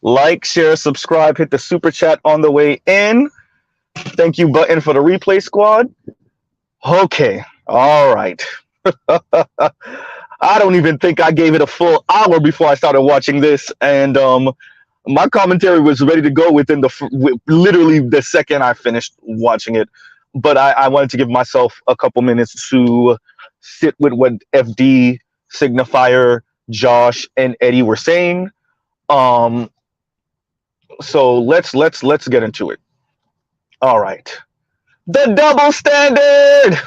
Like, share, subscribe, hit the super chat on the way in. Thank you button for the replay squad. Okay, all right. I don't even think I gave it a full hour before I started watching this, and my commentary was ready to go within literally the second I finished watching it. But I wanted to give myself a couple minutes to sit with what FD, Signifier, Josh, and Eddie were saying. Um, so let's get into it. All right, the double standard.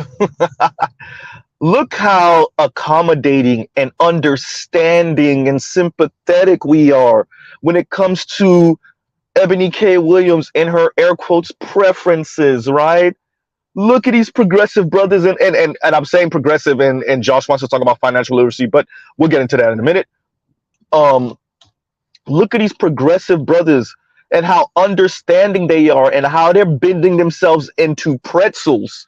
Look how accommodating and understanding and sympathetic we are when it comes to Ebony K. Williams and her air quotes preferences, right? Look at these progressive brothers, and I'm saying progressive, and Josh wants to talk about financial literacy, but we'll get into that in a minute. Look at these progressive brothers and how understanding they are and how they're bending themselves into pretzels.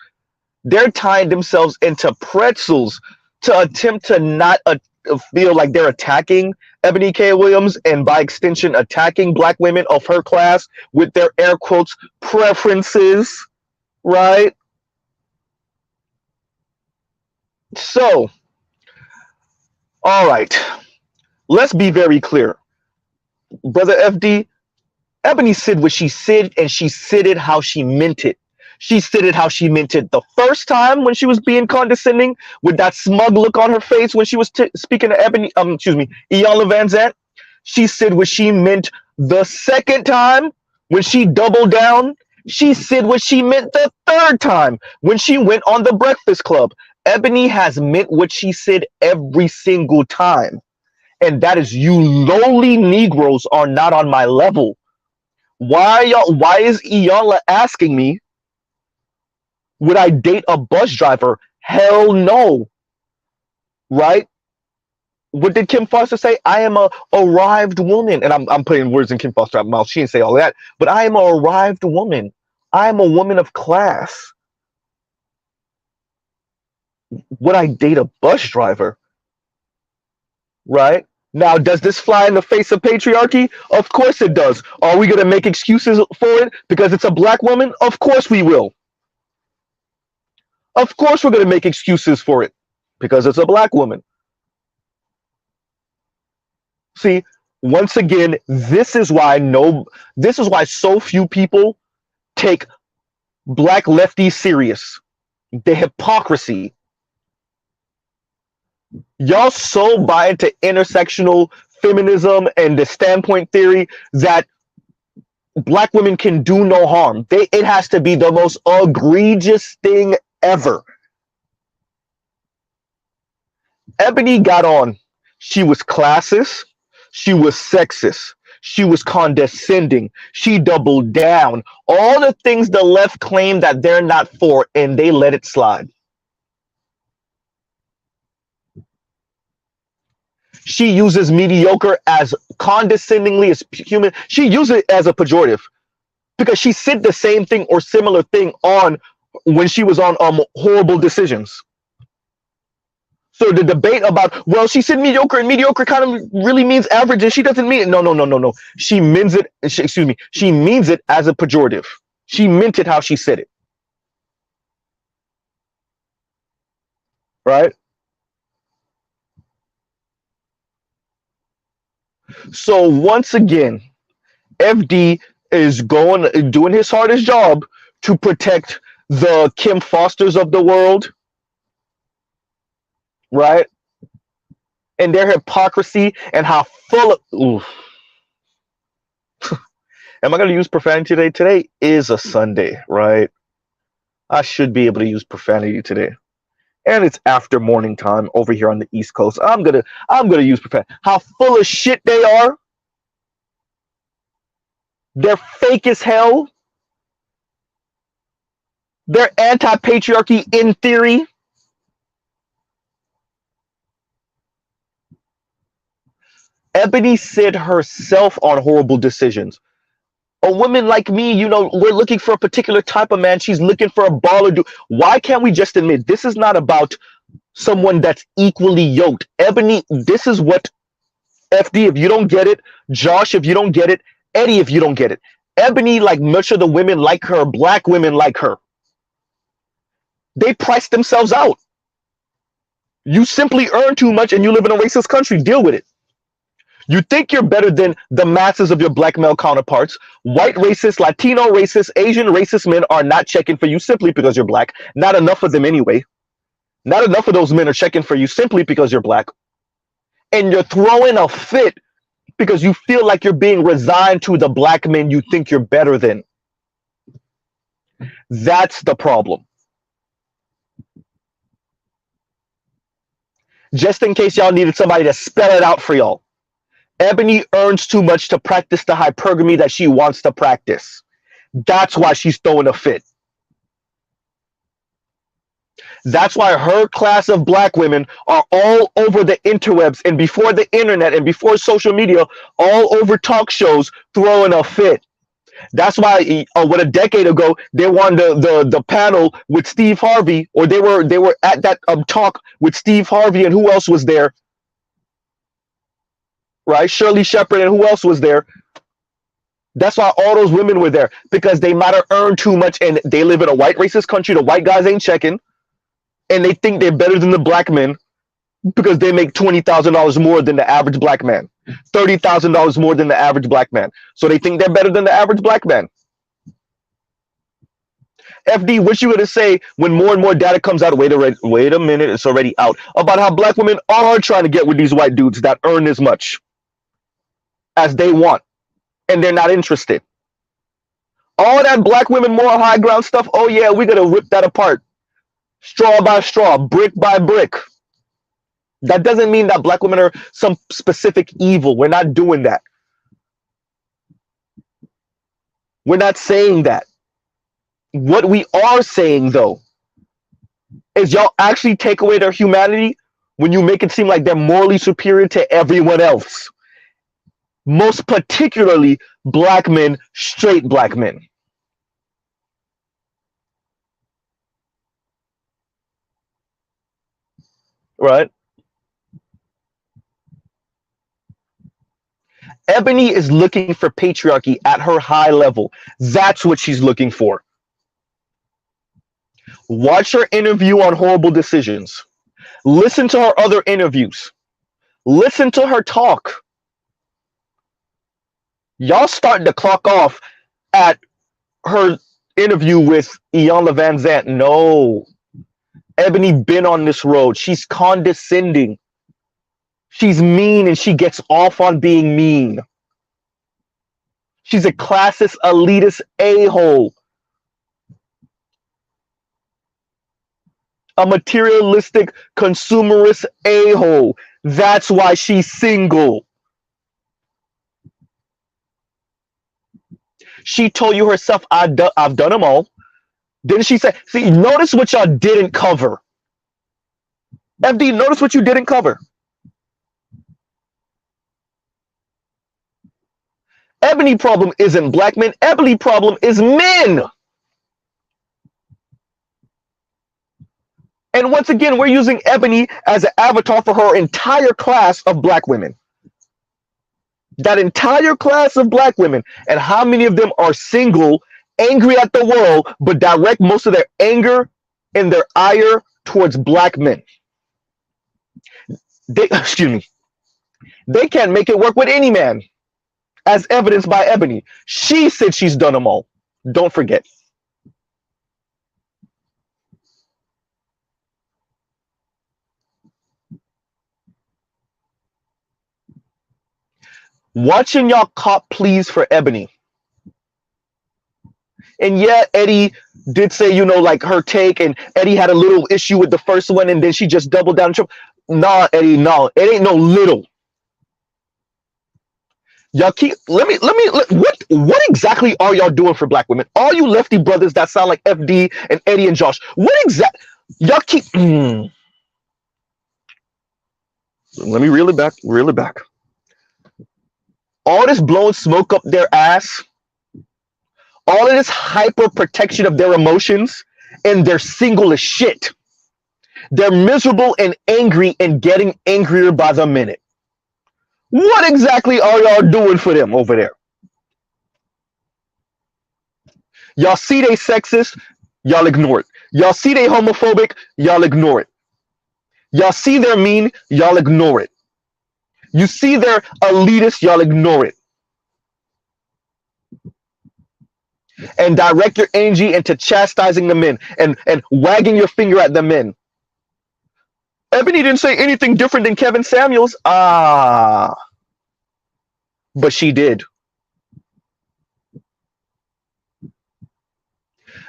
They're tying themselves into pretzels to attempt to not feel like they're attacking Ebony K. Williams and by extension attacking black women of her class with their air quotes preferences, right? So, all right, let's be very clear. Brother FD, Ebony said what she said, and she said it how she meant it. She said it how she meant it the first time when she was being condescending with that smug look on her face when she was speaking to Iyanla Vanzant. She said what she meant the second time when she doubled down. She said what she meant the third time when she went on the Breakfast Club. Ebony has meant what she said every single time. And that is, you lowly Negroes are not on my level. Why is Iyanla asking me, would I date a bus driver? Hell no. Right? What did Kim Foster say? I am a arrived woman. And I'm putting words in Kim Foster's mouth. She didn't say all that. But I am a arrived woman. I am a woman of class. Would I date a bus driver? Right? Now, does this fly in the face of patriarchy? Of course it does. Are we going to make excuses for it because it's a black woman? Of course we will. Of course we're going to make excuses for it because it's a black woman. See, once again, this is why so few people take black lefties serious. The hypocrisy. Y'all so buy into intersectional feminism and the standpoint theory that black women can do no harm. It has to be the most egregious thing ever. Ebony got on. She was classist. She was sexist. She was condescending. She doubled down. All the things the left claim that they're not for, and they let it slide. She uses mediocre as condescendingly as human. She uses it as a pejorative because she said the same thing or similar thing on when she was on Horrible Decisions. So the debate about, well, she said mediocre and mediocre kind of really means average and she doesn't mean it. No. She means it. She means it as a pejorative. She meant it how she said it. Right? So once again, FD is doing his hardest job to protect the Kim Fosters of the world, right? And their hypocrisy and how full of... Oof. Am I going to use profanity today? Today is a Sunday, right? I should be able to use profanity today. And it's after morning time over here on the East Coast. I'm gonna use profanity. How full of shit they are. They're fake as hell. They're anti-patriarchy in theory. Ebony said herself on Horrible Decisions, a woman like me, we're looking for a particular type of man. She's looking for a baller. Why can't we just admit this is not about someone that's equally yoked? Ebony, this is what FD, if you don't get it, Josh, if you don't get it, Eddie, if you don't get it. Ebony, like much of the women like her, black women like her, they price themselves out. You simply earn too much and you live in a racist country. Deal with it. You think you're better than the masses of your black male counterparts. White racist, Latino racist, Asian racist men are not checking for you simply because you're black. Not enough of them anyway. Not enough of those men are checking for you simply because you're black. And you're throwing a fit because you feel like you're being resigned to the black men you think you're better than. That's the problem. Just in case y'all needed somebody to spell it out for y'all. Ebony earns too much to practice the hypergamy that she wants to practice. That's why she's throwing a fit. That's why her class of black women are all over the interwebs and before the internet and before social media, all over talk shows throwing a fit. That's why what a decade ago they won the panel with Steve Harvey, or they were at that talk with Steve Harvey, and who else was there? Right, Shirley Shepard, and who else was there? That's why all those women were there, because they might have earned too much, and they live in a white racist country. The white guys ain't checking, and they think they're better than the black men because they make $20,000 more than the average black man, $30,000 more than the average black man. So they think they're better than the average black man. FD, what you gonna say when more and more data comes out? Wait a minute, it's already out about how black women are trying to get with these white dudes that earn as much as they want, and they're not interested. All that black women moral high ground stuff. Oh yeah, we're gonna rip that apart, straw by straw, brick by brick. That doesn't mean that black women are some specific evil. We're not doing that. We're not saying that. What we are saying, though, is y'all actually take away their humanity when you make it seem like they're morally superior to everyone else. Most particularly black men, straight black men. Right? Ebony is looking for patriarchy at her high level. That's what she's looking for. Watch her interview on Horrible Decisions. Listen to her other interviews. Listen to her talk. Y'all starting to clock off at her interview with Iyanla Vanzant. No. Ebony been on this road. She's condescending. She's mean, and she gets off on being mean. She's a classist, elitist a-hole. A materialistic, consumerist a-hole. That's why she's single. She told you herself, I've done them all. Didn't she say, see, notice what y'all didn't cover. FD, notice what you didn't cover. Ebony problem isn't black men. Ebony problem is men. And once again, we're using Ebony as an avatar for her entire class of black women. That entire class of black women. And how many of them are single, angry at the world, but direct most of their anger and their ire towards black men? Excuse me. They can't make it work with any man. As evidenced by Ebony. She said she's done them all. Don't forget. Watching y'all cop pleas for Ebony. And yeah, Eddie did say, you know, like her take, and Eddie had a little issue with the first one, and then she just doubled down. Nah, Eddie, no. It ain't no little. Y'all keep what exactly are y'all doing for black women? All you lefty brothers that sound like FD and Eddie and Josh, what exact y'all keep Let me reel it back. All this blowing smoke up their ass, all of this hyper protection of their emotions, and they're single as shit. They're miserable and angry and getting angrier by the minute. What exactly are y'all doing for them over there? Y'all see they sexist, y'all ignore it. Y'all see they homophobic, y'all ignore it. Y'all see they're mean, y'all ignore it. You see they're elitist, y'all ignore it. And direct your energy into chastising the men and wagging your finger at the men. Ebony didn't say anything different than Kevin Samuels. But she did.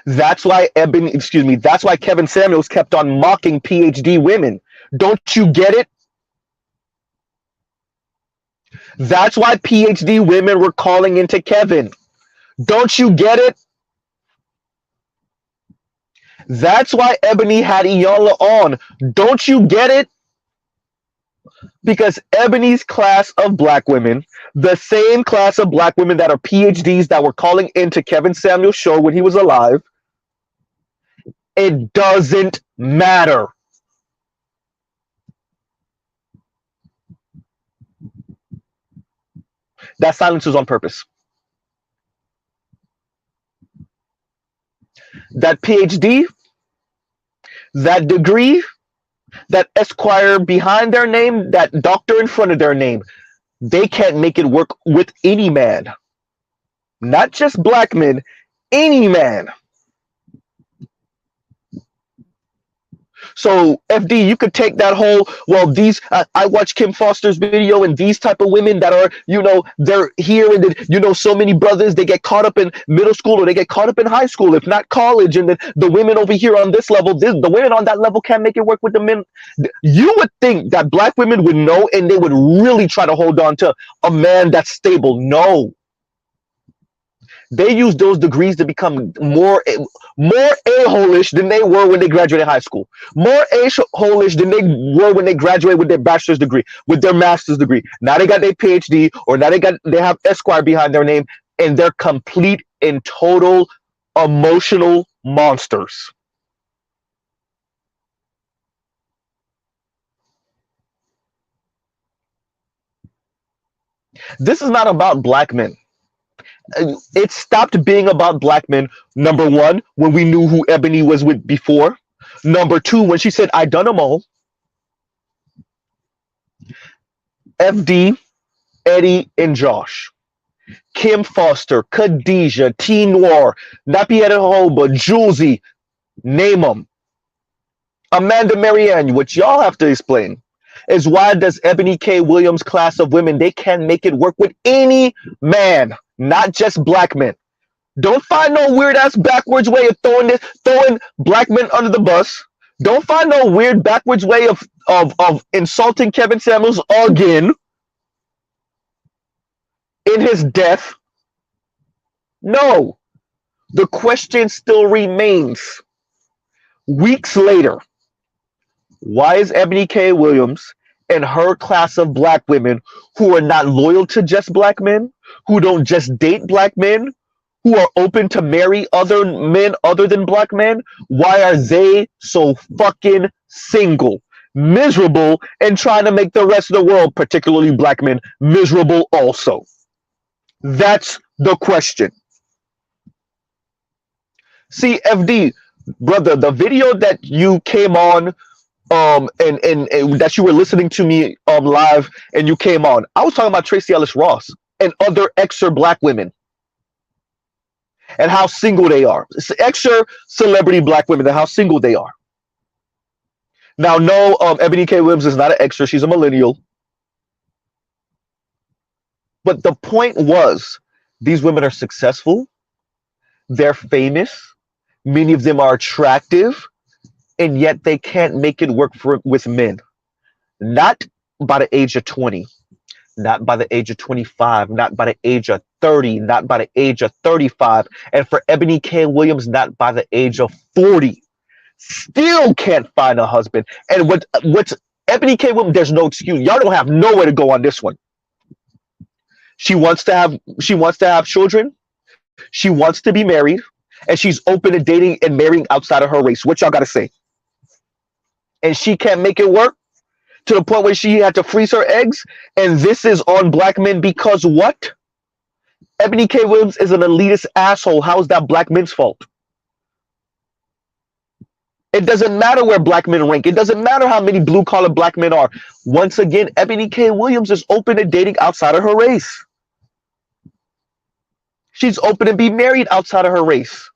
That's why that's why Kevin Samuels kept on mocking PhD women. Don't you get it? That's why PhD women were calling into Kevin. Don't you get it? That's why Ebony had Iyanla on. Don't you get it? Because Ebony's class of black women, the same class of black women that are PhDs that were calling into Kevin Samuels' show when he was alive, it doesn't matter. That silence was on purpose. That PhD, that degree, that Esquire behind their name, that doctor in front of their name, they can't make it work with any man. Not just black men, any man. So FD, you could take that whole, well, these, I watch Kim Foster's video, and these type of women that are, they're here, and so many brothers, they get caught up in middle school, or they get caught up in high school, if not college, and then the women over here on this level, the women on that level can't make it work with the men. You would think that black women would know, and they would really try to hold on to a man that's stable. No. They use those degrees to become more a-hole-ish than they were when they graduated high school. More a-hole-ish than they were when they graduated with their bachelor's degree, with their master's degree. Now they got their PhD, or now they have Esquire behind their name, and they're complete and total emotional monsters. This is not about black men. It stopped being about black men, number one, when we knew who Ebony was with before. Number two, when she said, I done them all. FD, Eddie, and Josh. Kim Foster, Khadijah, T Noir, Napier Hoba, Julesy, name them. Amanda Marianne, which y'all have to explain, is why does Ebony K. Williams' class of women, they can make it work with any man, not just black men. Don't find no weird ass backwards way of throwing black men under the bus. Don't find no weird backwards way of insulting Kevin Samuels again in his death. No. The question still remains. Weeks later, why is Ebony K. Williams and her class of black women who are not loyal to just black men, who don't just date black men, who are open to marry other men other than black men, why are they so fucking single, miserable, and trying to make the rest of the world, particularly black men, miserable also? That's the question. See, FD, brother, the video that you came on, and that you were listening to me live, and you came on, I was talking about Tracy Ellis Ross and other extra black women and how single they are. Extra celebrity black women and how single they are. Now, no, Ebony K. Williams is not an extra. She's a millennial. But the point was, these women are successful. They're famous. Many of them are attractive. And yet they can't make it work with men. Not by the age of 20. Not by the age of 25. Not by the age of 30. Not by the age of 35. And for Ebony K. Williams, not by the age of 40. Still can't find a husband. And what's Ebony K. Williams, there's no excuse. Y'all don't have nowhere to go on this one. She wants to have children. She wants to be married. And she's open to dating and marrying outside of her race. What y'all got to say? And she can't make it work. to the point where she had to freeze her eggs. And this is on black men because what? Ebony K. Williams is an elitist asshole. How is that black men's fault? It doesn't matter where black men rank. It doesn't matter how many blue-collar black men are. Once again, Ebony K. Williams is open to dating outside of her race. She's open to be married outside of her race.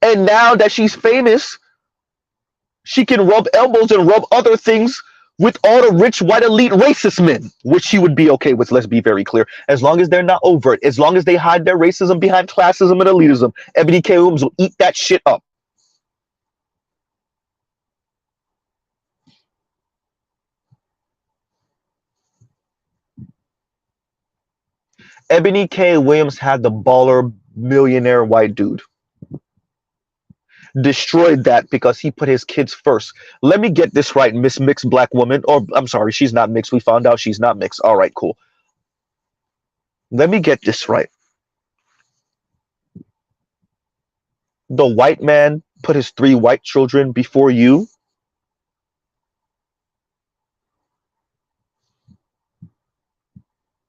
And now that she's famous, she can rub elbows and rub other things with all the rich, white, elite, racist men, which she would be okay with, let's be very clear. As long as they're not overt, as long as they hide their racism behind classism and elitism, Ebony K. Williams will eat that shit up. Ebony K. Williams had the baller millionaire white dude. Destroyed that because he put his kids first. Let me get this right, Miss Mixed Black Woman. Or, I'm sorry, she's not mixed. We found out she's not mixed. All right, cool. Let me get this right. The white man put his 3 white children before you.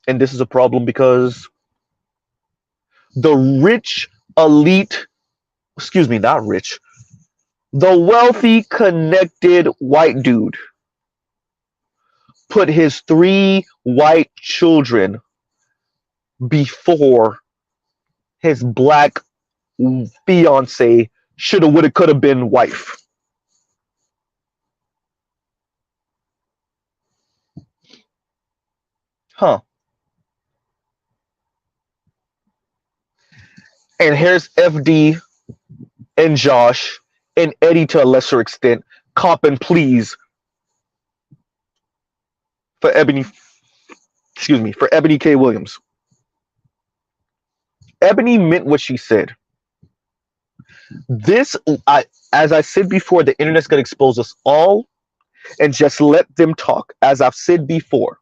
And this is a problem because the rich, elite, excuse me, not rich, the wealthy, connected white dude put his 3 white children before his black fiance, shoulda, woulda, coulda been wife. Huh. And here's FD and Josh and Eddie to a lesser extent, copping pleas for Ebony, for Ebony K. Williams. Ebony meant what she said. This, as I said before, the internet's going to expose us all and just let them talk. As I've said before,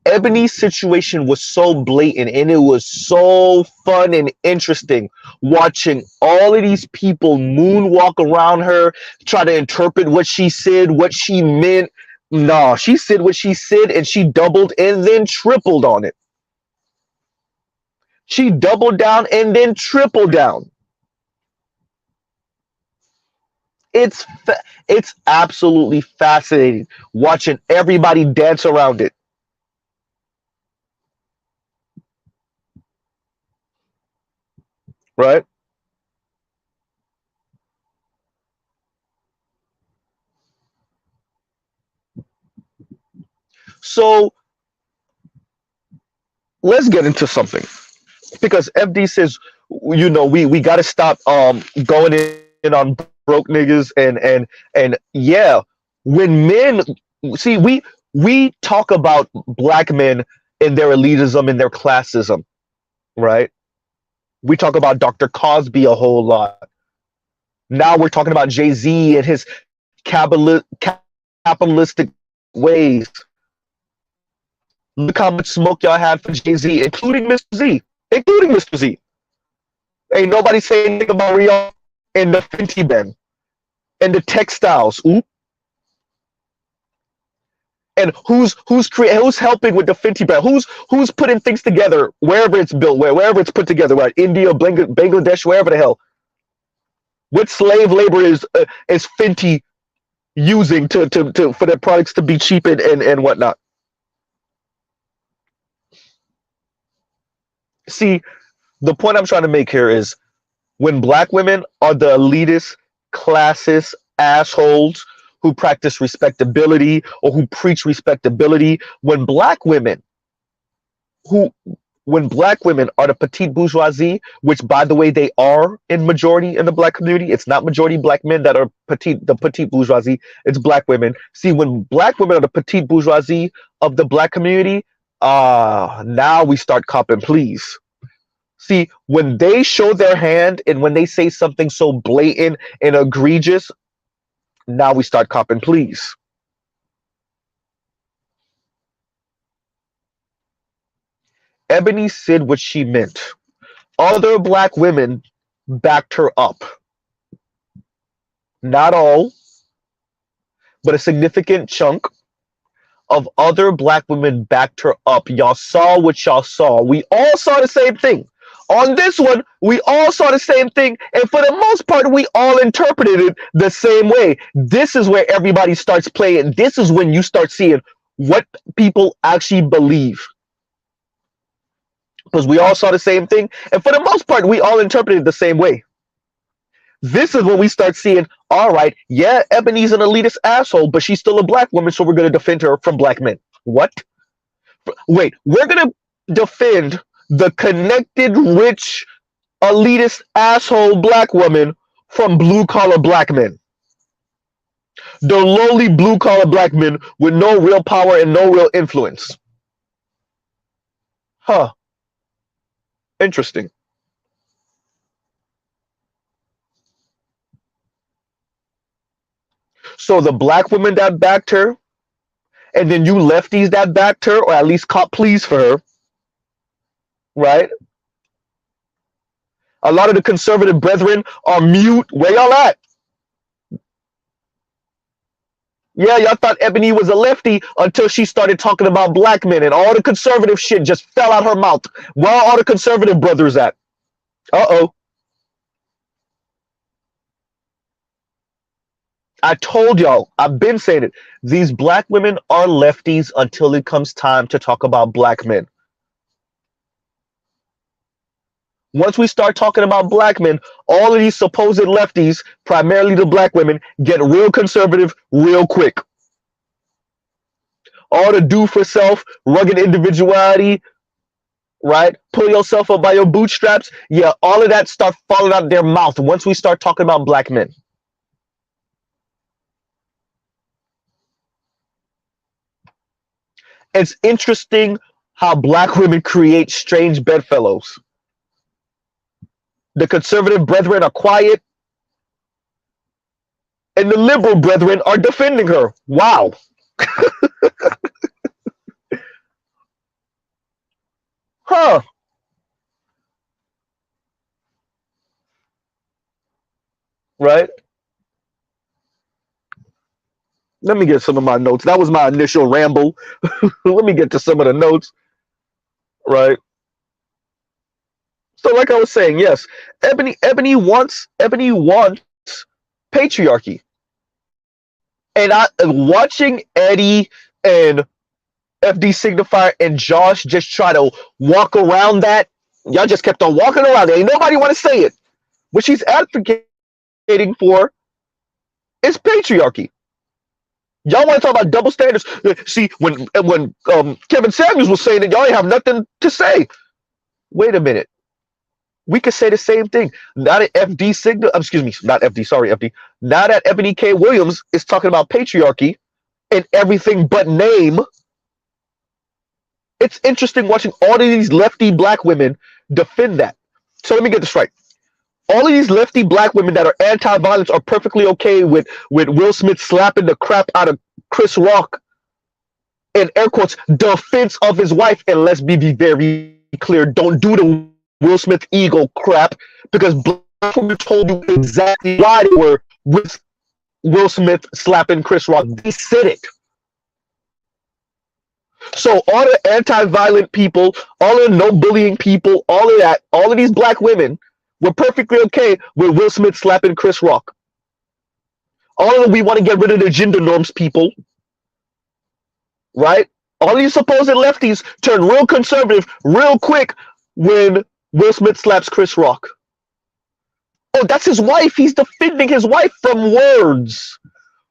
Ebony's situation was so blatant and it was so fun and interesting watching all of these people moonwalk around her, try to interpret what she said, what she meant. Nah, she said what she said and she doubled and then tripled on it. She doubled down and then tripled down. It's absolutely fascinating watching everybody dance around it. Right? So let's get into something. Because FD says, you know, we got to stop going in on broke niggas and yeah, when men see we talk about black men and their elitism and their classism, right? We talk about Dr. Cosby a whole lot. Now we're talking about Jay-Z and his capitalistic ways. Look how much smoke y'all had for Jay-Z, including Mr. Z. Including Mr. Z. Ain't nobody saying anything about Rio and the Fenty Ben and the textiles. Oop. And who's helping with the Fenty brand? Who's putting things together wherever it's built, wherever it's put together, right? India, Bangladesh, wherever the hell. What slave labor is Fenty using to for their products to be cheap and whatnot? See, the point I'm trying to make here is when black women are the elitist, classist assholes who practice respectability or who preach respectability, when black women are the petite bourgeoisie, which by the way they are in majority in the black community, it's not majority black men that are the petite bourgeoisie, it's black women. See, when black women are the petite bourgeoisie of the black community, now we start copping pleas. See, when they show their hand and when they say something so blatant and egregious, now we start copping pleas. Ebony said what she meant. Other black women backed her up. Not all, but a significant chunk of other black women backed her up. Y'all saw what y'all saw. We all saw the same thing. On this one, we all saw the same thing, and for the most part, we all interpreted it the same way. This is where everybody starts playing. This is when you start seeing what people actually believe. Because we all saw the same thing, and for the most part, we all interpreted it the same way. This is when we start seeing, all right, yeah, Ebony's an elitist asshole, but she's still a black woman, so we're going to defend her from black men. What? Wait, we're going to defend the connected, rich, elitist asshole black woman from blue-collar black men. The lowly blue-collar black men with no real power and no real influence. Huh. Interesting. So the black women that backed her, and then you lefties that backed her, or at least caught pleas for her, right? A lot of the conservative brethren are mute. Where y'all at? Yeah, y'all thought Ebony was a lefty until she started talking about black men, and all the conservative shit just fell out her mouth. Where are all the conservative brothers at? Uh-oh. I told y'all, I've been saying it. These black women are lefties until it comes time to talk about black men. Once we start talking about black men, all of these supposed lefties, primarily the black women, get real conservative real quick. All the do for self, rugged individuality, right? Pull yourself up by your bootstraps. Yeah, all of that start falling out of their mouth once we start talking about black men. It's interesting how black women create strange bedfellows. The conservative brethren are quiet, and the liberal brethren are defending her. Wow. Huh. Right? Let me get some of my notes. That was my initial ramble. Let me get to some of the notes. Right? So like I was saying, yes, Ebony wants patriarchy. And watching Eddie and FD Signifier and Josh just try to walk around that. Y'all just kept on walking around it. Ain't nobody want to say it. What she's advocating for is patriarchy. Y'all want to talk about double standards? See, when Kevin Samuels was saying it, y'all ain't have nothing to say. Wait a minute. We could say the same thing. Now that FD Signal, excuse me, not FD, sorry, FD. Now that Ebony K. Williams is talking about patriarchy and everything but name, it's interesting watching all of these lefty black women defend that. So let me get this right. All of these lefty black women that are anti-violence are perfectly okay with Will Smith slapping the crap out of Chris Rock in air quotes defense of his wife. And let's be very clear, don't do the Will Smith ego crap, because black women told you exactly why they were with Will Smith slapping Chris Rock. They said it. So all the anti-violent people, all of the no bullying people, all of that, all of these black women were perfectly okay with Will Smith slapping Chris Rock. All of them, we want to get rid of the gender norms people, right? All these supposed lefties turn real conservative real quick when Will Smith slaps Chris Rock. Oh, that's his wife. He's defending his wife from words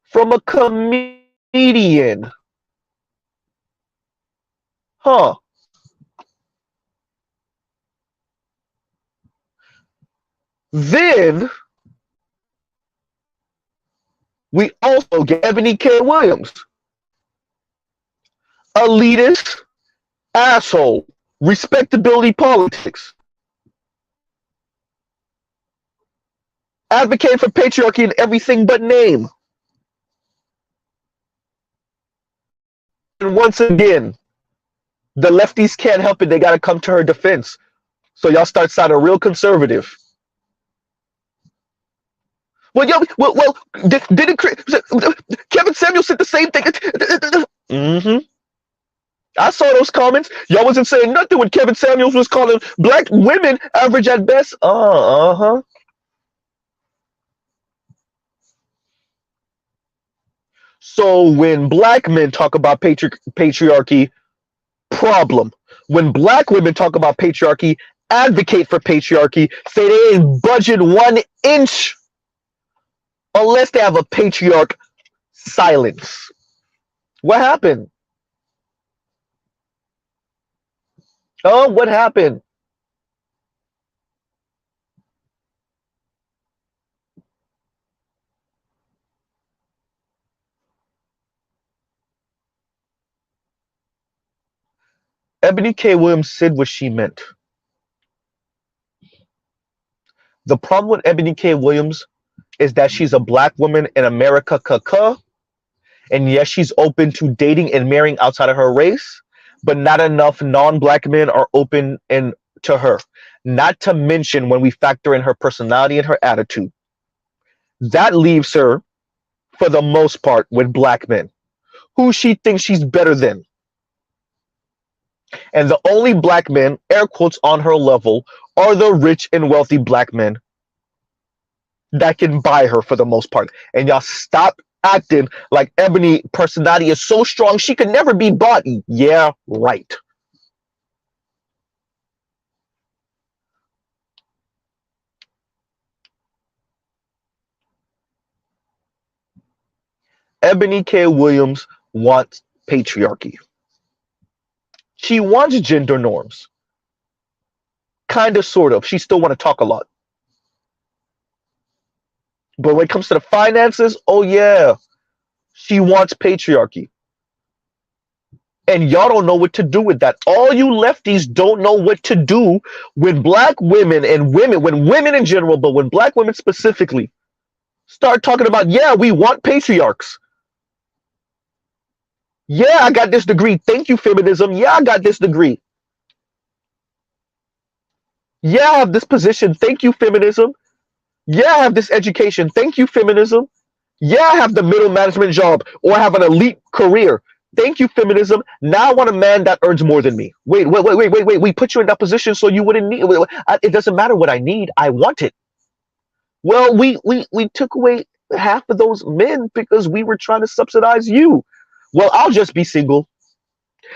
from a comedian. Huh. Then we also get Ebony K. Williams. Elitist, asshole, respectability politics. Advocate for patriarchy in everything but name. And once again, the lefties can't help it. They got to come to her defense. So y'all start sounding real conservative. Well, yo, well, didn't Kevin Samuels said the same thing? Mm-hmm. I saw those comments. Y'all wasn't saying nothing when Kevin Samuels was calling black women average at best. Uh-huh. So when black men talk about patriarchy, problem. When black women talk about patriarchy, advocate for patriarchy, say they ain't budging 1 inch unless they have a patriarch. Silence. What happened? Oh, what happened? Ebony K. Williams said what she meant. The problem with Ebony K. Williams is that she's a black woman in America, and yes, she's open to dating and marrying outside of her race, but not enough non-black men are open to her. Not to mention when we factor in her personality and her attitude. That leaves her, for the most part, with black men who she thinks she's better than. And the only black men, air quotes, on her level are the rich and wealthy black men that can buy her for the most part. And y'all stop acting like Ebony personality is so strong she could never be bought. Yeah, right. Ebony K. Williams wants patriarchy. She wants gender norms. Kind of, sort of. She still want to talk a lot. But when it comes to the finances, oh yeah, she wants patriarchy. And y'all don't know what to do with that. All you lefties don't know what to do when black women and when women in general, but when black women specifically start talking about, yeah, we want patriarchs. Yeah, I got this degree. Thank you, feminism. Yeah, I got this degree. Yeah, I have this position. Thank you, feminism. Yeah, I have this education. Thank you, feminism. Yeah, I have the middle management job or I have an elite career. Thank you, feminism. Now I want a man that earns more than me. Wait. We put you in that position so you wouldn't need. It doesn't matter what I need. I want it. Well, we took away half of those men because we were trying to subsidize you. Well, I'll just be single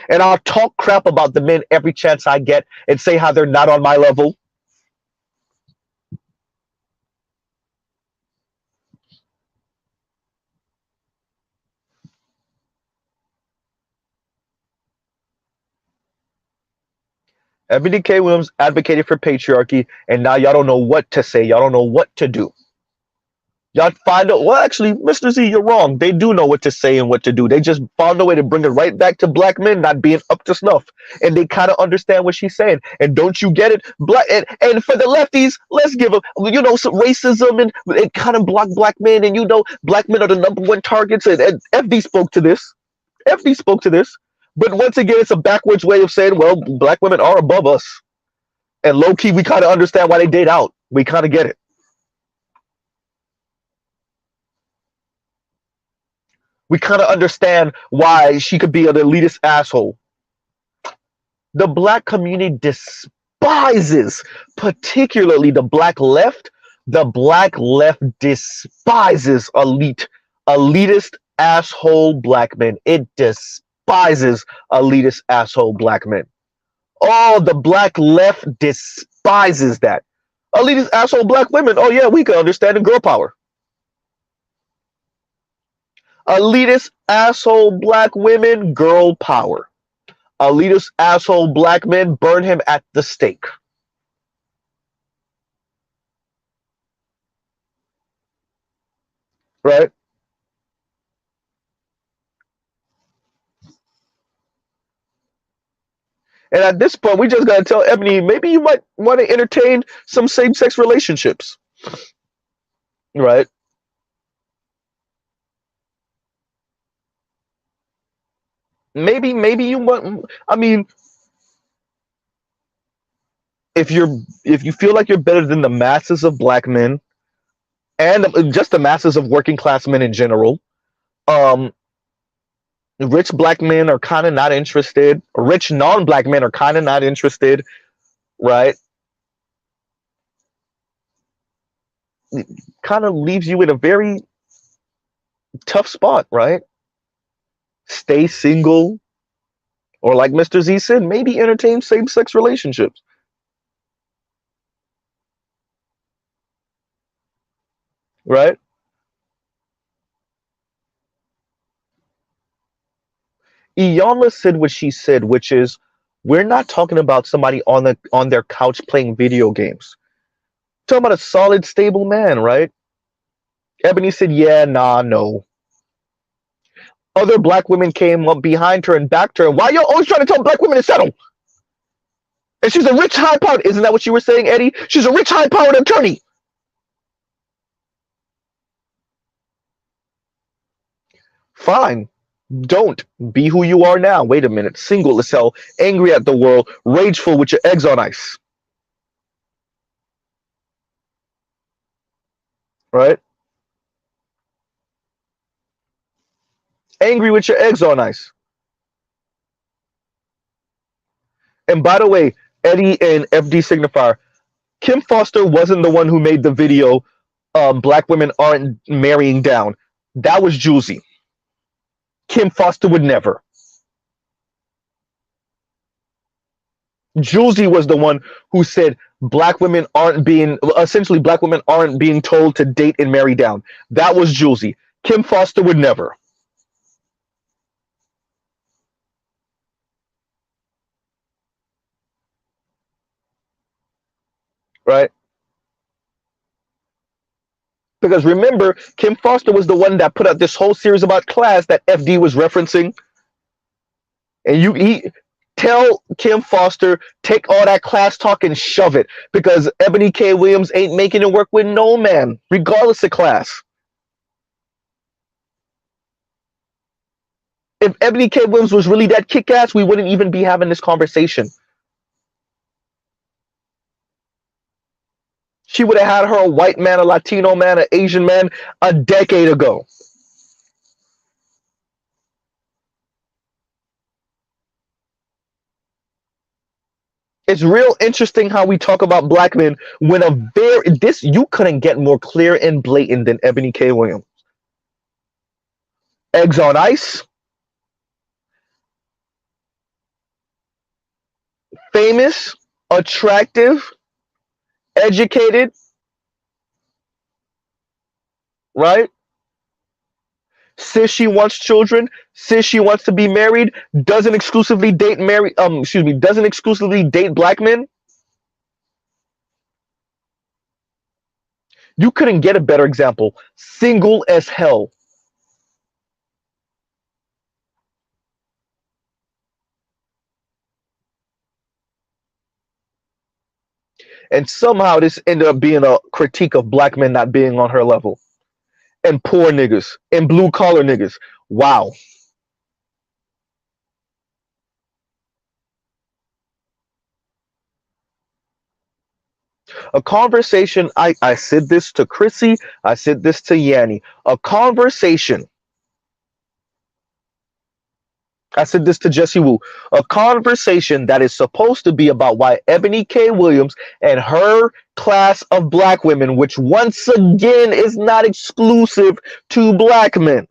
and I'll talk crap about the men every chance I get and say how they're not on my level. Ebony K. Williams advocated for patriarchy, and now y'all don't know what to say. Y'all don't know what to do. Y'all find out, well, actually, Mr. Z, you're wrong. They do know what to say and what to do. They just found a way to bring it right back to black men not being up to snuff. And they kind of understand what she's saying. And don't you get it? And for the lefties, let's give them, some racism and kind of block black men. And, black men are the #1 targets. And FD spoke to this. FD spoke to this. But once again, it's a backwards way of saying, well, black women are above us. And low key, we kind of understand why they date out. We kind of get it. We kind of understand why she could be an elitist asshole. The black community despises, particularly the black left. The black left despises elitist asshole black men. It despises elitist asshole black men. Oh, the black left despises that. Elitist asshole black women. Oh yeah, we can understand the girl power. Elitist asshole black women, girl power. Elitist asshole black men, burn him at the stake. Right? And at this point, we just got to tell Ebony, maybe you might want to entertain some same-sex relationships. Right? Maybe you want, I mean, if you feel like you're better than the masses of black men, and just the masses of working class men in general. Um, Rich black men are kind of not interested. Rich non-black men are kind of not interested, right? Kind of leaves you in a very tough spot, right? Stay single, or like Mr. Z said, maybe entertain same-sex relationships, right? Iyanla said what she said, which is, we're not talking about somebody on their couch playing video games. We're talking about a solid, stable man, right? Ebony said, "Yeah, nah, no." Other black women came up behind her and backed her. Why y'all always trying to tell black women to settle? And she's a rich, high-powered. Isn't that what you were saying, Eddie? She's a rich, high-powered attorney. Fine. Don't be who you are now. Wait a minute. Single as hell, angry at the world, rageful with your eggs on ice. Right? Angry with your eggs on ice. And by the way, Eddie and FD Signifier, Kim Foster wasn't the one who made the video, Black Women Aren't Marrying Down. That was Juicy. Kim Foster would never. Juicy was the one who said black women aren't being, essentially black women aren't being told to date and marry down. That was Juicy. Kim Foster would never. Right? Because remember, Kim Foster was the one that put out this whole series about class that FD was referencing. And he tell Kim Foster, take all that class talk and shove it. Because Ebony K. Williams ain't making it work with no man, regardless of class. If Ebony K. Williams was really that kick-ass, we wouldn't even be having this conversation. She would have had her a white man, a Latino man, an Asian man a decade ago. It's real interesting how we talk about black men when you couldn't get more clear and blatant than Ebony K. Williams. Eggs on ice, famous, attractive, educated, right? Says she wants children, says she wants to be married, doesn't exclusively date doesn't exclusively date black men. You couldn't get a better example. Single as hell. And somehow this ended up being a critique of black men not being on her level. And poor niggas. And blue collar niggas. Wow. A conversation, I said this to Chrissy, I said this to Yanni. A conversation, I said this to Jesse Wu, a conversation that is supposed to be about why Ebony K. Williams and her class of black women, which once again is not exclusive to black men.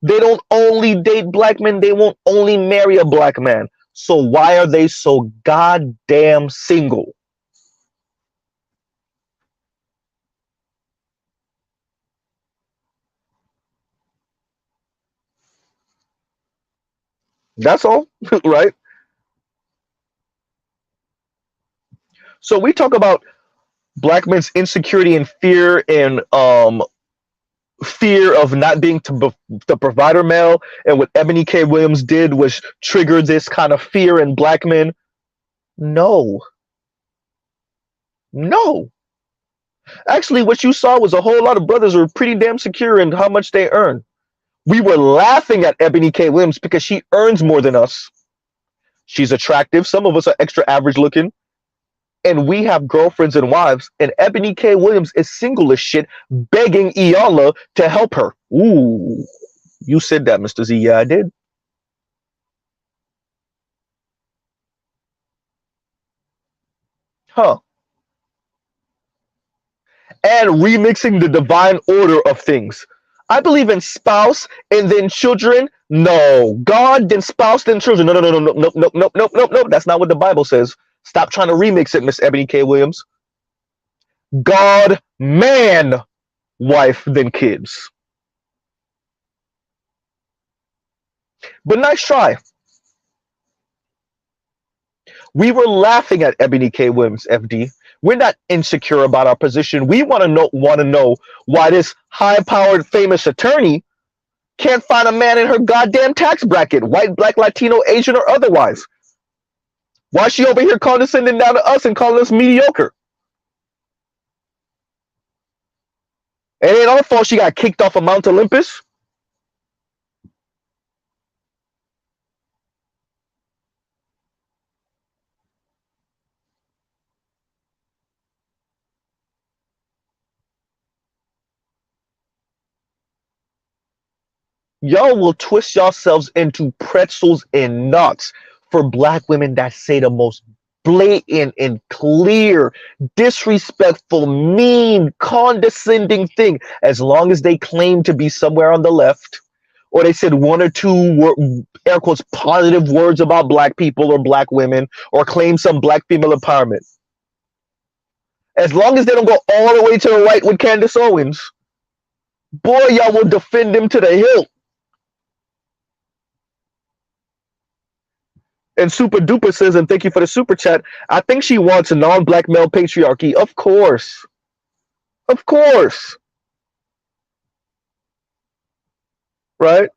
They don't only date black men, they won't only marry a black man. So why are they so goddamn single? That's all, right? So we talk about black men's insecurity and fear and fear of not being the provider male, and what Ebony K. Williams did was trigger this kind of fear in black men. No. No. Actually, what you saw was a whole lot of brothers who were pretty damn secure in how much they earn. We were laughing at Ebony K. Williams because she earns more than us. She's attractive. Some of us are extra average looking. and we have girlfriends and wives, and Ebony K. Williams is single as shit, begging Iyanla to help her. Ooh, you said that, Mr. Z. Yeah, I did. Huh. And remixing the divine order of things. I believe in spouse and then children. No. God, then spouse, then children. No, no, no, no, no, no, no, no, no, no, no. That's not what the Bible says. Stop trying to remix it, Miss Ebony K. Williams. God, man, wife, then kids. But nice try. We were laughing at Ebony K. Williams, FD. We're not insecure about our position. We want to know why this high-powered, famous attorney can't find a man in her goddamn tax bracket, white, black, Latino, Asian, or otherwise. Why is she over here condescending down to us and calling us mediocre? It ain't our fault she got kicked off of Mount Olympus. Y'all will twist yourselves into pretzels and nuts for black women that say the most blatant and clear, disrespectful, mean, condescending thing, as long as they claim to be somewhere on the left, or they said one or two air quotes positive words about black people or black women, or claim some black female empowerment. As long as they don't go all the way to the right with Candace Owens, boy, y'all will defend them to the hilt. And Super Duper says, and thank you for the super chat, I think she wants a non-black male patriarchy. Of course. Of course. Right?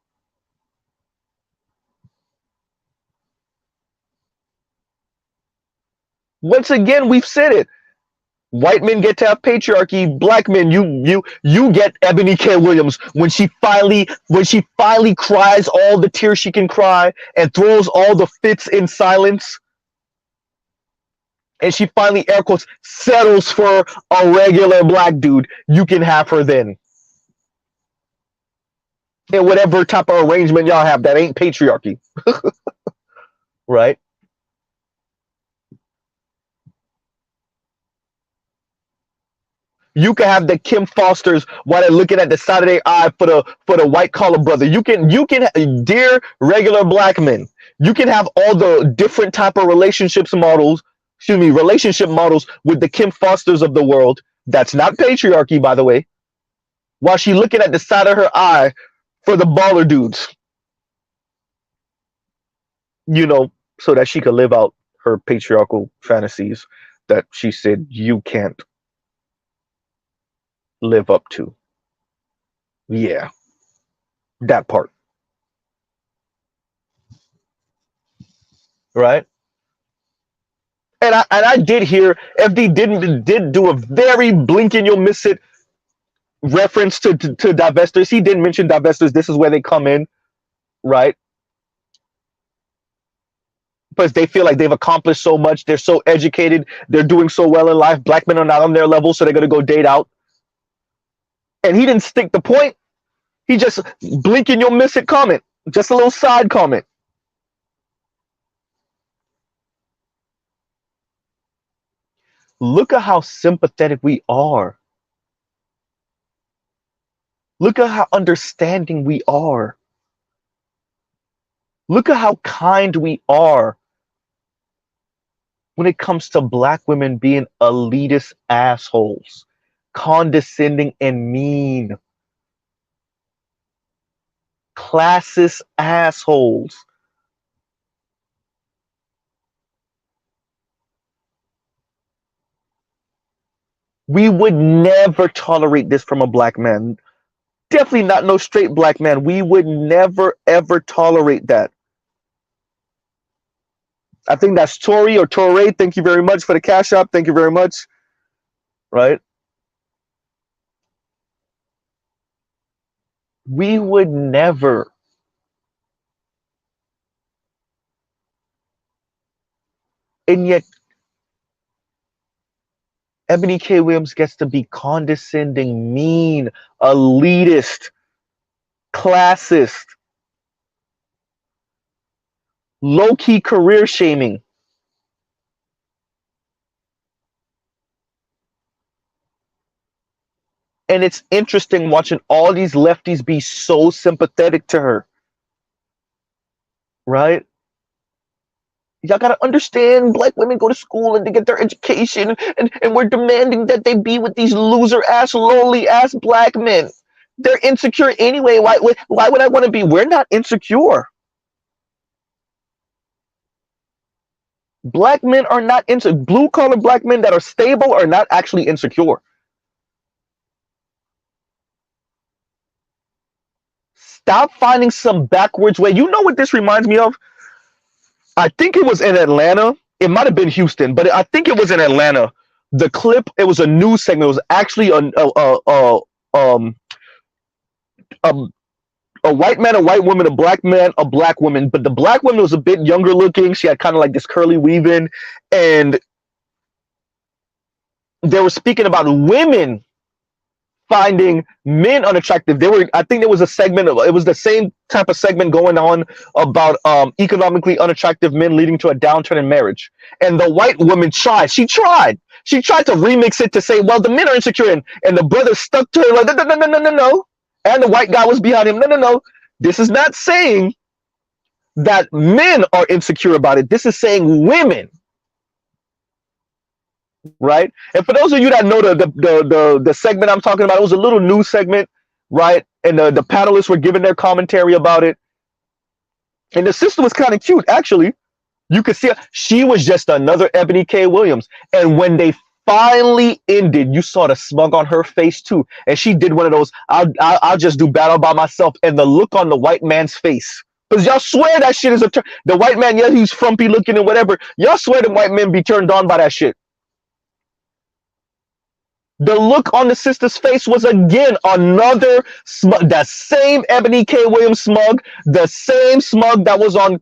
Once again, we've said it. White men get to have patriarchy. Black men, you get Ebony K. Williams when she finally cries all the tears she can cry and throws all the fits in silence. And she finally, air quotes, settles for a regular black dude. You can have her then. And whatever type of arrangement y'all have, that ain't patriarchy. Right? You can have the Kim Fosters while they're looking at the side of their eye for the white collar brother. You can dear regular black men, you can have all the different type of relationship models with the Kim Fosters of the world. That's not patriarchy, by the way. While she looking at the side of her eye for the baller dudes. So that she could live out her patriarchal fantasies that she said you can't live up to. Yeah, that part. Right? And I did hear FD did do a very blink and you'll miss it reference to divestors. He didn't mention divestors. This is where they come in, right? Because they feel like they've accomplished so much. They're so educated. They're doing so well in life. Black men are not on their level, so they're going to go date out. And he didn't stick the point. He just blink and you'll miss it comment. Just a little side comment. Look at how sympathetic we are. Look at how understanding we are. Look at how kind we are when it comes to black women being elitist assholes, condescending and mean, classist assholes. We would never tolerate this from a black man. Definitely not no straight black man. We would never, ever tolerate that. I think that's Tori or Torre. Thank you very much for the cash app. Thank you very much. Right? We would never. And yet, Ebony K. Williams gets to be condescending, mean, elitist, classist, low-key career shaming. And it's interesting watching all these lefties be so sympathetic to her. Right? Y'all gotta understand, black women go to school and they get their education, and we're demanding that they be with these loser ass, lowly ass black men. They're insecure anyway. Why would I want to be? We're not insecure. Black men are not insecure. Blue collar black men that are stable are not actually insecure. Stop finding some backwards way. You know what this reminds me of? I think it was in Atlanta. It might have been Houston, but I think it was in Atlanta. The clip, it was a news segment. It was actually a white man, a white woman, a black man, a black woman. But the black woman was a bit younger looking. She had kind of like this curly weave in, and they were speaking about women finding men unattractive. I think there was a segment it was the same type of segment going on about economically unattractive men leading to a downturn in marriage. And the white woman tried to remix it to say, well, the men are insecure, and the brother stuck to her like, no. And the white guy was behind him. No. This is not saying that men are insecure about it. This is saying women. Right? And for those of you that know the segment I'm talking about, it was a little news segment, right? And the panelists were giving their commentary about it. And the sister was kind of cute, actually. You could see her. She was just another Ebony K. Williams. And when they finally ended, you saw the smug on her face too. And she did one of those, I'll just do battle by myself. And the look on the white man's face. Because y'all swear that shit is the white man, yeah, he's frumpy looking and whatever. Y'all swear the white men be turned on by that shit. The look on the sister's face was again another smug, that same Ebony K. Williams smug, the same smug that was on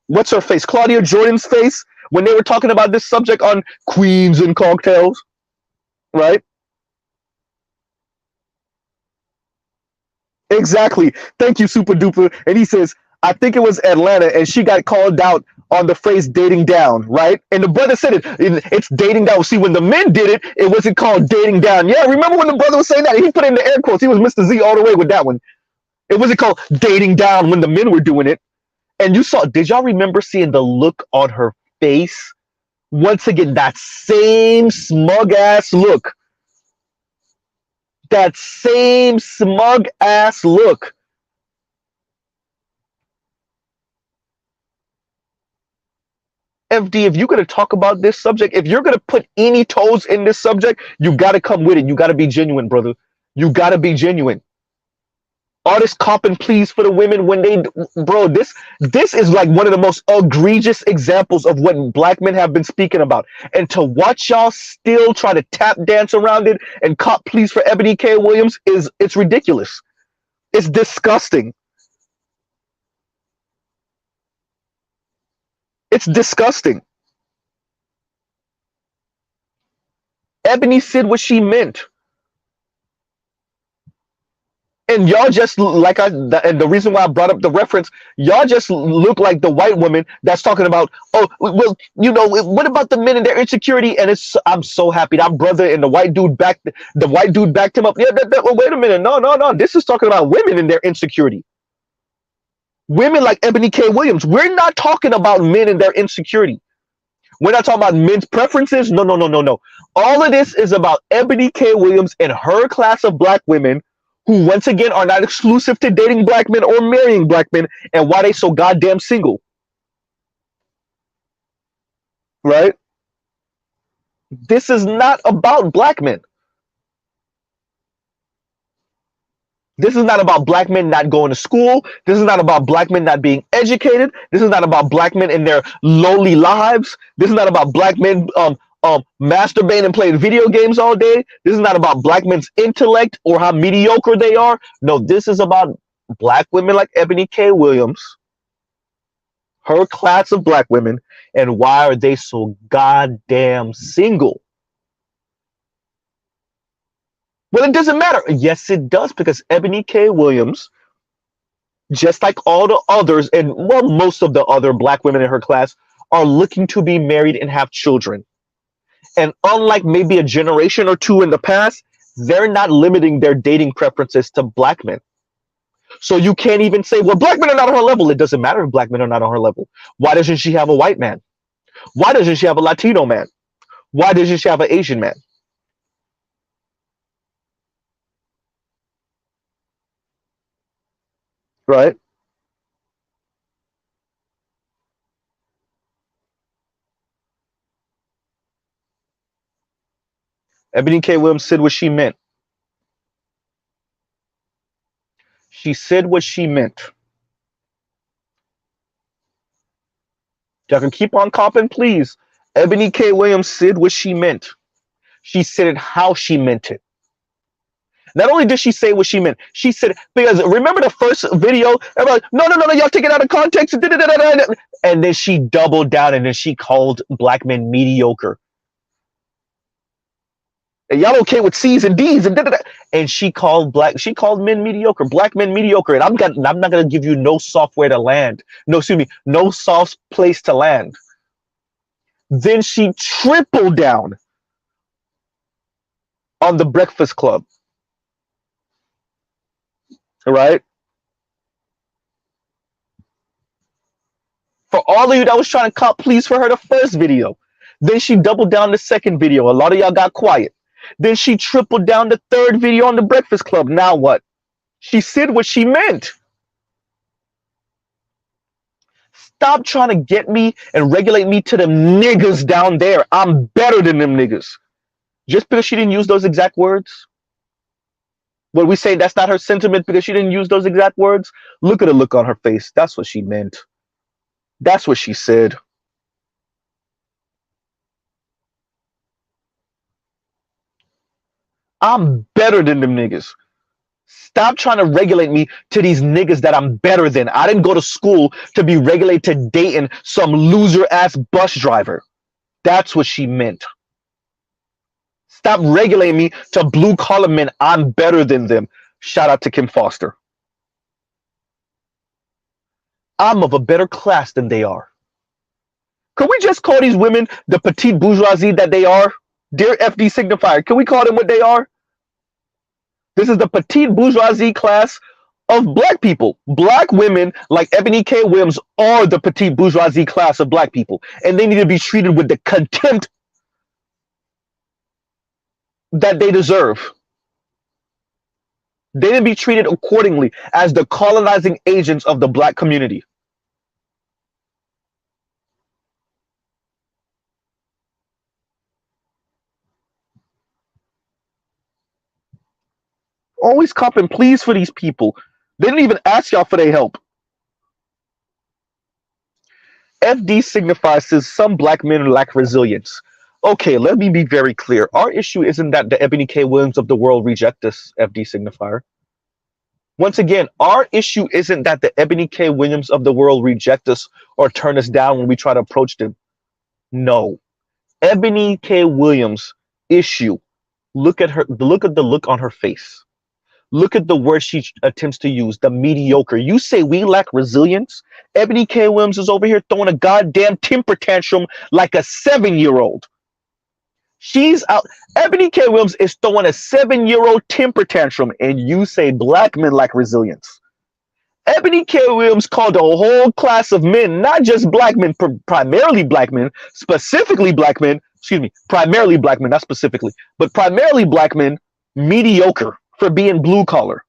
what's her face, Claudia Jordan's face when they were talking about this subject on Queens and Cocktails, right? Exactly. Thank you, Super Duper. And he says, I think it was Atlanta, and she got called out on the phrase dating down, right? And the brother said it's dating down. See, when the men did it, it wasn't called dating down. Yeah, remember when the brother was saying that? He put in the air quotes. He was Mr. Z all the way with that one. It wasn't called dating down when the men were doing it. And you saw, did y'all remember seeing the look on her face? Once again, that same smug ass look. That same smug ass look. FD, if you're going to talk about this subject, if you're going to put any toes in this subject, you got to come with it. You got to be genuine, brother. You got to be genuine. All this cop and pleas for the women when they, bro, this is like one of the most egregious examples of what black men have been speaking about. And to watch y'all still try to tap dance around it and cop pleas for Ebony K. Williams it's ridiculous. It's disgusting. It's disgusting. Ebony said what she meant. And y'all just like and the reason why I brought up the reference, y'all just look like the white woman that's talking about, oh, well, you know, what about the men and their insecurity? And I'm so happy that brother and the white dude backed him up. Yeah, well, wait a minute, no, this is talking about women and their insecurity. Women like Ebony K. Williams. We're not talking about men and their insecurity. We're not talking about men's preferences. No. All of this is about Ebony K. Williams and her class of black women who, once again, are not exclusive to dating black men or marrying black men, and why they so goddamn single. Right? This is not about black men. This is not about black men not going to school. This is not about black men not being educated. This is not about black men in their lowly lives. This is not about black men masturbating and playing video games all day. This is not about black men's intellect or how mediocre they are. No, this is about black women like Ebony K. Williams, her class of black women, and why are they so goddamn single? Well, it doesn't matter. Yes, it does, because Ebony K. Williams, just like all the others, and well, most of the other black women in her class, are looking to be married and have children. And unlike maybe a generation or two in the past, they're not limiting their dating preferences to black men. So you can't even say, well, black men are not on her level. It doesn't matter if black men are not on her level. Why doesn't she have a white man? Why doesn't she have a Latino man? Why doesn't she have an Asian man? Right? Ebony K. Williams said what she meant. She said what she meant. Y'all can keep on copping, please. Ebony K. Williams said what she meant. She said it how she meant it. Not only did she say what she meant, she said, because remember the first video? Everybody, no, y'all take it out of context. And then she doubled down and then she called black men mediocre. And y'all okay with C's and D's and and she called men mediocre, black men mediocre. And I'm not gonna give you no software to land. No, excuse me, no soft place to land. Then she tripled down on the Breakfast Club. All right. For all of you that was trying to cop please for her the first video. Then she doubled down the second video. A lot of y'all got quiet. Then she tripled down the third video on the Breakfast Club. Now what? She said what she meant. Stop trying to get me and regulate me to them niggas down there. I'm better than them niggas. Just because she didn't use those exact words? When we say that's not her sentiment because she didn't use those exact words? Look at the look on her face. That's what she meant. That's what she said. I'm better than them niggas. Stop trying to regulate me to these niggas that I'm better than. I didn't go to school to be regulated to dating some loser ass bus driver. That's what she meant. Stop regulating me to blue collar men. I'm better than them. Shout out to Kim Foster. I'm of a better class than they are. Could we just call these women the petite bourgeoisie that they are? Dear FD signifier, can we call them what they are? This is the petite bourgeoisie class of black people. Black women like Ebony K. Williams are the petite bourgeoisie class of black people. And they need to be treated with the contempt that they deserve. They need to be treated accordingly as the colonizing agents of the black community. Always cop and please for these people. They didn't even ask y'all for their help. FD signifies says some black men lack resilience. Okay, let me be very clear. Our issue isn't that the Ebony K. Williams of the world reject us, FD signifier. Once again, our issue isn't that the Ebony K. Williams of the world reject us or turn us down when we try to approach them. No. Ebony K. Williams' issue. Look at the look on her face. Look at the word she attempts to use, the mediocre. You say we lack resilience? Ebony K. Williams is over here throwing a goddamn temper tantrum like a 7-year-old. She's out. Ebony K. Williams is throwing a 7-year-old temper tantrum, and you say black men lack resilience. Ebony K. Williams called a whole class of men, not just black men, primarily black men, specifically black men, primarily black men, not specifically, but primarily black men, mediocre for being blue collar.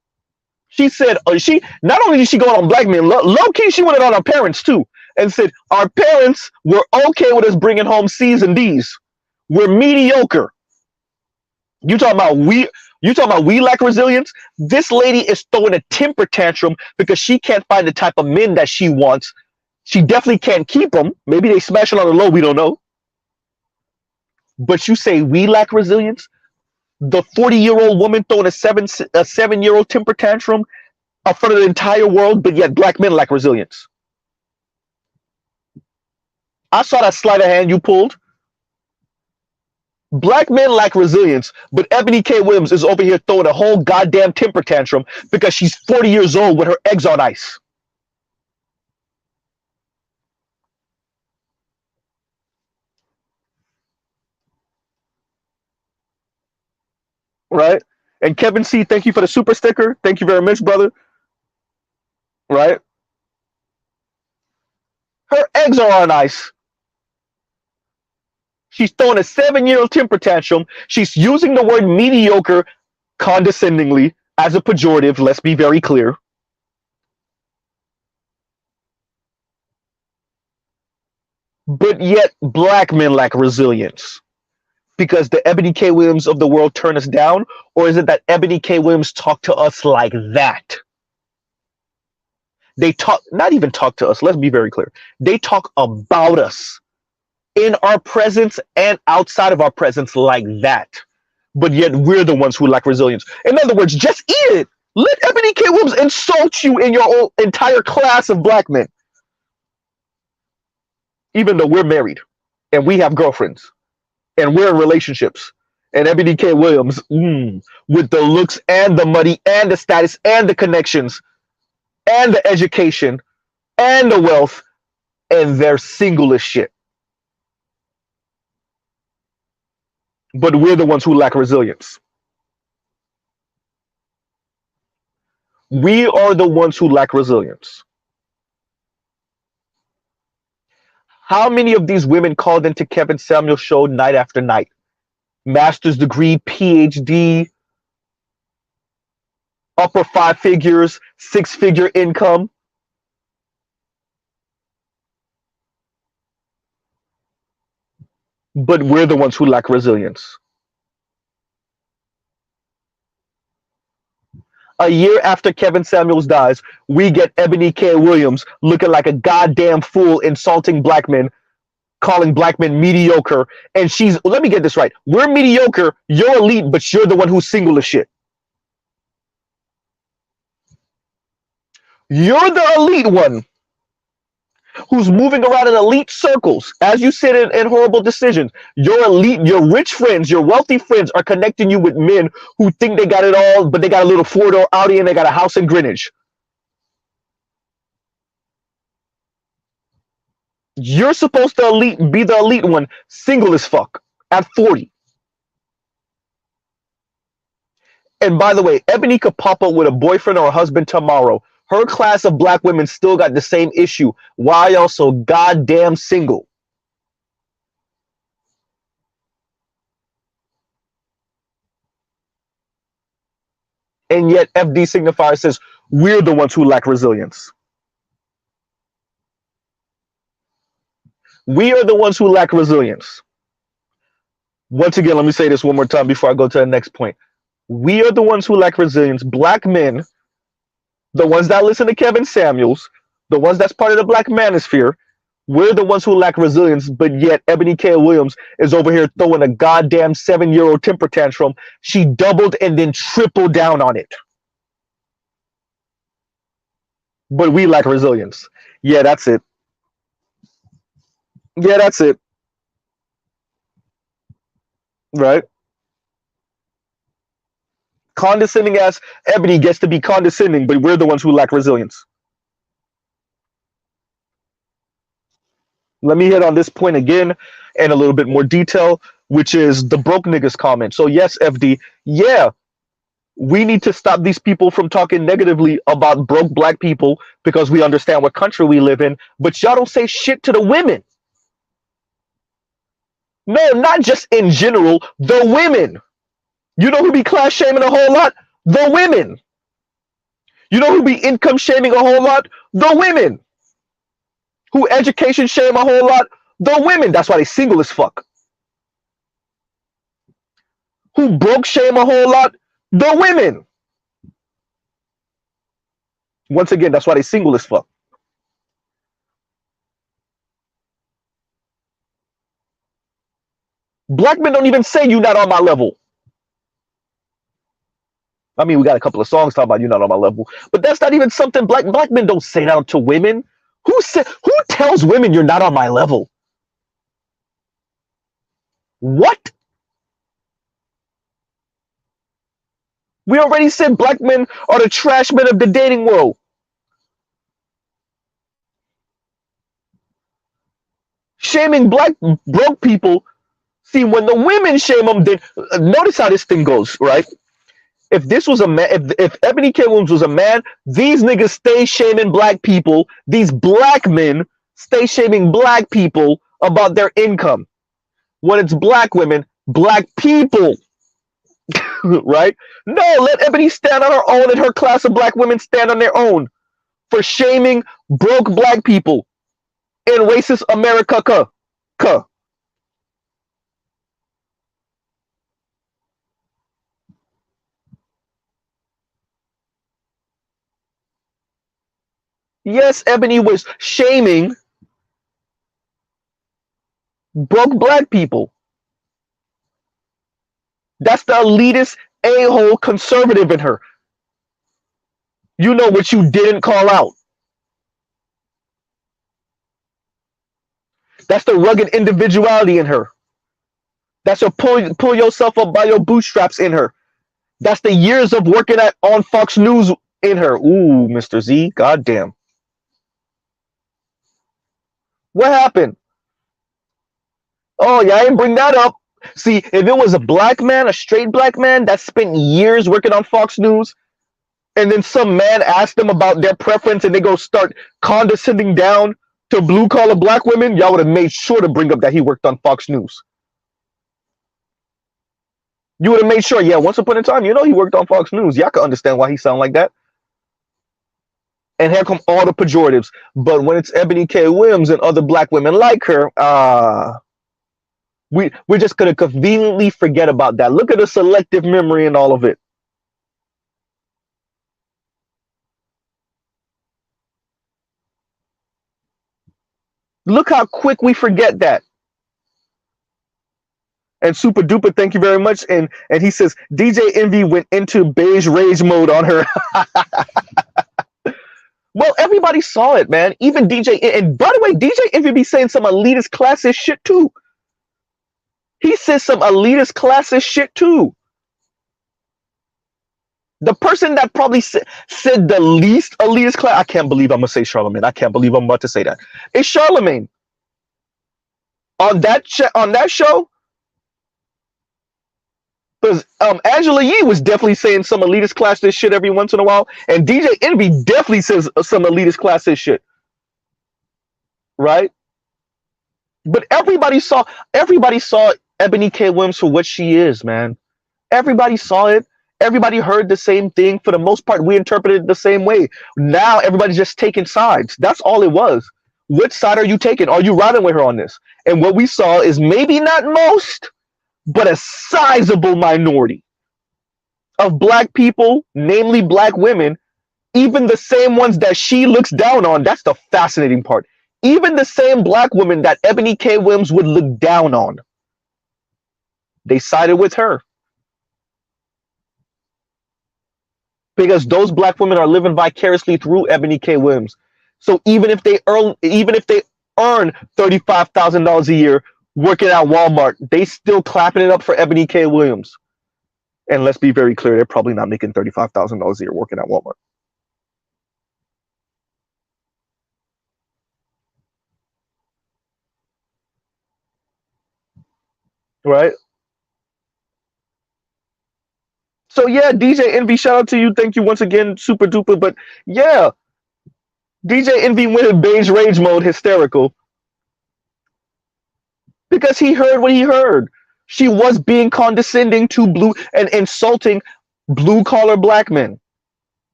She said, she not only did she go on black men, low key, she went on our parents too, and said, our parents were okay with us bringing home C's and D's. We're mediocre. You talking about we lack resilience? This lady is throwing a temper tantrum because she can't find the type of men that she wants. She definitely can't keep them. Maybe they smash it on the low. We don't know. But you say we lack resilience? The 40-year-old woman throwing a 7-year-old temper tantrum in front of the entire world, but yet black men lack resilience. I saw that sleight of hand you pulled. Black men lack resilience, but Ebony K. Williams is over here throwing a whole goddamn temper tantrum because she's 40 years old with her eggs on ice. Right? And Kevin C., thank you for the super sticker. Thank you very much, brother. Right? Her eggs are on ice. She's throwing a 7-year-old temper tantrum. She's using the word mediocre condescendingly as a pejorative. Let's be very clear. But yet, black men lack resilience because the Ebony K. Williams of the world turn us down, or is it that Ebony K. Williams talk to us like that? They talk, not even talk to us. Let's be very clear. They talk about us in our presence and outside of our presence like that. But yet we're the ones who lack resilience. In other words, just eat it. Let Ebony K. Williams insult you in your entire class of black men. Even though we're married and we have girlfriends and we're in relationships. And Ebony K. Williams, with the looks and the money and the status and the connections and the education and the wealth, and they're single as shit. But we're the ones who lack resilience. We are the ones who lack resilience. How many of these women called into Kevin Samuel's show night after night? Master's degree, PhD, upper 5 figures, 6-figure income. But we're the ones who lack resilience. A year after Kevin Samuels dies, we get Ebony K. Williams looking like a goddamn fool, insulting black men, calling black men mediocre. And she's, let me get this right. We're mediocre, you're elite, but you're the one who's single as shit. You're the elite one who's moving around in elite circles as you sit in horrible decisions. Your elite, your rich friends, your wealthy friends are connecting you with men who think they got it all, but they got a little 4-door Audi and they got a house in Greenwich. You're supposed to be the elite one, single as fuck, at 40. And by the way, Ebony could pop up with a boyfriend or a husband tomorrow. Her class of black women still got the same issue. Why y'all so goddamn single? And yet FD signifier says we're the ones who lack resilience. We are the ones who lack resilience. Once again, let me say this one more time before I go to the next point. We are the ones who lack resilience. Black men, the ones that listen to Kevin Samuels, the ones that's part of the black manosphere, we're the ones who lack resilience, but yet Ebony K. Williams is over here throwing a goddamn 7-year-old temper tantrum. She doubled and then tripled down on it. But we lack resilience. Yeah, that's it. Yeah, that's it. Right? Condescending ass Ebony gets to be condescending, but we're the ones who lack resilience. Let me hit on this point again in a little bit more detail, which is the broke niggas comment. So yes, FD, yeah, we need to stop these people from talking negatively about broke black people because we understand what country we live in, but y'all don't say shit to the women. No, not just in general, the women. You know who be class shaming a whole lot? The women. You know who be income shaming a whole lot? The women. Who education shame a whole lot? The women. That's why they single as fuck. Who broke shame a whole lot? The women. Once again, that's why they single as fuck. Black men don't even say you not on my level. I mean, we got a couple of songs talking about you not on my level, but that's not even something black men don't say that to women. Who tells women you're not on my level? What? We already said black men are the trash men of the dating world. Shaming black broke people. See, when the women shame them, then notice how this thing goes, right? If this was a man, if Ebony K. Williams was a man, these niggas stay shaming black people. These black men stay shaming black people about their income. When it's black women, black people, right? No, let Ebony stand on her own and her class of black women stand on their own for shaming broke black people in racist America. Yes, Ebony was shaming broke black people. That's the elitist a-hole conservative in her. You know what you didn't call out. That's the rugged individuality in her. That's your pull yourself up by your bootstraps in her. That's the years of working on Fox News in her. Ooh, Mr. Z, goddamn. What happened? Oh, yeah, I didn't bring that up. See, if it was a black man, a straight black man that spent years working on Fox News, and then some man asked them about their preference and they go start condescending down to blue collar black women, y'all would have made sure to bring up that he worked on Fox News. You would have made sure, yeah, once upon a time, you know he worked on Fox News. Y'all can understand why he sound like that. And here come all the pejoratives. But when it's Ebony K. Williams and other black women like her, we're just going to conveniently forget about that. Look at the selective memory and all of it. Look how quick we forget that. And Super Duper, thank you very much. And he says, DJ Envy went into beige rage mode on her. Well, everybody saw it, man. Even DJ, and by the way, DJ Envy be saying some elitist classist shit too. He says some elitist classist shit too. The person that probably said the least elitist class, I can't believe I'm gonna say Charlemagne. I can't believe I'm about to say that. It's Charlemagne. On that show, because Angela Yee was definitely saying some elitist classist shit every once in a while, and DJ Envy definitely says some elitist classist shit, right? But everybody saw Ebony K. Williams for what she is, man. Everybody saw it. Everybody heard the same thing. For the most part, we interpreted it the same way. Now everybody's just taking sides. That's all it was. Which side are you taking? Are you riding with her on this? And what we saw is maybe not most, but a sizable minority of black people, namely black women, even the same ones that she looks down on. That's the fascinating part. Even the same black women that Ebony K. Williams would look down on, they sided with her. Because those black women are living vicariously through Ebony K. Williams. So even if they earn $35,000 a year working at Walmart, they still clapping it up for Ebony K. Williams. And let's be very clear, they're probably not making $35,000 a year working at Walmart. Right? So yeah, DJ Envy, shout out to you. Thank you once again, Super Duper. But yeah, DJ Envy went in beige rage mode, hysterical. Because he heard what he heard. She was being condescending to blue and insulting blue collar black men,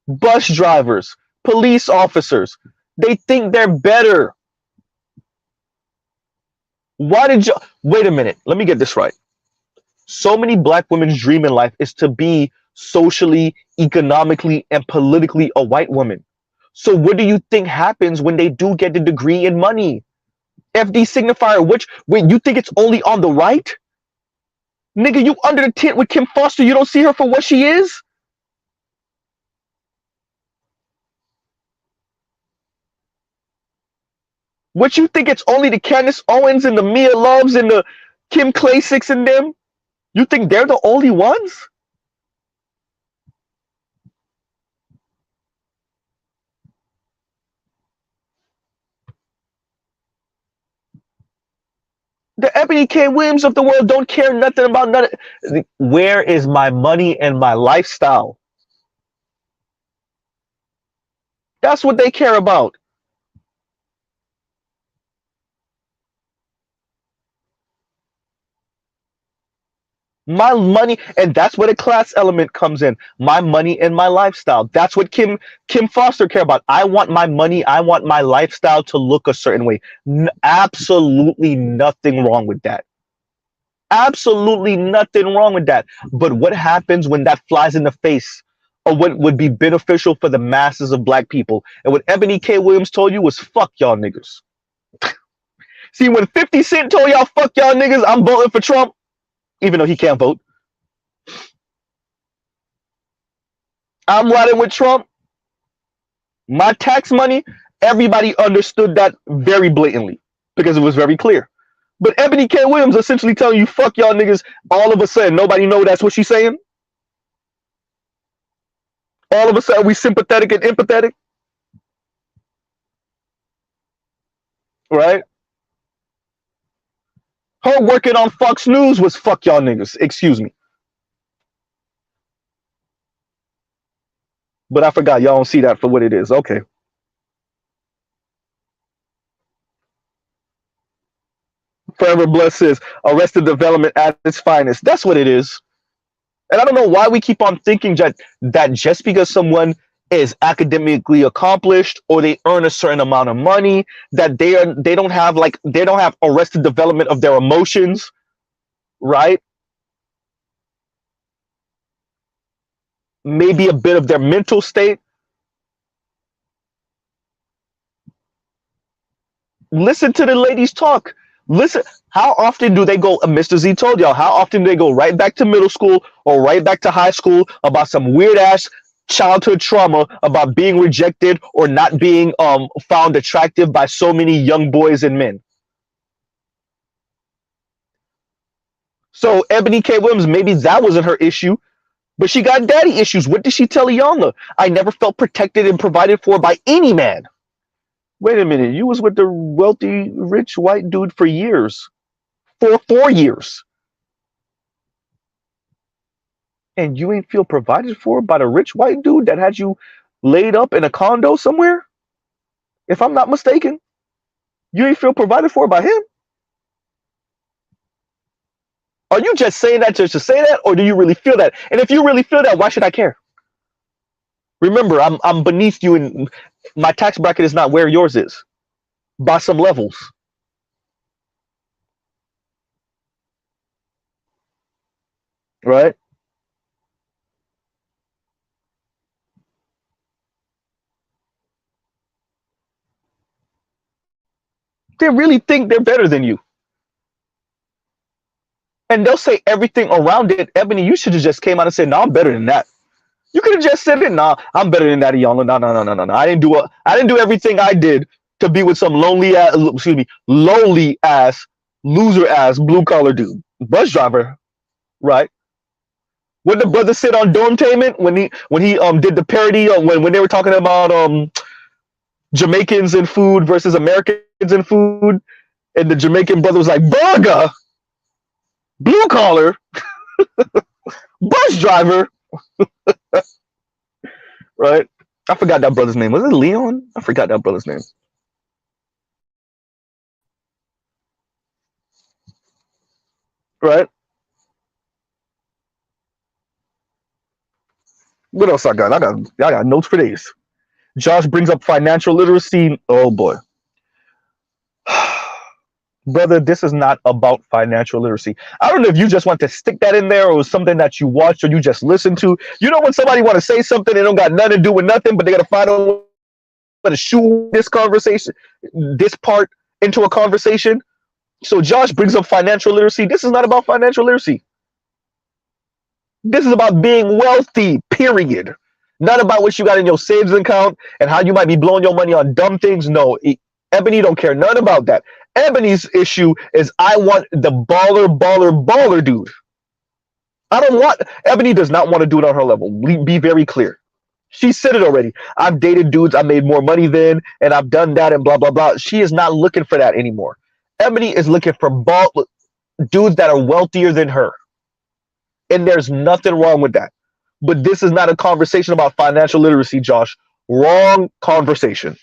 bus drivers, police officers. They think they're better. Why did you wait a minute? Let me get this right. So many black women's dream in life is to be socially, economically, and politically a white woman. So what do you think happens when they do get the degree in money? FD signifier, wait, you think it's only on the right? Nigga, you under the tent with Kim Foster, you don't see her for what she is? What, you think it's only the Candace Owens and the Mia Loves and the Kim Klasiks and them? You think they're the only ones? The Ebony K. Williams of the world don't care nothing about none. Where is my money and my lifestyle? That's what they care about. My money, and that's where the class element comes in. My money and my lifestyle. That's what Kim Foster care about. I want my money, I want my lifestyle to look a certain way. Absolutely nothing wrong with that. Absolutely nothing wrong with that. But what happens when that flies in the face of what would be beneficial for the masses of black people? And what Ebony K. Williams told you was fuck y'all niggas. See, when 50 Cent told y'all fuck y'all niggas, I'm voting for Trump, even though he can't vote. I'm riding with Trump. My tax money, everybody understood that very blatantly because it was very clear. But Ebony K. Williams essentially telling you fuck y'all niggas, all of a sudden nobody know that's what she's saying. All of a sudden we sympathetic and empathetic. Right? Her working on Fox News was fuck y'all niggas. Excuse me. But I forgot y'all don't see that for what it is. Okay. Forever Blessed says Arrested Development at its finest. That's what it is. And I don't know why we keep on thinking that just because someone is academically accomplished or they earn a certain amount of money, that they don't have arrested development of their emotions, right? Maybe a bit of their mental state. Listen to the ladies talk. Listen, how often do they go, Mr. Z told y'all, how often do they go right back to middle school or right back to high school about some weird ass childhood trauma about being rejected or not being found attractive by so many young boys and men? So Ebony K. Williams, maybe that wasn't her issue, but she got daddy issues. What did she tell Iyanla? I never felt protected and provided for by any man. Wait a minute, you was with the wealthy, rich white dude for years. For 4 years. And you ain't feel provided for by the rich white dude that had you laid up in a condo somewhere? If I'm not mistaken. You ain't feel provided for by him? Are you just saying that just to say that, or do you really feel that? And if you really feel that, why should I care? Remember, I'm beneath you, and my tax bracket is not where yours is, by some levels. Right? They really think they're better than you. And they'll say everything around it. Ebony, you should have just came out and said, no, I'm better than that. You could have just said it. Nah, I'm better than that, Iyanla. No. I didn't do everything I did to be with some lowly ass, loser ass blue collar dude, bus driver, right? What the brother said on Dormtainment when he did the parody when they were talking about Jamaicans and food versus Americans and food, and the Jamaican brother was like, burger, blue collar, bus driver. Right? I forgot that brother's name. Was it Leon? I forgot that brother's name. Right? What else I got? I got notes for days. Josh brings up financial literacy. Oh boy. Brother, this is not about financial literacy. I don't know if you just want to stick that in there or something that you watched or you just listened to. You know when somebody want to say something, they don't got nothing to do with nothing, but they got to find a way to shoot this conversation, this part into a conversation. So Josh brings up financial literacy. This is not about financial literacy. This is about being wealthy, period. Not about what you got in your savings account and how you might be blowing your money on dumb things. No, Ebony don't care none about that. Ebony's issue is I want the baller dude. Ebony does not want to do it on her level. Be very clear. She said it already. I've dated dudes, I made more money than, and I've done that and blah, blah, blah. She is not looking for that anymore. Ebony is looking for dudes that are wealthier than her. And there's nothing wrong with that. But this is not a conversation about financial literacy, Josh. Wrong conversation.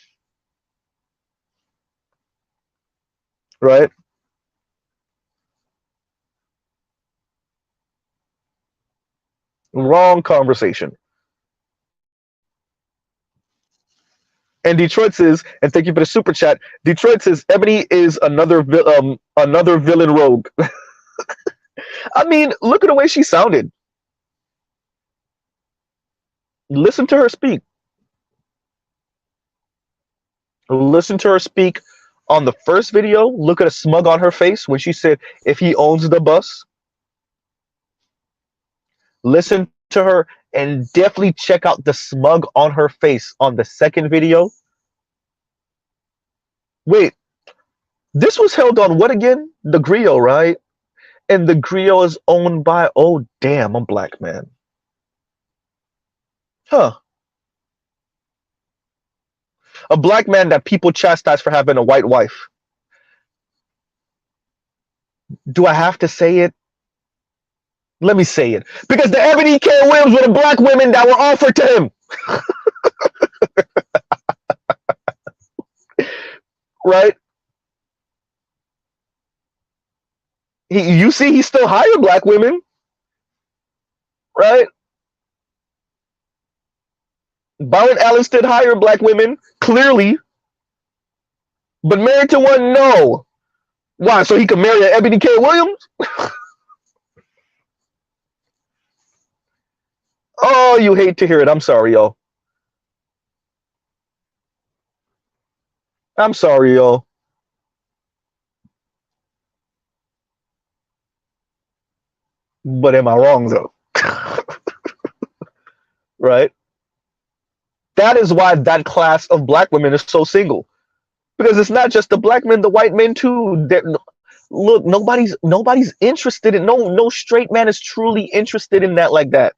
Right? Wrong conversation. And Detroit says, and thank you for the super chat. Detroit says Ebony is another villain rogue. I mean, look at the way she sounded. Listen to her speak. Listen to her speak on the first video. Look at a smug on her face when she said, if he owns the bus. Listen to her and definitely check out the smug on her face on the second video. Wait, this was held on what again? The Griot, right? And the Griot is owned by, oh damn, a black man. Huh. A black man that people chastise for having a white wife. Do I have to say it? Let me say it. Because the Ebony K. Williams were the black women that were offered to him. Right? You see, he still hired black women. Right? Byron Allen still hired black women, clearly. But married to one, no. Why? So he could marry an Ebony K. Williams? Oh, you hate to hear it. I'm sorry, yo. I'm sorry, yo. But am I wrong, though? Right? That is why that class of black women is so single. Because it's not just the black men, the white men, too. Look, nobody's interested in, no straight man is truly interested in that like that.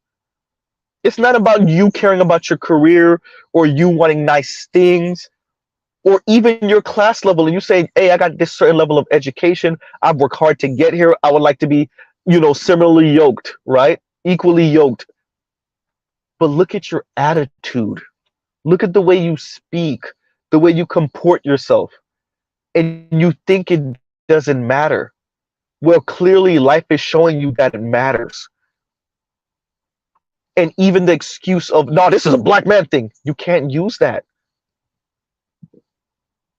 It's not about you caring about your career or you wanting nice things or even your class level and you say, hey, I got this certain level of education. I've worked hard to get here. I would like to be, similarly yoked, right? Equally yoked. But look at your attitude. Look at the way you speak, the way you comport yourself. And you think it doesn't matter. Well, clearly life is showing you that it matters. And even the excuse of, no, this is a black man thing. You can't use that.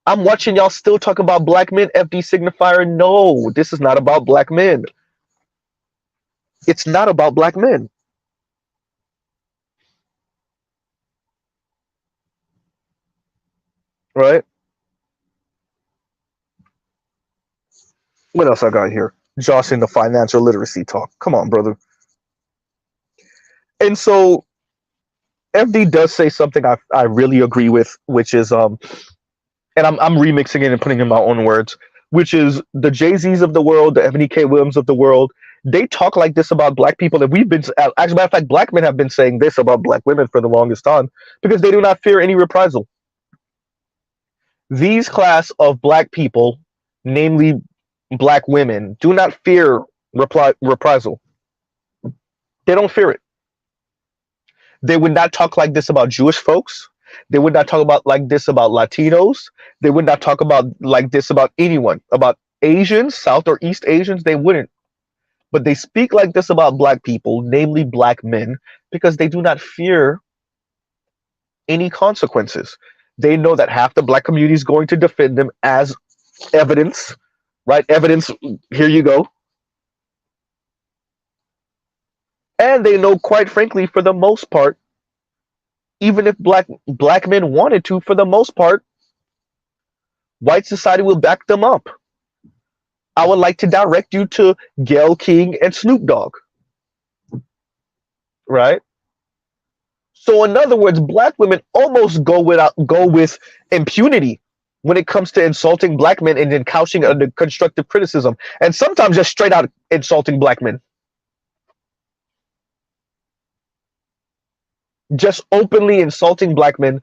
I'm watching y'all still talk about black men, FD signifier. No, this is not about black men. It's not about black men. Right? What else I got here? Josh in the financial literacy talk. Come on, brother. And so FD does say something I really agree with, which is and I'm remixing it and putting it in my own words, which is the Jay-Z's of the world, the Ebony K. Williams of the world. They talk like this about black people, and we've been, as a matter of fact, black men have been saying this about black women for the longest time because they do not fear any reprisal. These class of black people, namely black women, do not fear reprisal. They don't fear it. They would not talk like this about Jewish folks. They would not talk about like this about Latinos. They would not talk about like this about anyone. About Asians, South or East Asians, they wouldn't. But they speak like this about black people, namely black men, because they do not fear any consequences. They know that half the black community is going to defend them as evidence, right? Evidence, here you go. And they know, quite frankly, for the most part, even if black men wanted to, for the most part, white society will back them up. I would like to direct you to Gayle King and Snoop Dogg. Right? So in other words, black women almost go with impunity when it comes to insulting black men and then couching under constructive criticism. And sometimes just straight out insulting black men. Just openly insulting black men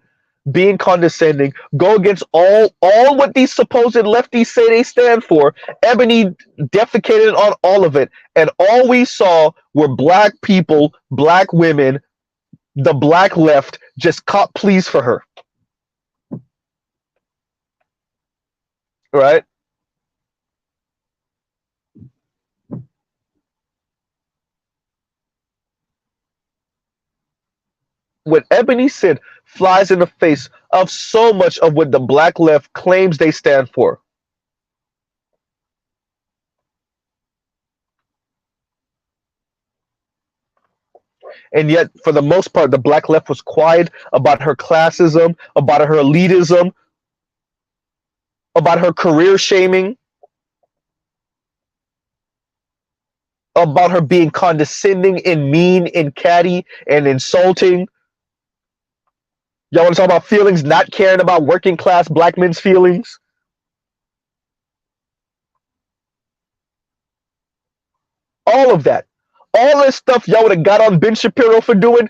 being condescending, go against all what these supposed lefties say they stand for. Ebony defecated on all of it, and all we saw were black people, black women, the black left just caught pleas for her, right? What Ebony said flies in the face of so much of what the black left claims they stand for. And yet, for the most part, the black left was quiet about her classism, about her elitism, about her career shaming, about her being condescending and mean and catty and insulting. Y'all want to talk about feelings, not caring about working class black men's feelings? All of that. All this stuff y'all would have got on Ben Shapiro for doing.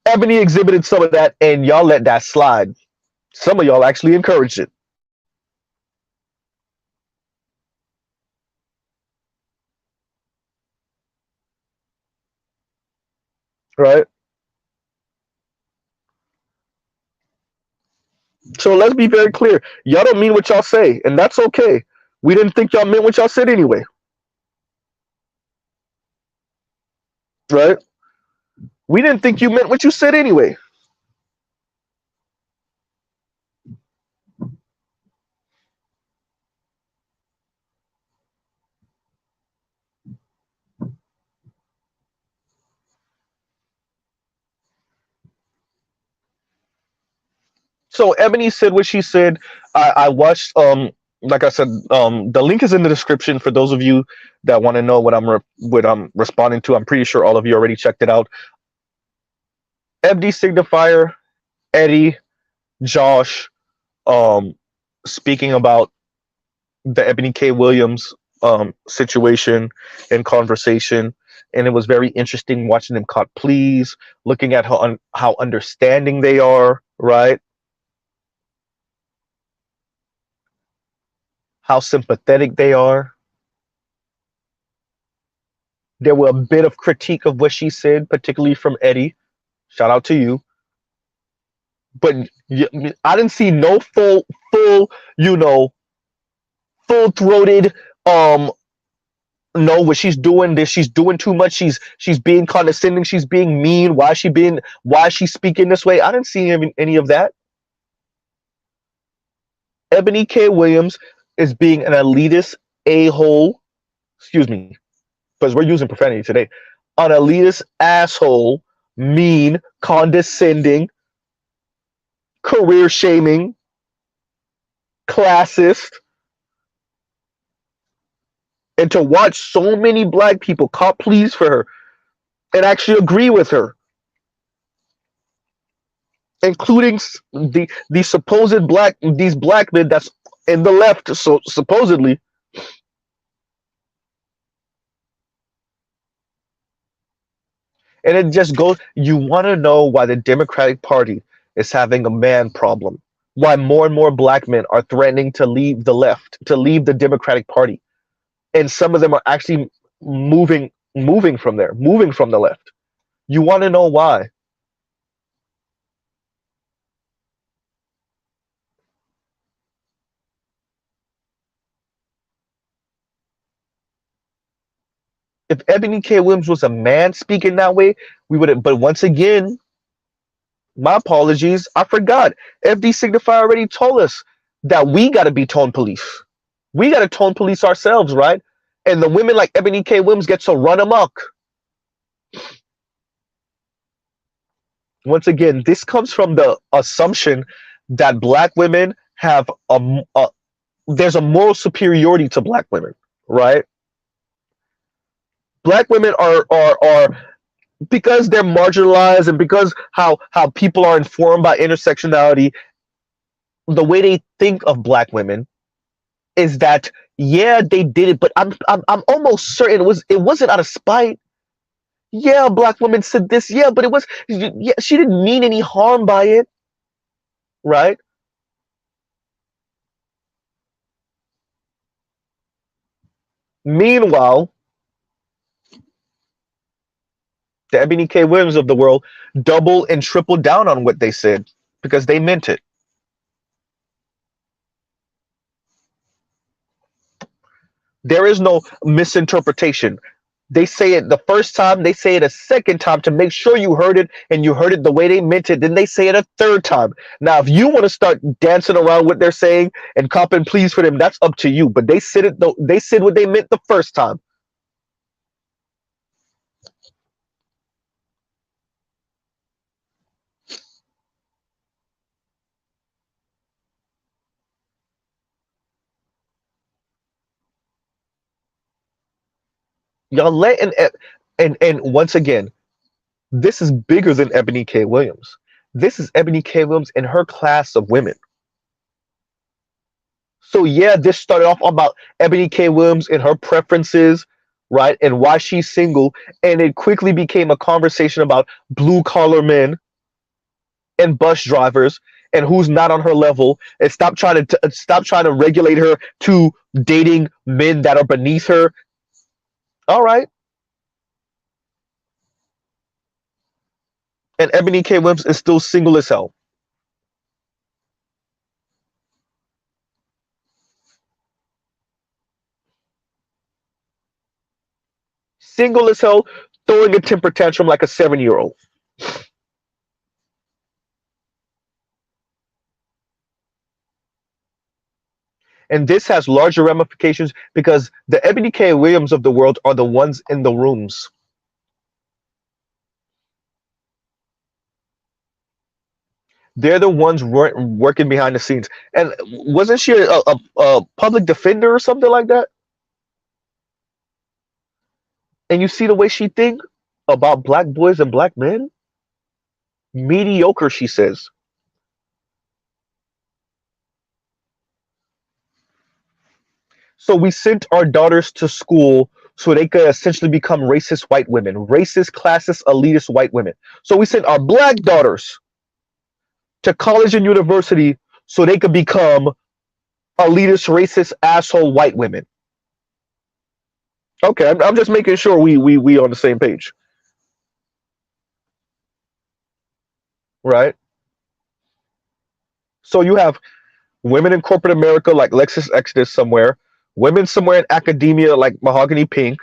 Ebony exhibited some of that, and y'all let that slide. Some of y'all actually encouraged it. Right? So let's be very clear. Y'all don't mean what y'all say, and that's okay. We didn't think y'all meant what y'all said anyway. Right? We didn't think you meant what you said anyway. So Ebony said what she said. I watched like I said, the link is in the description for those of you that want to know what I'm responding to. I'm pretty sure all of you already checked it out. FD Signifier, Eddie, Josh, speaking about the Ebony K. Williams situation and conversation, and it was very interesting watching them caught pleas, looking at how understanding they are, right? How sympathetic they are. There were a bit of critique of what she said, particularly from Eddie. Shout out to you. But I didn't see no full, full-throated. No, what she's doing, this she's doing too much. She's being condescending. She's being mean. Why is she speaking this way? I didn't see any of that. Ebony K. Williams is being an elitist a-hole. Excuse me, because we're using profanity today. An elitist asshole, mean, condescending, career shaming, classist. And to watch so many black people cop pleas for her and actually agree with her, including the supposed these black men that's in the left, so supposedly. And it just goes, you want to know why the Democratic Party is having a man problem, why more and more black men are threatening to leave the left, to leave the Democratic Party. And some of them are actually moving from there, moving from the left. You want to know why? If Ebony K. Williams was a man speaking that way, we would have. But once again, my apologies, I forgot. FD Signify already told us that we got to be tone police. We got to tone police ourselves, right? And the women like Ebony K. Williams get to run amok. Once again, this comes from the assumption that black women have there's a moral superiority to black women, right? Black women are because they're marginalized and because how people are informed by intersectionality, the way they think of black women is that, yeah, they did it, but I'm almost certain it wasn't out of spite. Yeah, black women said this, yeah, but she didn't mean any harm by it. right? Meanwhile, the Ebony K. Williams of the world double and triple down on what they said because they meant it. There is no misinterpretation. They say it the first time, they say it a second time to make sure you heard it and you heard it the way they meant it. Then they say it a third time. Now, if you want to start dancing around what they're saying and cop and please for them, that's up to you. But they said it. They said what they meant the first time. Y'all let and once again, this is bigger than Ebony K. Williams. This is Ebony K. Williams and her class of women. So yeah, this started off about Ebony K. Williams and her preferences, right, and why she's single, and it quickly became a conversation about blue collar men and bus drivers and who's not on her level, and stop trying to regulate her to dating men that are beneath her. All right, and Ebony K. Williams is still single as hell. Single as hell, throwing a temper tantrum like a 7-year-old. And this has larger ramifications because the Ebony K. Williams of the world are the ones in the rooms. They're the ones working behind the scenes. And wasn't she a public defender or something like that? And you see the way she think about black boys and black men? Mediocre, she says. So we sent our daughters to school so they could essentially become racist white women, racist, classist, elitist white women. So we sent our black daughters to college and university so they could become elitist, racist, asshole white women. Okay, I'm just making sure we on the same page, right? So you have women in corporate America like Lexus Exodus somewhere, women somewhere in academia like Mahogany Pink,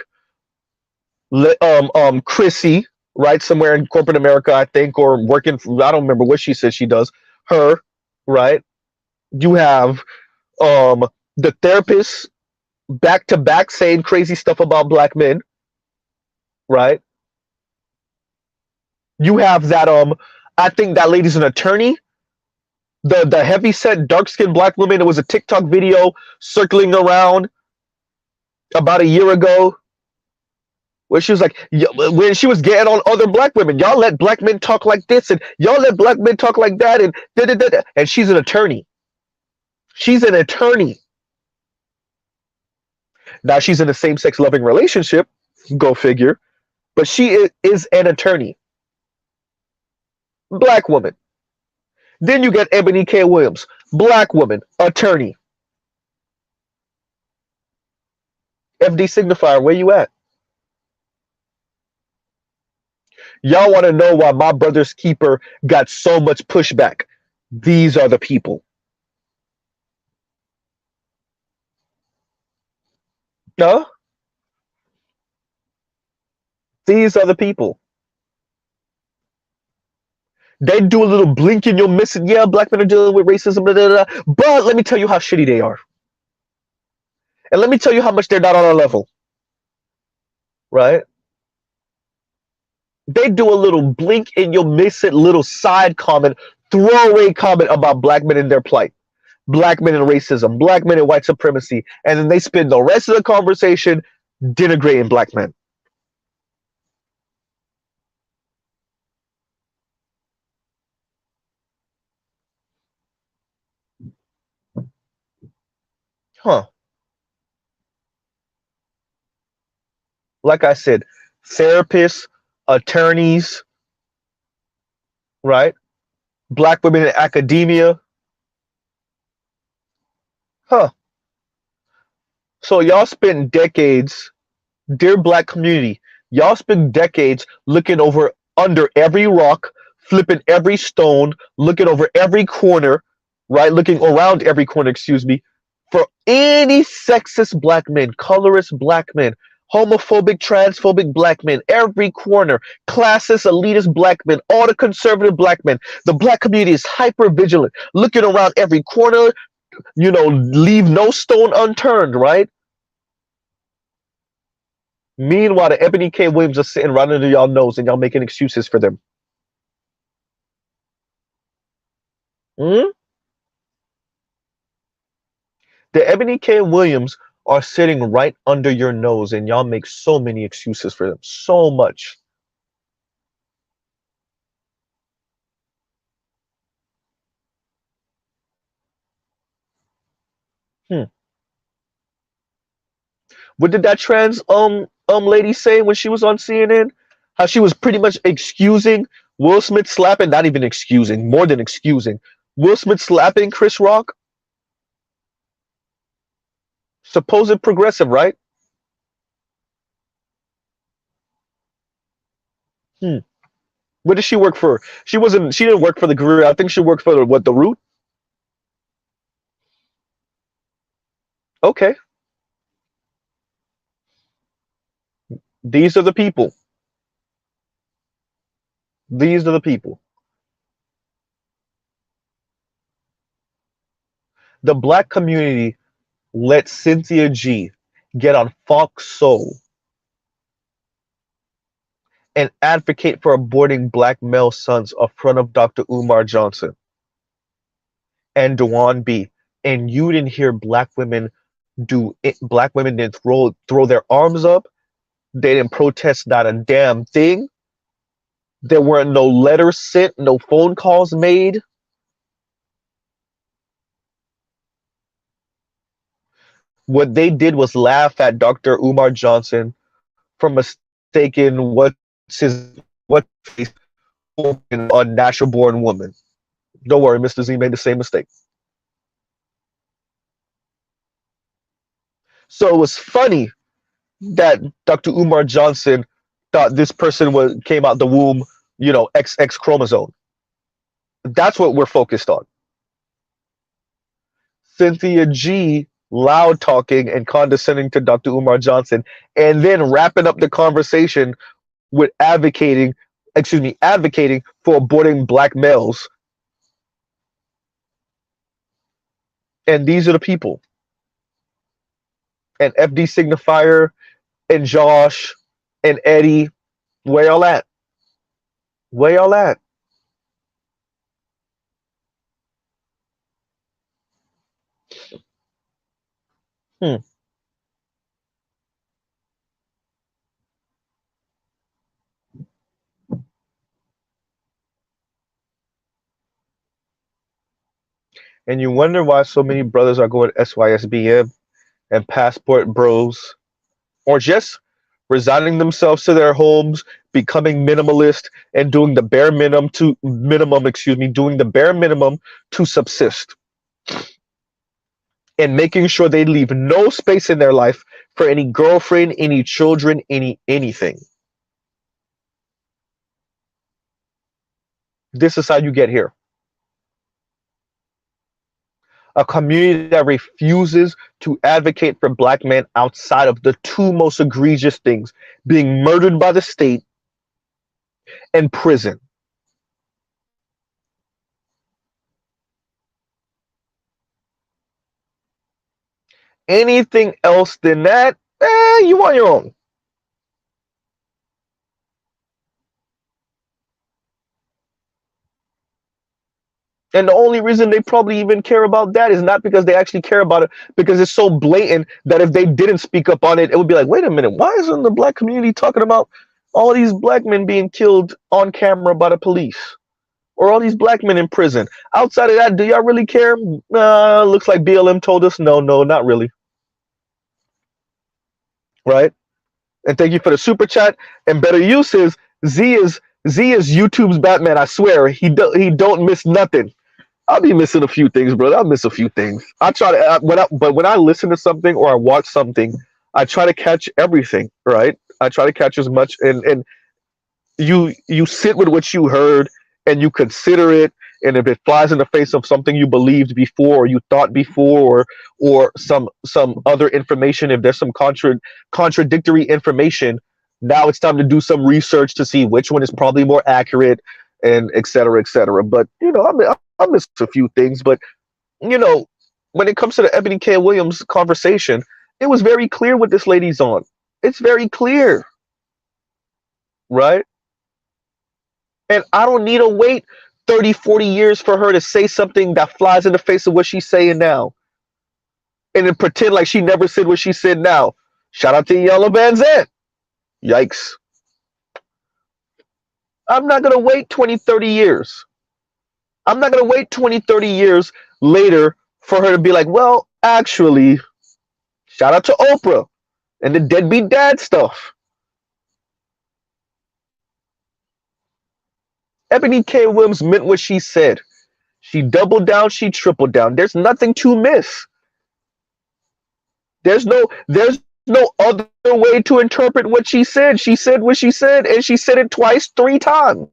Chrissy, right, somewhere in corporate America, I think, or working. I don't remember what she says she does. Her, right? You have the therapist back to back saying crazy stuff about black men, right? You have that I think that lady's an attorney. The heavy set dark skinned black woman. It was a TikTok video circling around about a year ago where she was like, when she was getting on other black women, y'all let black men talk like this, and y'all let black men talk like that, and da da da. And she's an attorney. She's an attorney. Now she's in a same sex loving relationship, go figure, but she is an attorney. Black woman. Then you get Ebony K. Williams, black woman, attorney. FD signifier, where you at? Y'all want to know why my brother's keeper got so much pushback? These are the people. No? These are the people. They do a little blink and you'll miss it. Yeah, black men are dealing with racism, blah, blah, blah. But let me tell you how shitty they are. And let me tell you how much they're not on our level. Right? They do a little blink and you'll miss it, little side comment, throwaway comment about black men and their plight, black men and racism, black men and white supremacy. And then they spend the rest of the conversation denigrating black men. Huh. Like I said, therapists, attorneys, right? Black women in academia, Huh. So y'all spent decades, dear black community, y'all spent decades looking over under every rock, flipping every stone, looking over every corner, right? Looking around every corner, excuse me, for any sexist black men, colorist black men, homophobic, transphobic black men, every corner, classist, elitist black men, all the conservative black men. The black community is hyper vigilant, looking around every corner, leave no stone unturned, right? Meanwhile, the Ebony K. Williams are sitting right under y'all nose and y'all making excuses for them. Hmm? The Ebony K. Williams are sitting right under your nose and y'all make so many excuses for them. So much. Hmm. What did that trans lady say when she was on CNN? How she was pretty much excusing Will Smith slapping, not even excusing, more than excusing, Will Smith slapping Chris Rock? Supposed progressive, right? Hmm. What did she work for? She didn't work for the career. I think she worked for the Root? Okay. These are the people. These are the people. The black community let Cynthia G get on Fox Soul and advocate for aborting black male sons in front of Dr. Umar Johnson and Dewan B. And you didn't hear black women do it. Black women didn't throw their arms up. They didn't protest not a damn thing. There weren't no letters sent, no phone calls made. What they did was laugh at Dr. Umar Johnson for mistaking what's face for a natural born woman. Don't worry, Mr. Z made the same mistake. So it was funny that Dr. Umar Johnson thought this person came out the womb, XX chromosome. That's what we're focused on. Cynthia G loud talking and condescending to Dr. Umar Johnson, and then wrapping up the conversation with advocating for aborting black males. And these are the people. And FD Signifier and Josh and Eddie, where y'all at? Where y'all at? Hmm. And you wonder why so many brothers are going SYSBM and passport bros, or just resigning themselves to their homes, becoming minimalist, and doing the bare doing the bare minimum to subsist, and making sure they leave no space in their life for any girlfriend, any children, anything. This is how you get here. A community that refuses to advocate for black men outside of the two most egregious things: being murdered by the state and prison. Anything else than that, you on your own. And the only reason they probably even care about that is not because they actually care about it, because it's so blatant that if they didn't speak up on it, it would be like, wait a minute, why isn't the black community talking about all these black men being killed on camera by the police? Or all these black men in prison? Outside of that, do y'all really care? Looks like BLM told us no, not really. Right? And thank you for the super chat. And better use is Z is YouTube's Batman. I swear he don't miss nothing. I'll be missing a few things, brother. I'll miss a few things. I try to but when I listen to something or I watch something, I try to catch everything, right? I try to catch as much, and you sit with what you heard and you consider it, and if it flies in the face of something you believed before or you thought before, or some other information, if there's some contradictory information, now it's time to do some research to see which one is probably more accurate, and et cetera, et cetera. But I miss a few things. But you know when it comes to the Ebony K. Williams conversation, it was very clear what this lady's on. It's very clear, right? And I don't need to wait 30, 40 years for her to say something that flies in the face of what she's saying now. And then pretend like she never said what she said now. Shout out to Yellow Van Zandt. Yikes. I'm not going to wait 20, 30 years. I'm not going to wait 20, 30 years later for her to be like, well, actually, shout out to Oprah and the deadbeat dad stuff. Ebony K. Williams meant what she said. She doubled down, she tripled down. There's nothing to miss. There's no other way to interpret what she said. She said what she said, and she said it twice, 3 times.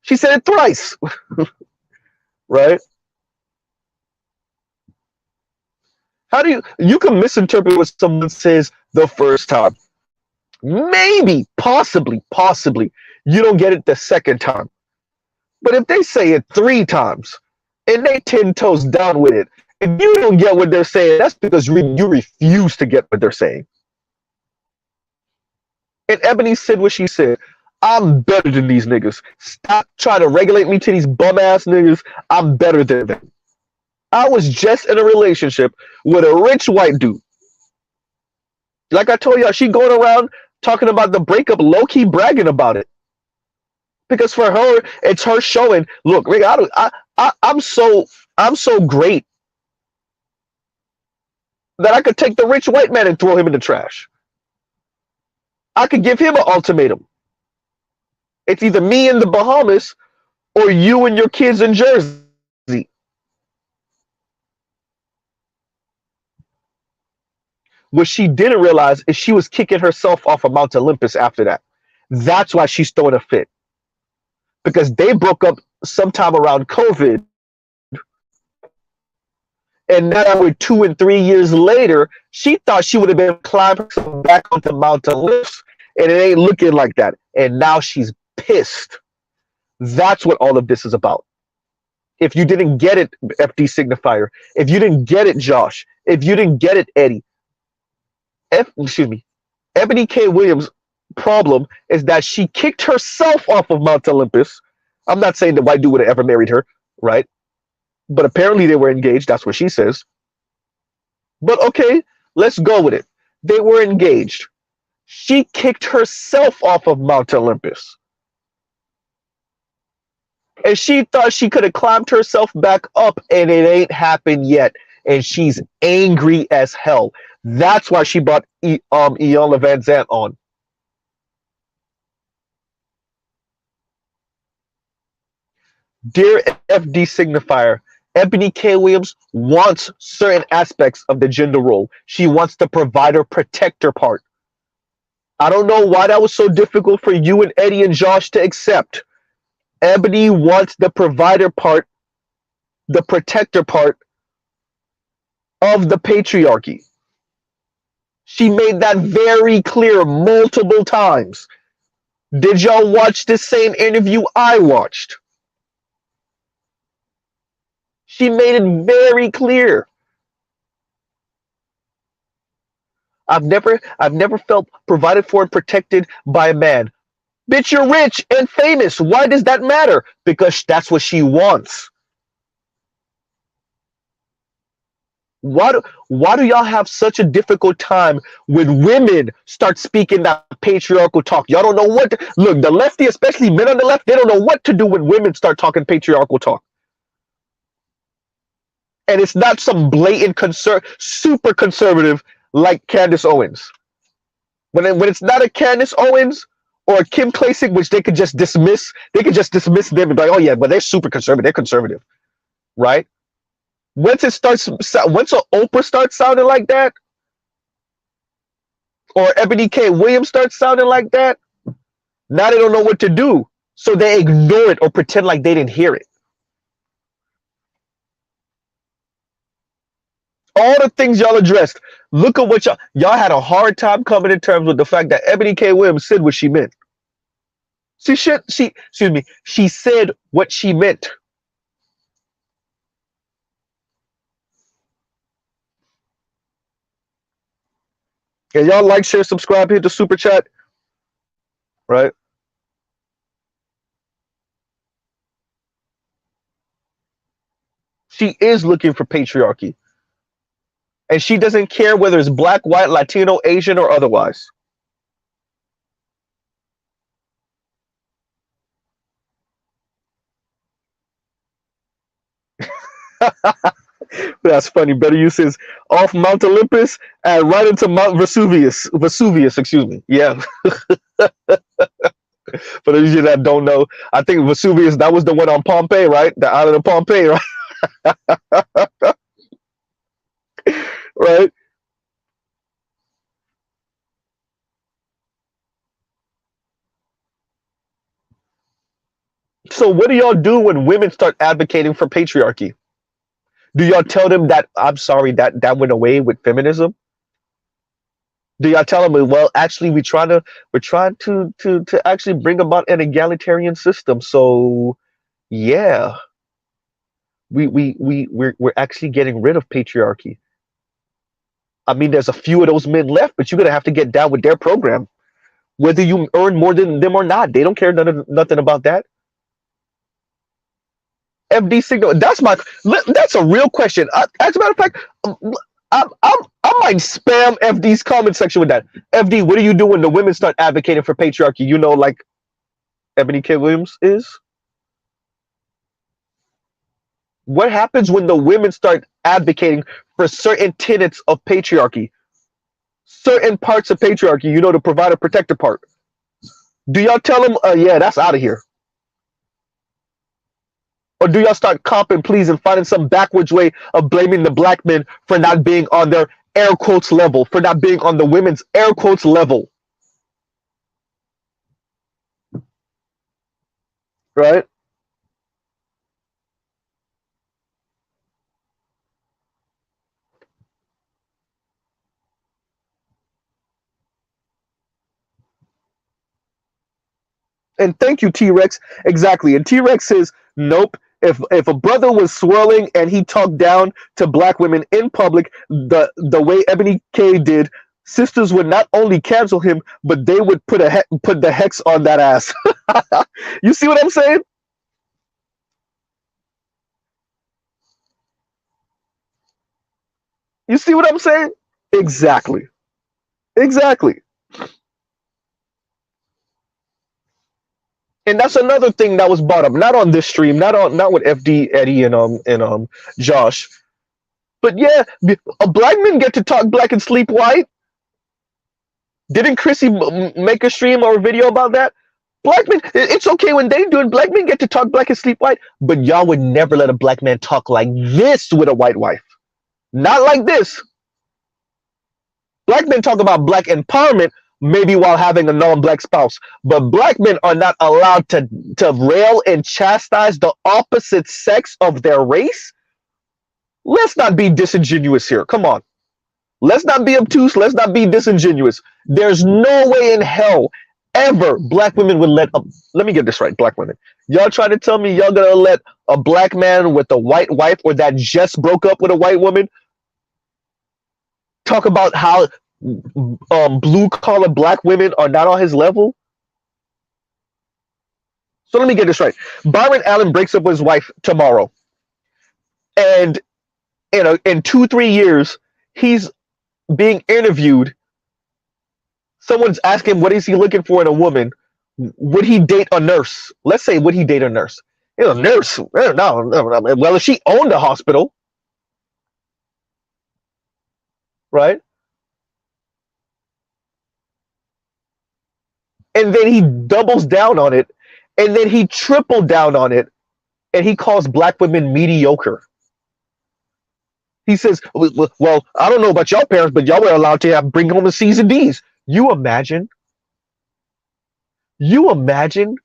She said it thrice. Right? How do you can misinterpret what someone says the first time. Maybe, possibly, you don't get it the second time. But if they say it 3 times and they 10 toes down with it, if you don't get what they're saying, that's because you refuse to get what they're saying. And Ebony said what she said. I'm better than these niggas. Stop trying to regulate me to these bum ass niggas. I'm better than them. I was just in a relationship with a rich white dude. Like I told y'all, she going around talking about the breakup, low-key bragging about it. Because for her, it's her showing, look, Rick, I'm so great that I could take the rich white man and throw him in the trash. I could give him an ultimatum. It's either me in the Bahamas or you and your kids in Jersey. What she didn't realize is she was kicking herself off of Mount Olympus after that. That's why she's throwing a fit. Because they broke up sometime around COVID. And now we're 2 and 3 years later, she thought she would have been climbing back onto Mount Olympus. And it ain't looking like that. And now she's pissed. That's what all of this is about. If you didn't get it, FD Signifier. If you didn't get it, Josh. If you didn't get it, Eddie. Ebony K. Williams' problem is that she kicked herself off of Mount Olympus. I'm not saying the white dude would have ever married her, right? But apparently they were engaged. That's what she says. But okay, let's go with it. They were engaged. She kicked herself off of Mount Olympus. And she thought she could have climbed herself back up, and it ain't happened yet. And she's angry as hell. That's why she brought Iyanla Vanzant on. Dear FD Signifier, Ebony K. Williams wants certain aspects of the gender role. She wants the provider protector part. I don't know why that was so difficult for you and Eddie and Josh to accept. Ebony wants the provider part, the protector part of the patriarchy. She made that very clear multiple times. Did y'all watch the same interview I watched? She made it very clear. I've never felt provided for and protected by a man. Bitch, you're rich and famous. Why does that matter? Because that's what she wants. Why do y'all have such a difficult time when women start speaking that patriarchal talk? Y'all don't know what to, look, the lefty, especially men on the left, they don't know what to do when women start talking patriarchal talk. And it's not some blatant super conservative like Candace Owens. When it's not a Candace Owens or a Kim Klacik, which they could just dismiss them and be like, oh yeah, but they're super conservative. They're conservative. right? Once it starts, once an Oprah starts sounding like that, or Ebony K. Williams starts sounding like that, now they don't know what to do. So they ignore it or pretend like they didn't hear it. All the things y'all addressed. Look at what y'all had a hard time coming to terms with the fact that Ebony K. Williams said what she meant. She said what she meant. And y'all like, share, subscribe, hit the super chat, right? She is looking for patriarchy. And she doesn't care whether it's black, white, Latino, Asian, or otherwise. That's funny. Better use says off Mount Olympus and right into Mount Vesuvius. Vesuvius, excuse me. Yeah. For those of you that don't know, I think Vesuvius, that was the one on Pompeii, right? The island of Pompeii, right? Right? So what do y'all do when women start advocating for patriarchy? Do y'all tell them that, I'm sorry, that went away with feminism? Do y'all tell them, well, actually, we're trying to actually bring about an egalitarian system. So yeah, we're actually getting rid of patriarchy. I mean, there's a few of those men left, but you're gonna have to get down with their program, whether you earn more than them or not. They don't care nothing about that. FD signal. That's a real question. As a matter of fact, I might spam FD's comment section with that. FD, what do you do when the women start advocating for patriarchy? You know, like Ebony K. Williams is. What happens when the women start advocating for certain tenets of patriarchy, certain parts of patriarchy? You know, the provider protector part. Do y'all tell them, yeah, that's out of here? Or do y'all start comping, please, and finding some backwards way of blaming the black men for not being on their air quotes level, for not being on the women's air quotes level? Right? And thank you, T-Rex. Exactly. And T-Rex says, nope. If a brother was swirling and he talked down to black women in public the way Ebony K did, sisters would not only cancel him, but they would put the hex on that ass. You see what I'm saying? You see what I'm saying? Exactly. Exactly. And that's another thing that was brought up, not on this stream, not with FD Eddie and Josh, but yeah, a black men get to talk black and sleep white. Didn't Chrissy make a stream or a video about that? Black men, it's okay when they do it. Black men get to talk black and sleep white, but y'all would never let a black man talk like this with a white wife. Not like this. Black men talk about black empowerment maybe while having a non-black spouse, but black men are not allowed to rail and chastise the opposite sex of their race. Let's not be disingenuous here. Come on. Let's not be obtuse. Let's not be disingenuous. There's no way in hell ever black women would let me get this right, black women. Y'all trying to tell me y'all gonna let a black man with a white wife or that just broke up with a white woman talk about how blue collar black women are not on his level? So let me get this right. Byron Allen breaks up with his wife tomorrow. And in 2-3 years, he's being interviewed. Someone's asking what is he looking for in a woman. Would he date a nurse? Let's say, would he date a nurse? A nurse? No. Well, if she owned a hospital, right? And then he doubles down on it, and then he tripled down on it, and he calls black women mediocre. He says, well, I don't know about y'all parents, but y'all were allowed to bring home the C's and D's. You imagine? You imagine?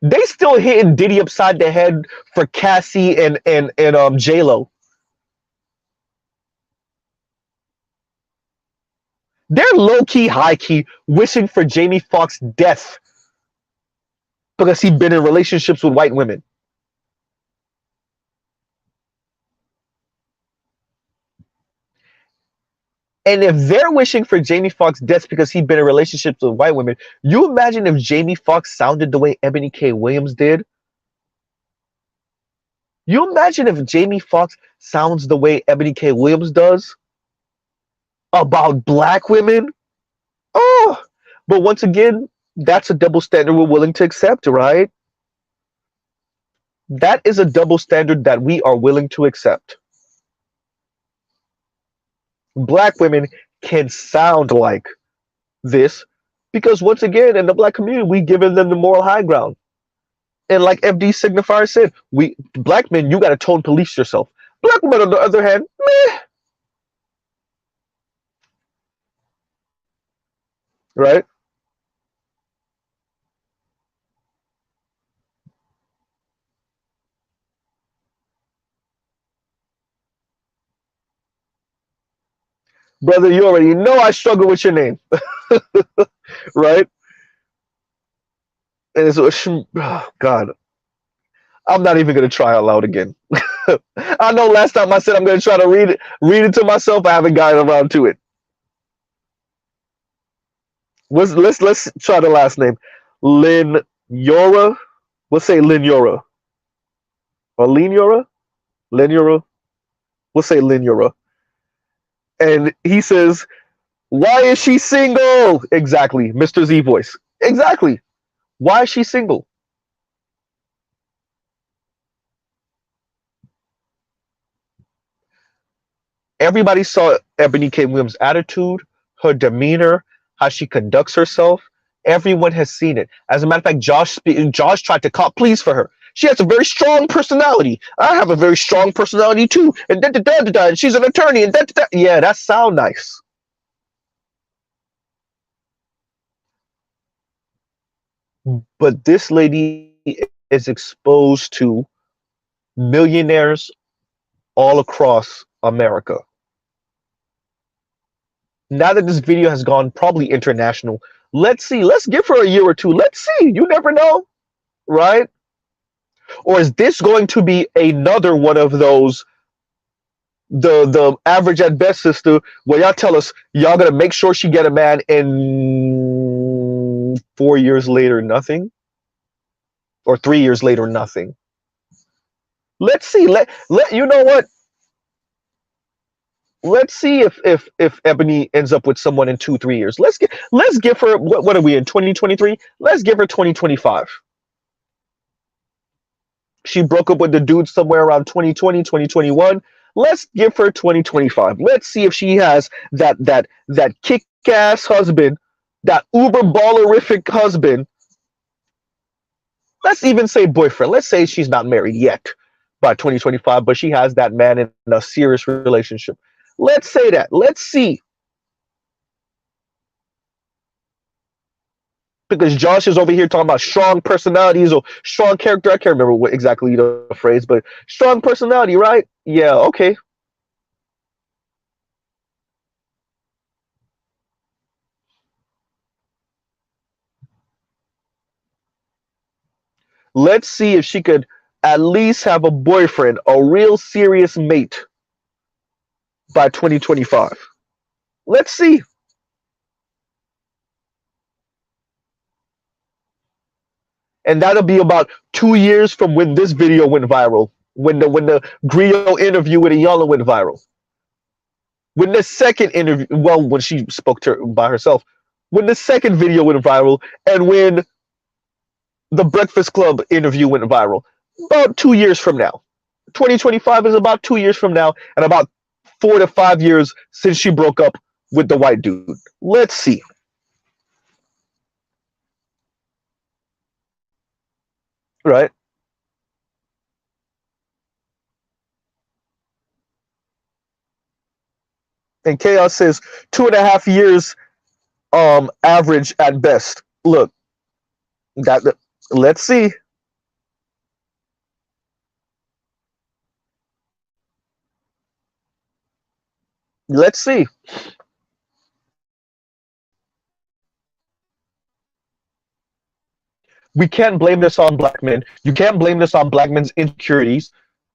They still hitting Diddy upside the head for Cassie and J Lo. They're low key, high key, wishing for Jamie Foxx's death because he'd been in relationships with white women. And if they're wishing for Jamie Foxx's death because he'd been in relationships with white women, you imagine if Jamie Foxx sounded the way Ebony K. Williams did? You imagine if Jamie Foxx sounds the way Ebony K. Williams does about black women? Oh, but once again, that's a double standard we're willing to accept, right? That is a double standard that we are willing to accept. Black women can sound like this because, once again, in the black community, we've given them the moral high ground. And like FD Signifier said, we black men, you got to tone police yourself. Black women, on the other hand, meh. Right? Brother, you already know I struggle with your name. Right? And it's, oh, God, I'm not even going to try out loud again. I know last time I said I'm going to try to read it to myself. I haven't gotten around to it. Let's try the last name. Lin Yora. We'll say Lin Yora. Or Lin Yora? Lin Yora? We'll say Lin Yora. And he says, why is she single? Exactly. Mr. Z voice. Exactly. Why is she single? Everybody saw Ebony K. Williams' attitude, her demeanor, how she conducts herself. Everyone has seen it. As a matter of fact, Josh tried to cop pleas for her. She has a very strong personality. I have a very strong personality too. And and she's an attorney. And yeah, that sound nice. But this lady is exposed to millionaires all across America. Now that this video has gone probably international, let's see. Let's give her a year or two. Let's see. You never know, right? Or is this going to be another one of those the average at best sister where y'all tell us y'all gonna make sure she get a man and 4 years later nothing? Or 3 years later nothing? Let's see. Let you know what? Let's see if Ebony ends up with someone in 2-3 years. Let's give her what are we in 2023? Let's give her 2025. She broke up with the dude somewhere around 2020, 2021. Let's give her 2025. Let's see if she has that kick-ass husband, that uber ballerific husband. Let's even say boyfriend. Let's say she's not married yet by 2025, but she has that man in a serious relationship. Let's say that. Let's see. Because Josh is over here talking about strong personalities or strong character. I can't remember what exactly the phrase, but strong personality, right? Yeah, okay. Let's see if she could at least have a boyfriend, a real serious mate by 2025. Let's see. And that'll be about 2 years from when this video went viral. When the Griot interview with Iyanla went viral. When the second interview, well, when she spoke to her by herself, when the second video went viral, and when the Breakfast Club interview went viral, about 2 years from now. 2025 is about 2 years from now, and about 4 to 5 years since she broke up with the white dude. Let's see. Right? And Chaos says 2.5 years average at best. Look, that let's see. Let's see. We can't blame this on black men. You can't blame this on black men's insecurities.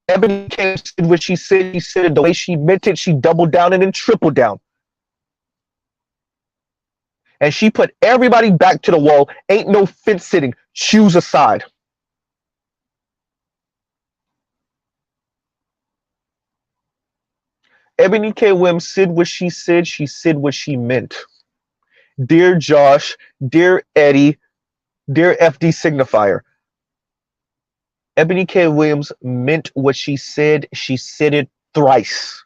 Ebony K said what she said. She said it the way she meant it. She doubled down and then tripled down. And she put everybody back to the wall. Ain't no fence sitting. Choose a side. Ebony K. Williams said what she said. She said what she meant. Dear Josh, dear Eddie, dear FD Signifier. Ebony K. Williams meant what she said. She said it thrice.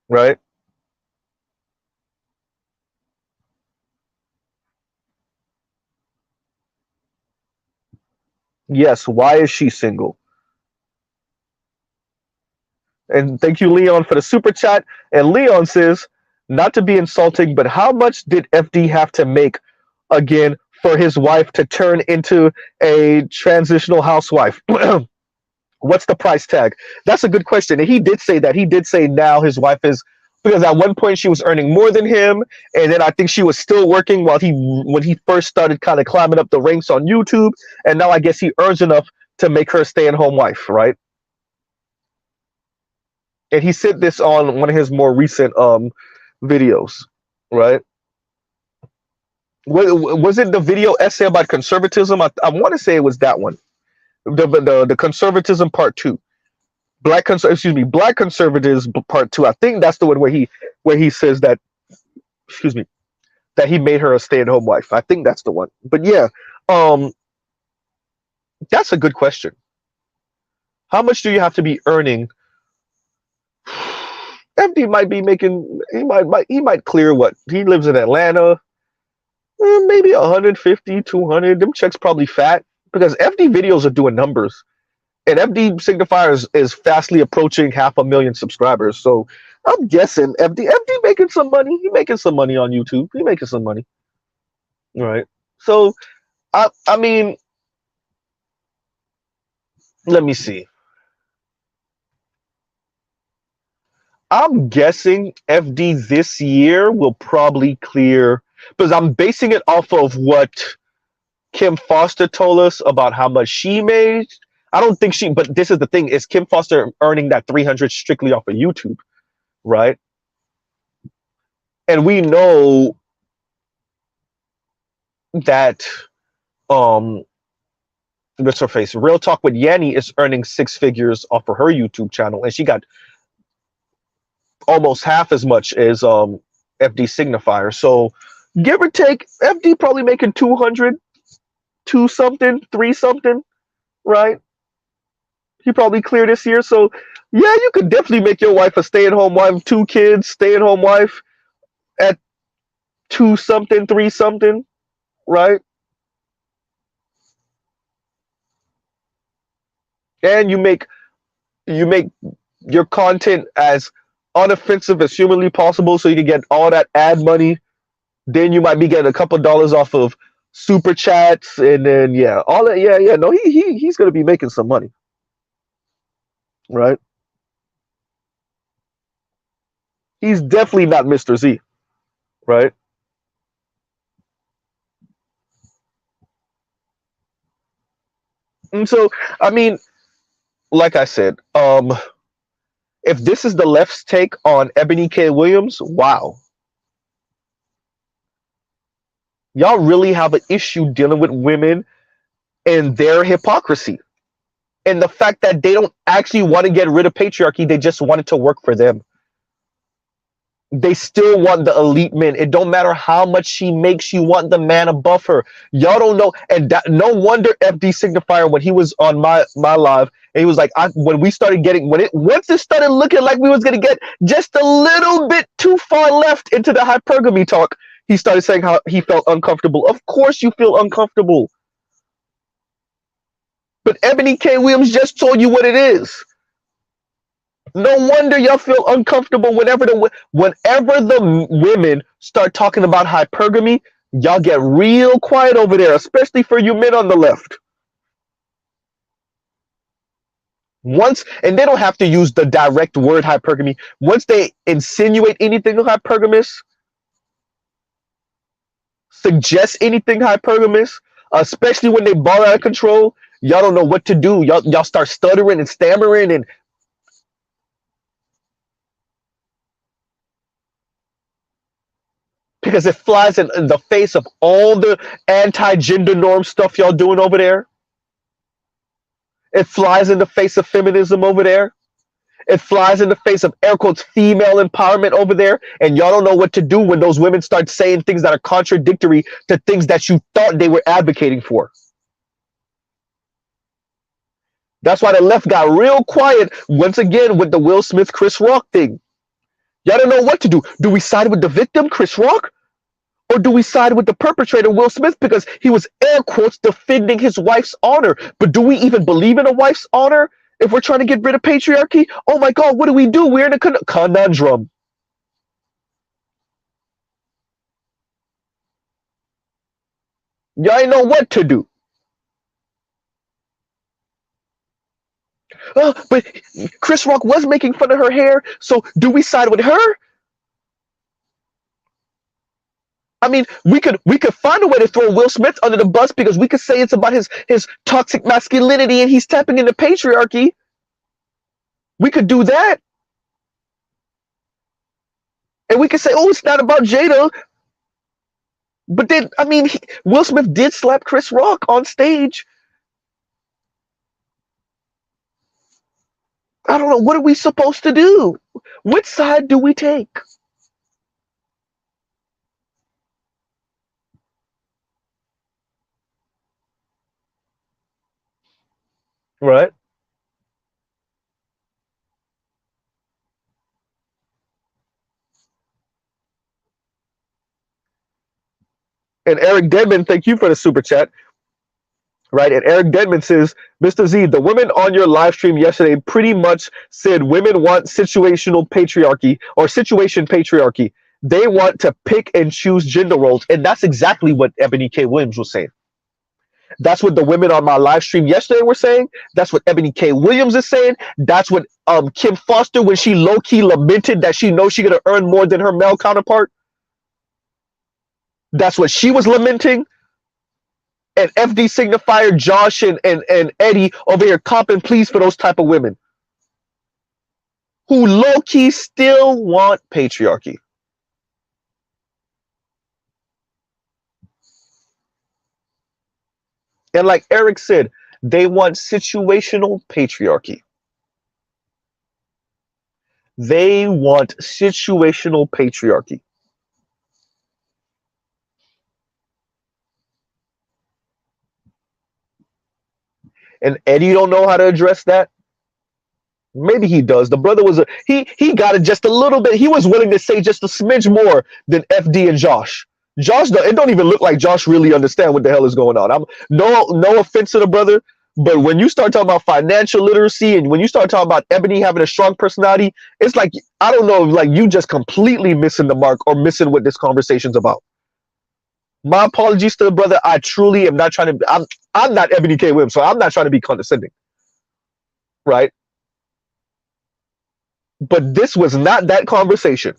Right? Yes, why is she single? And thank you, Leon, for the super chat. And Leon says, not to be insulting, but how much did FD have to make again for his wife to turn into a transitional housewife? What's the price tag? That's a good question. And he did say that. He did say now his wife is, because at one point she was earning more than him, and then I think she was still working when he first started kind of climbing up the ranks on YouTube, and now I guess he earns enough to make her a stay-at-home wife, right? And he said this on one of his more recent videos, right? Was it the video essay about conservatism? I want to say it was that one, the conservatism part 2, black conservatives part 2. I think that's the one where he says that, excuse me, that he made her a stay-at-home wife. I think that's the one. But yeah, that's a good question. How much do you have to be earning? FD might be making. He might clear what he lives in Atlanta. Maybe 150, 200. Them checks probably fat because FD videos are doing numbers, and FD Signifier is fastly approaching 500,000 subscribers. So I'm guessing FD making some money. He making some money on YouTube. He making some money, right? So I mean, let me see. I'm guessing FD this year will probably clear, because I'm basing it off of what Kim Foster told us about how much she made. I don't think but this is the thing, is Kim Foster earning that 300 strictly off of YouTube, right? And we know that what's her face? Real Talk with Yanni is earning 6 figures off of her YouTube channel, and she got almost half as much as FD Signifier. So give or take, FD probably making 200, 2 something, 3 something, right? He probably cleared this year. So yeah, you could definitely make your wife a stay-at-home wife, 2 kids, stay-at-home wife at 2 something, 3 something, right? And you make your content as unoffensive as humanly possible, so you can get all that ad money. Then you might be getting a couple dollars off of super chats, and then yeah, all that. Yeah. No, he's gonna be making some money, right? He's definitely not Mr. Z, right? And so, I mean, like I said, if this is the left's take on Ebony K. Williams, wow. Y'all really have an issue dealing with women and their hypocrisy. And the fact that they don't actually want to get rid of patriarchy, they just want it to work for them. They still want the elite men. It don't matter how much she makes, you want the man above her. Y'all don't know. And no wonder FD Signifier, when he was on my live, and he was like, when we started getting, once it started looking like we was going to get just a little bit too far left into the hypergamy talk, he started saying how he felt uncomfortable. Of course you feel uncomfortable. But Ebony K. Williams just told you what it is. No wonder y'all feel uncomfortable whenever the women start talking about hypergamy. Y'all get real quiet over there, especially for you men on the left. Once, and they don't have to use the direct word hypergamy. Once they insinuate anything hypergamous, suggest anything hypergamous, especially when they ball out of control, y'all don't know what to do. Y'all start stuttering and stammering, and because it flies in the face of all the anti-gender norm stuff y'all doing over there. It flies in the face of feminism over there. It flies in the face of air quotes female empowerment over there. And y'all don't know what to do when those women start saying things that are contradictory to things that you thought they were advocating for. That's why the left got real quiet once again with the Will Smith Chris Rock thing. Y'all don't know what to do. Do we side with the victim, Chris Rock? Or do we side with the perpetrator, Will Smith, because he was air quotes defending his wife's honor? But do we even believe in a wife's honor if we're trying to get rid of patriarchy? Oh my God, what do we do? We're in a conundrum. Y'all ain't know what to do. But Chris Rock was making fun of her hair, so do we side with her? I mean, we could find a way to throw Will Smith under the bus because we could say it's about his toxic masculinity and he's tapping into patriarchy. We could do that. And we could say, oh, it's not about Jada. But then, I mean, Will Smith did slap Chris Rock on stage. I don't know. What are we supposed to do? Which side do we take? Right. And Eric Deadman, thank you for the super chat. Right. And Eric Deadman says, Mr. Z, the women on your live stream yesterday pretty much said women want situational patriarchy or situation patriarchy. They want to pick and choose gender roles. And that's exactly what Ebony K. Williams was saying. That's what the women on my live stream yesterday were saying. That's what Ebony K. Williams is saying. That's what Kim Foster, when she low-key lamented that she knows she's going to earn more than her male counterpart. That's what she was lamenting. And FD signifier Josh and Eddie over here copping pleas for those type of women who low-key still want patriarchy. And like Eric said, they want situational patriarchy. They want situational patriarchy. And Eddie don't know how to address that. Maybe he does. The brother was he got it just a little bit. He was willing to say just a smidge more than FD and Josh. Josh, it don't even look like Josh really understand what the hell is going on. I'm no offense to the brother, but when you start talking about financial literacy and when you start talking about Ebony having a strong personality, it's like I don't know, like you just completely missing the mark or missing what this conversation's about. My apologies to the brother. I truly am not trying to. I'm not Ebony K. Williams, so I'm not trying to be condescending, right? But this was not that conversation.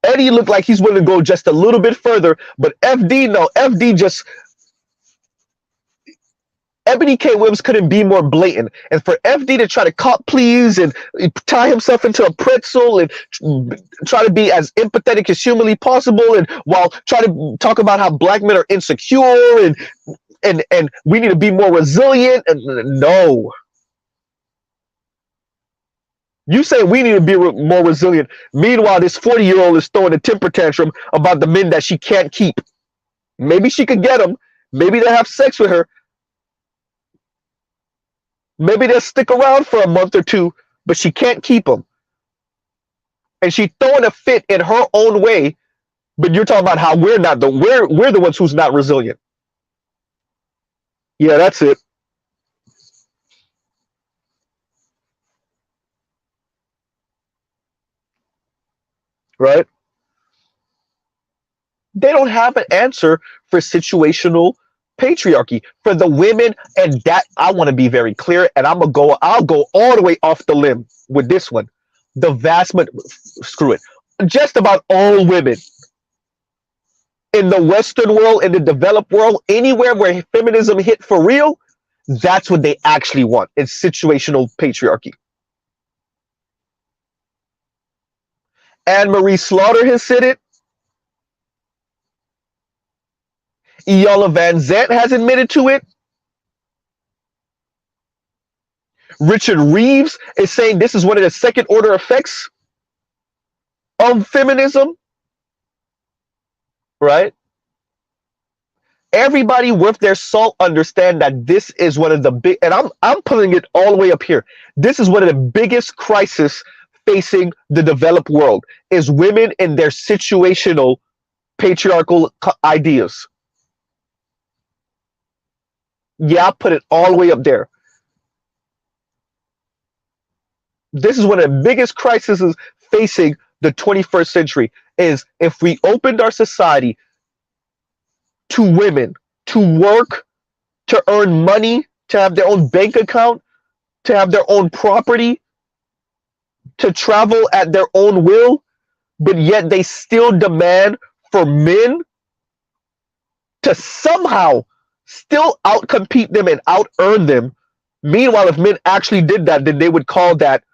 Eddie looked like he's willing to go just a little bit further, but FD, no, FD just Ebony K. Williams couldn't be more blatant. And for FD to try to cop please and tie himself into a pretzel and try to be as empathetic as humanly possible, and while trying to talk about how black men are insecure and we need to be more resilient, and no. You say we need to be more resilient. Meanwhile, this 40-year-old is throwing a temper tantrum about the men that she can't keep. Maybe she could get them. Maybe they'll have sex with her. Maybe they'll stick around for a month or two, but she can't keep them. And she's throwing a fit in her own way, but you're talking about how we're the ones who's not resilient. Yeah, that's it. right? They don't have an answer for situational patriarchy for the women, and that I want to be very clear, and I'll go all the way off the limb with this one. The screw it, just about all women in the Western world, in the developed world, anywhere where feminism hit for real, that's what they actually want. It's situational patriarchy. Anne Marie Slaughter has said it. Iyanla Vanzant has admitted to it. Richard Reeves is saying this is one of the second order effects of feminism, right? Everybody worth their salt understand that this is one of the big, and I'm putting it all the way up here. This is one of the biggest crises facing the developed world is women in their situational patriarchal ideas. Yeah, I put it all the way up there. This is one of the biggest crises facing the 21st century is if we opened our society to women to work, to earn money, to have their own bank account, to have their own property, to travel at their own will, but yet they still demand for men to somehow still outcompete them and out earn them. Meanwhile, if men actually did that, then they would call that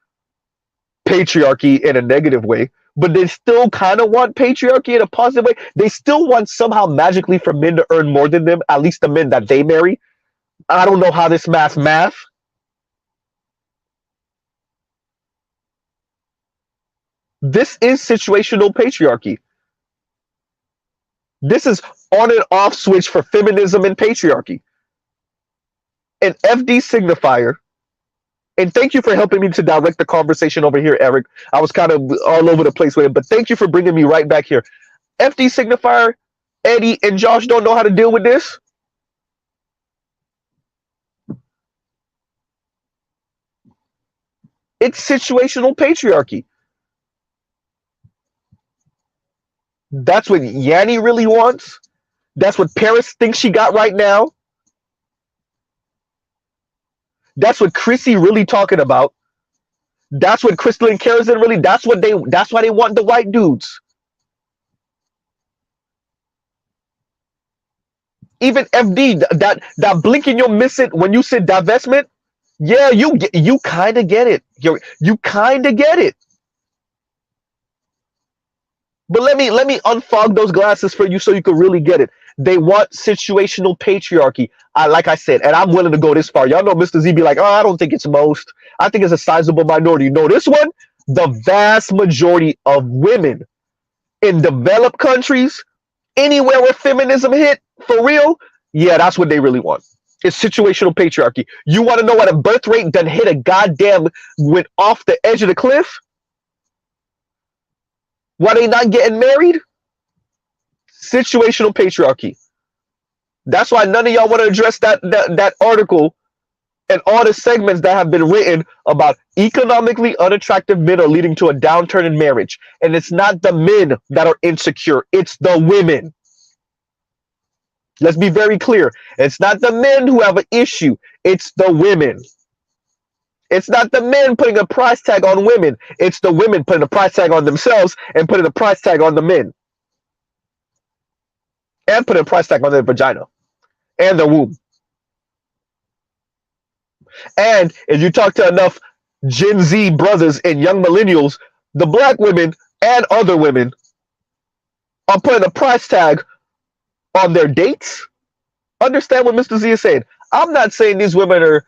patriarchy in a negative way. But they still kind of want patriarchy in a positive way. They still want somehow magically for men to earn more than them, at least the men that they marry. I don't know how this math. This is situational patriarchy. This is on and off switch for feminism and patriarchy. An FD signifier, and thank you for helping me to direct the conversation over here, Eric. I was kind of all over the place with it, but thank you for bringing me right back here. FD signifier, Eddie and Josh don't know how to deal with this. It's situational patriarchy. That's what Yanni really wants. That's what Paris thinks she got right now. That's what Chrissy really talking about. That's what Crystal and Karazin really. That's why they want the white dudes. Even FD, that blinking you'll miss it when you said divestment. Yeah, you kind of get it. You kind of get it. But let me unfog those glasses for you so you can really get it. They want situational patriarchy. Like I said, and I'm willing to go this far. Y'all know Mr. Z be like, oh, I don't think it's most. I think it's a sizable minority. No, this one, the vast majority of women in developed countries, anywhere where feminism hit, for real, yeah, that's what they really want. It's situational patriarchy. You want to know what a birth rate done hit a goddamn went off the edge of the cliff? Why they not getting married? Situational patriarchy. That's why none of y'all want to address that article and all the segments that have been written about economically unattractive men are leading to a downturn in marriage. And it's not the men that are insecure, it's the women. Let's be very clear. It's not the men who have an issue, it's the women. It's not the men putting a price tag on women. It's the women putting a price tag on themselves and putting a price tag on the men. And putting a price tag on their vagina and their womb. And if you talk to enough Gen Z brothers and young millennials, the black women and other women are putting a price tag on their dates. Understand what Mr. Z is saying. I'm not saying these women are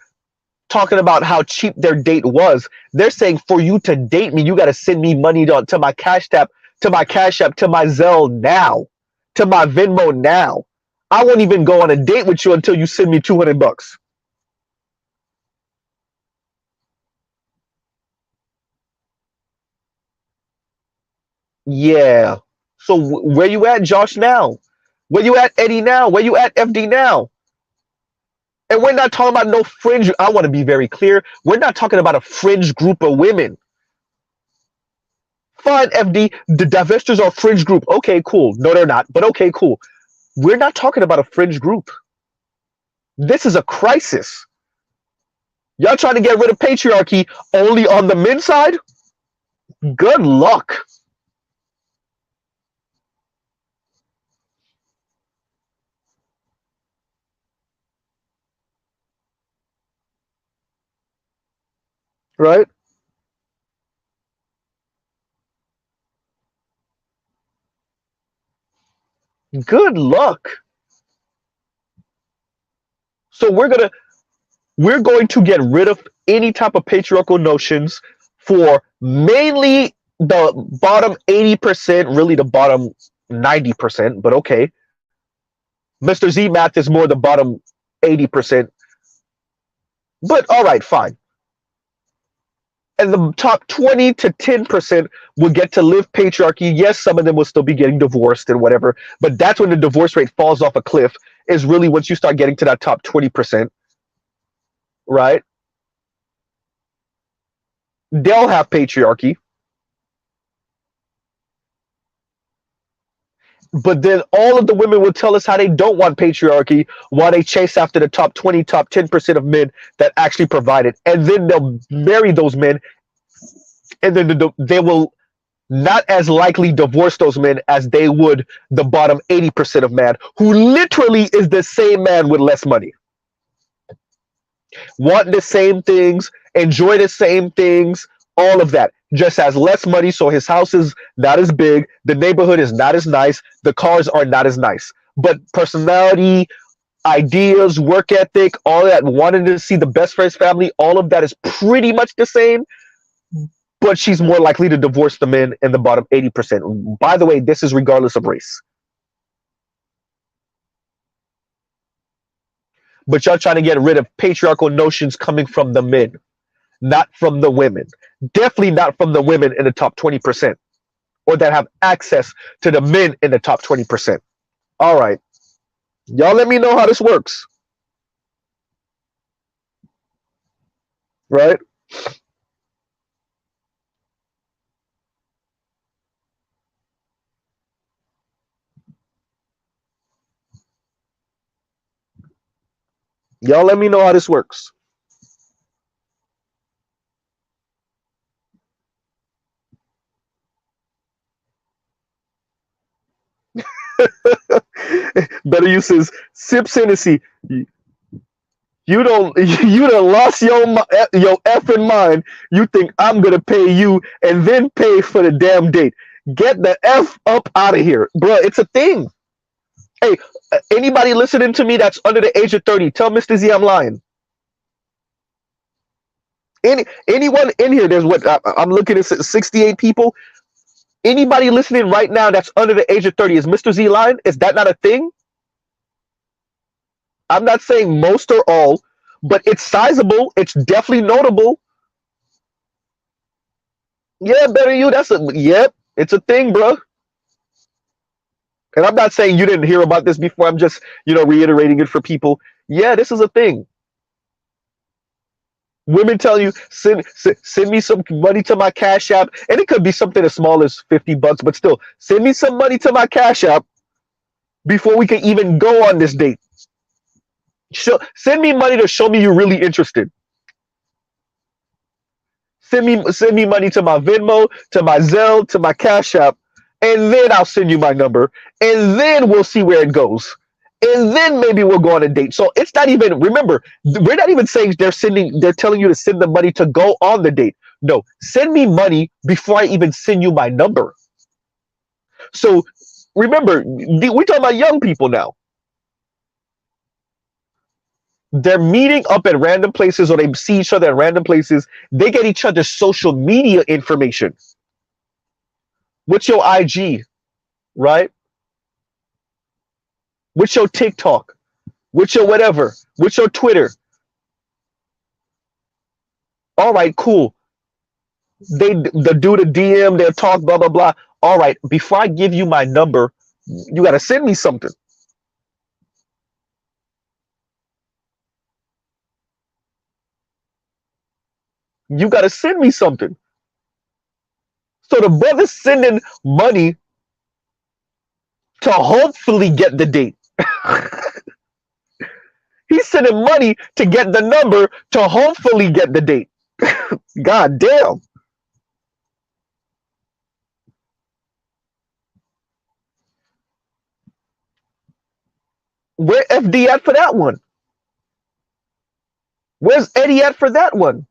talking about how cheap their date was. They're saying for you to date me, you got to send me money to my Cash App, to my Zelle now, to my Venmo now. I won't even go on a date with you until you send me $200. Yeah. So where you at, Josh, now? Where you at, Eddie, now? Where you at, FD, now? And we're not talking about no fringe. I want to be very clear. We're not talking about a fringe group of women. Fine, FD, the divestors are a fringe group. Okay, cool. No, they're not, but okay, cool. We're not talking about a fringe group. This is a crisis. Y'all trying to get rid of patriarchy only on the men's side? Good luck. Right? Good luck. So we're going to get rid of any type of patriarchal notions for mainly the bottom 80%, really the bottom 90%, but okay. Mr. Z Math is more the bottom 80%, but all right, fine. And the top 20 to 10% will get to live patriarchy. Yes, some of them will still be getting divorced and whatever, but that's when the divorce rate falls off a cliff, is really once you start getting to that top 20%, right? They'll have patriarchy. But then all of the women will tell us how they don't want patriarchy while they chase after the top 20, top 10% of men that actually provide it. And then they'll marry those men, and then they will not as likely divorce those men as they would the bottom 80% of man, who literally is the same man with less money. Want the same things, enjoy the same things, all of that. Just has less money, so his house is not as big, the neighborhood is not as nice, the cars are not as nice. But personality, ideas, work ethic, all that, wanting to see the best for his family, all of that is pretty much the same. But she's more likely to divorce the men in the bottom 80%. By the way, this is regardless of race. But y'all trying to get rid of patriarchal notions coming from the men, not from the women. Definitely not from the women in the top 20%, or that have access to the men in the top 20%. All right. Y'all let me know how this works. Right? Y'all let me know how this works. Better use says, Sips Hennessy. You don't. You done lost your effing mind. You think I'm gonna pay you and then pay for the damn date? Get the f up out of here, bro. It's a thing. Hey, anybody listening to me that's under the age of 30, tell Mr. Z I'm lying. Anyone in here? There's what I'm looking at 68 people. Anybody listening right now that's under the age of 30, is Mr. Z lying? Is that not a thing? I'm not saying most or all, but it's sizable. It's definitely notable. Yeah, better you. That's a yep. It's a thing, bro. And I'm not saying you didn't hear about this before. I'm just reiterating it for people. Yeah, this is a thing. Women tell you send me some money to my Cash App, and it could be something as small as $50, but still send me some money to my Cash App before we can even go on this date. Send me money to show me you're really interested. Send me money to my Venmo, to my Zelle, to my Cash App, and then I'll send you my number, and then we'll see where it goes. And then maybe we'll go on a date. So it's not even, remember, we're not even saying they're telling you to send the money to go on the date. No, send me money before I even send you my number. So remember, we're talking about young people now. They're meeting up at random places, or they see each other at random places. They get each other's social media information. What's your IG, right? What's your TikTok? What's your whatever? What's your Twitter? All right, cool. They do the DM, they'll talk, blah, blah, blah. All right, before I give you my number, you got to send me something. You got to send me something. So the brother's sending money to hopefully get the date. He's sending money to get the number to hopefully get the date. God damn. Where FD at for that one? Where's Eddie at for that one?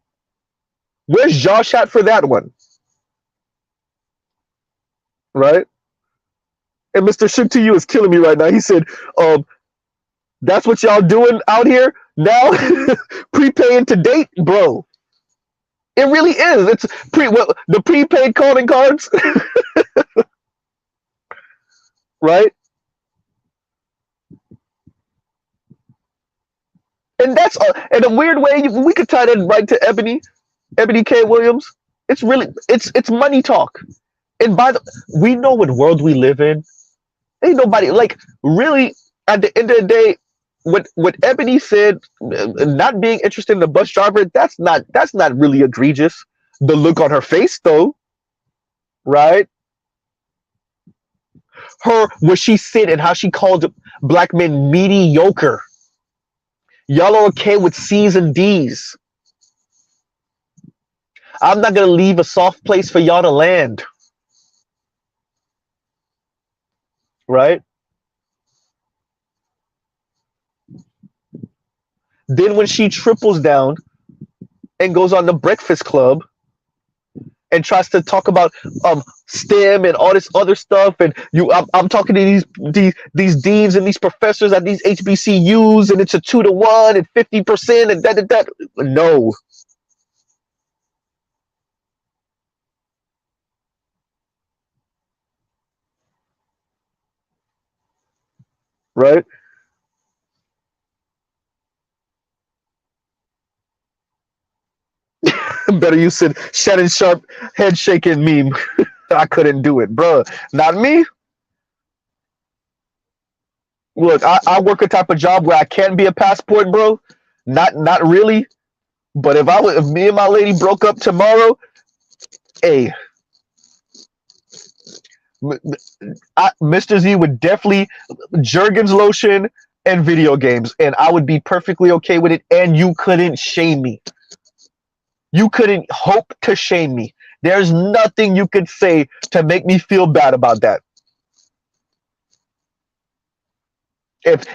Where's Josh at for that one? Right? And Mr. Ship to You is killing me right now. He said, that's what y'all doing out here now? Prepaying to date? Bro. It really is. It's the prepaid calling cards. Right? And that's in a weird way, we could tie that right to Ebony K. Williams. It's money talk. And we know what world we live in. Ain't nobody like really at the end of the day. What Ebony said, not being interested in the bus driver, that's not really egregious. The look on her face, though, right? Where she said and how she called black men mediocre. Y'all are okay with C's and D's. I'm not gonna leave a soft place for y'all to land. Right? Then when she triples down and goes on the Breakfast Club and tries to talk about STEM and all this other stuff, and I'm talking to these deans and these professors at these HBCUs, and it's a 2-to-1 and 50% and that. No. Right? Better you said Shannon Sharp head shaking meme. I couldn't do it, bro. Not me. Look, I work a type of job where I can't be a passport, bro. Not really. But if me and my lady broke up tomorrow, hey, Mr. Z would definitely Jergens lotion and video games, and I would be perfectly okay with it. And you couldn't shame me. You couldn't hope to shame me. There's nothing you could say to make me feel bad about that. If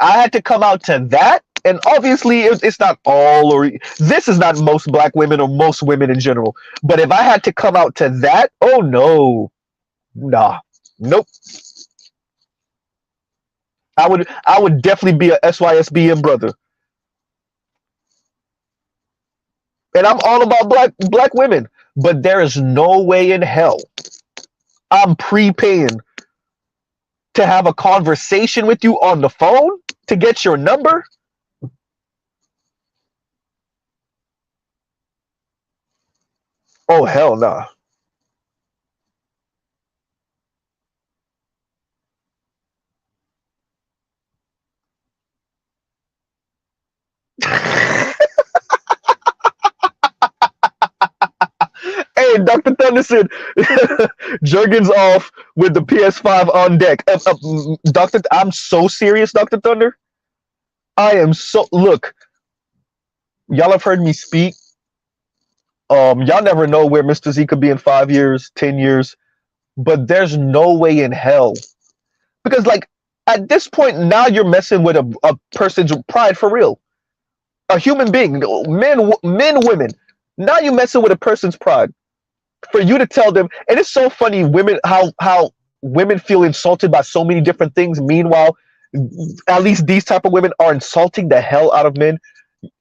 I had to come out to that, and obviously it's not all, or this is not most black women or most women in general, but if I had to come out to that, oh no, nah, nope. I would definitely be a SYSBM brother. And I'm all about black women, but there is no way in hell I'm prepaying to have a conversation with you on the phone to get your number. Oh hell nah. Hey, Dr. Thunder said, Jergens off with the PS5 on deck. Doctor, I'm so serious, Dr. Thunder. I am so. Look, y'all have heard me speak. Y'all never know where Mr. Z could be in 5 years, 10 years, but there's no way in hell. Because, like, at this point, now you're messing with a person's pride for real. A human being, men, women. Now you're messing with a person's pride. For you to tell them, and it's so funny, how women feel insulted by so many different things. Meanwhile, at least these type of women are insulting the hell out of men.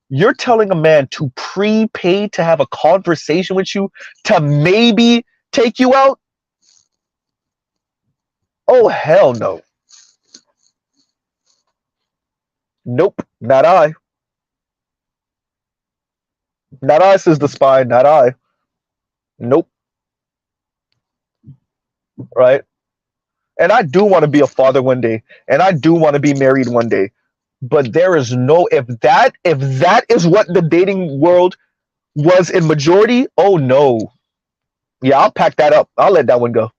You're telling a man to prepay to have a conversation with you to maybe take you out? Oh hell no. Nope, not I. Not I, says the spy, not I. Nope. Right? And I do want to be a father one day, and I do want to be married one day. But there is no, if that is what the dating world was in majority, oh no. Yeah, I'll pack that up. I'll let that one go.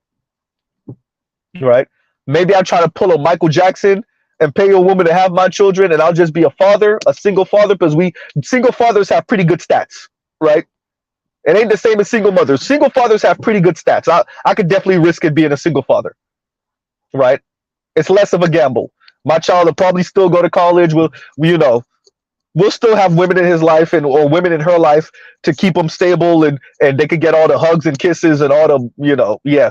Right? Maybe I'll try to pull a Michael Jackson and pay a woman to have my children, and I'll just be a father, a single father, because we single fathers have pretty good stats, right? It ain't the same as single mothers. Single fathers have pretty good stats. I could definitely risk it being a single father, right? It's less of a gamble. My child will probably still go to college. We'll still have women in his life or women in her life to keep him stable, and they could get all the hugs and kisses and all the yeah.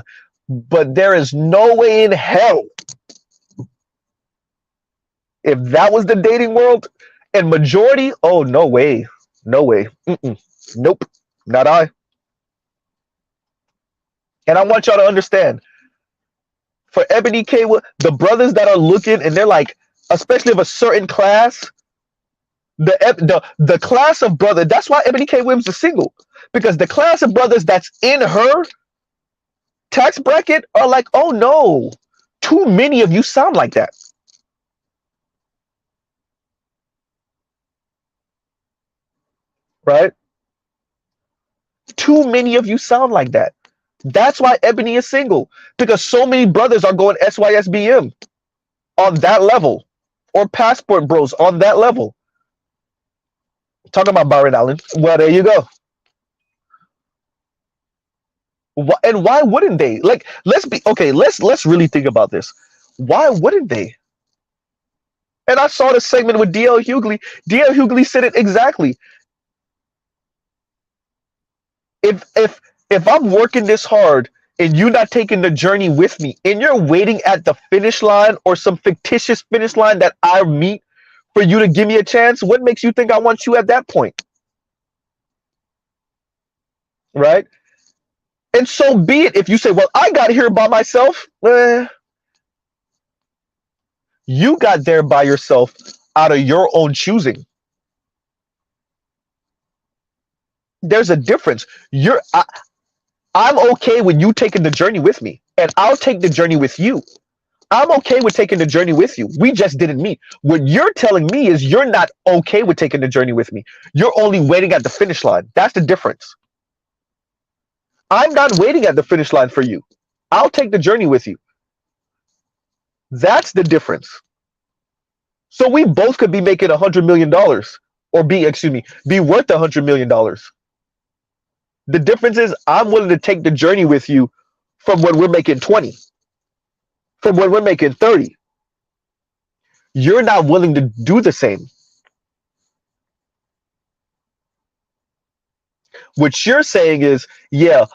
But there is no way in hell, if that was the dating world and majority, oh no way, no way, nope, not I. And I want y'all to understand, for Ebony K, the brothers that are looking and they're like, especially of a certain class, the class of brother. That's why Ebony K. Williams is single, because the class of brothers that's in her tax bracket are like, oh no, too many of you sound like that. Right? Too many of you sound like that. That's why Ebony is single, because so many brothers are going SYSBM on that level, or Passport Bros on that level. Talking about Byron Allen. Well, there you go. And why wouldn't they? Like, let's really think about this. Why wouldn't they? And I saw the segment with DL Hughley. DL Hughley said it exactly. If I'm working this hard and you're not taking the journey with me, and you're waiting at the finish line or some fictitious finish line that I meet for you to give me a chance, what makes you think I want you at that point? Right? And so be it. If you say, well, I got here by myself, you got there by yourself out of your own choosing. There's a difference. I'm okay with you taking the journey with me, and I'll take the journey with you. I'm okay with taking the journey with you. We just didn't meet. What you're telling me is you're not okay with taking the journey with me. You're only waiting at the finish line. That's the difference. I'm not waiting at the finish line for you. I'll take the journey with you. That's the difference. So we both could be making $100 million, or be worth $100 million. The difference is I'm willing to take the journey with you from when we're making 20, from when we're making 30. You're not willing to do the same. What you're saying is, yeah,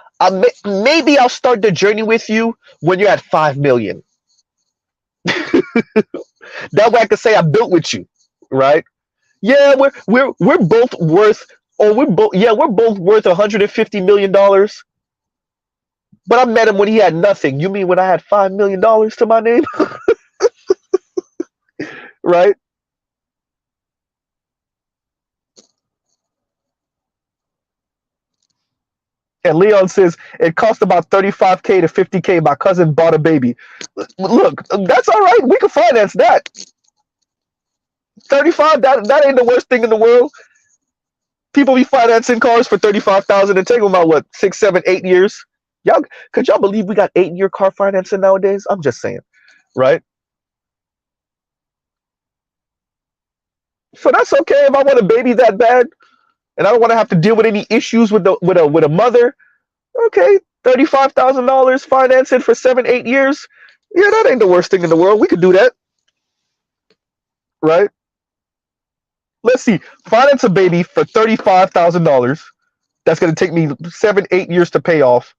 maybe I'll start the journey with you when you're at 5 million. That way I can say I built with you, right? Yeah, we're both worth, or we're both worth $150 million. But I met him when he had nothing. You mean when I had $5 million to my name? Right? And Leon says it cost about $35K to $50K. My cousin bought a baby. Look, that's all right. We can finance that. 35. That ain't the worst thing in the world. People be financing cars for 35,000 and take them about what, 6, 7, 8 years. Could y'all believe we got 8-year car financing nowadays? I'm just saying, right? So that's okay if I want a baby that bad, and I don't want to have to deal with any issues with a mother. Okay, $35,000 financing for 7, 8 years. Yeah, that ain't the worst thing in the world. We could do that, right? Let's see. Finance a baby for $35,000. That's going to take me 7, 8 years to pay off.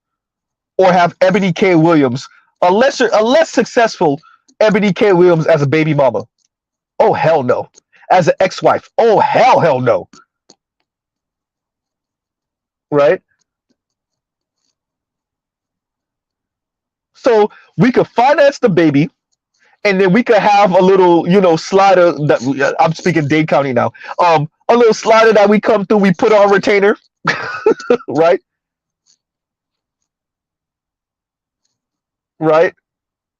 Or have Ebony K. Williams, a less successful Ebony K. Williams as a baby mama. Oh, hell no. As an ex-wife. Oh, hell no. Right? So we could finance the baby, and then we could have a little, slider that I'm speaking Dade County now. A little slider that we come through, we put on retainer, right? Right?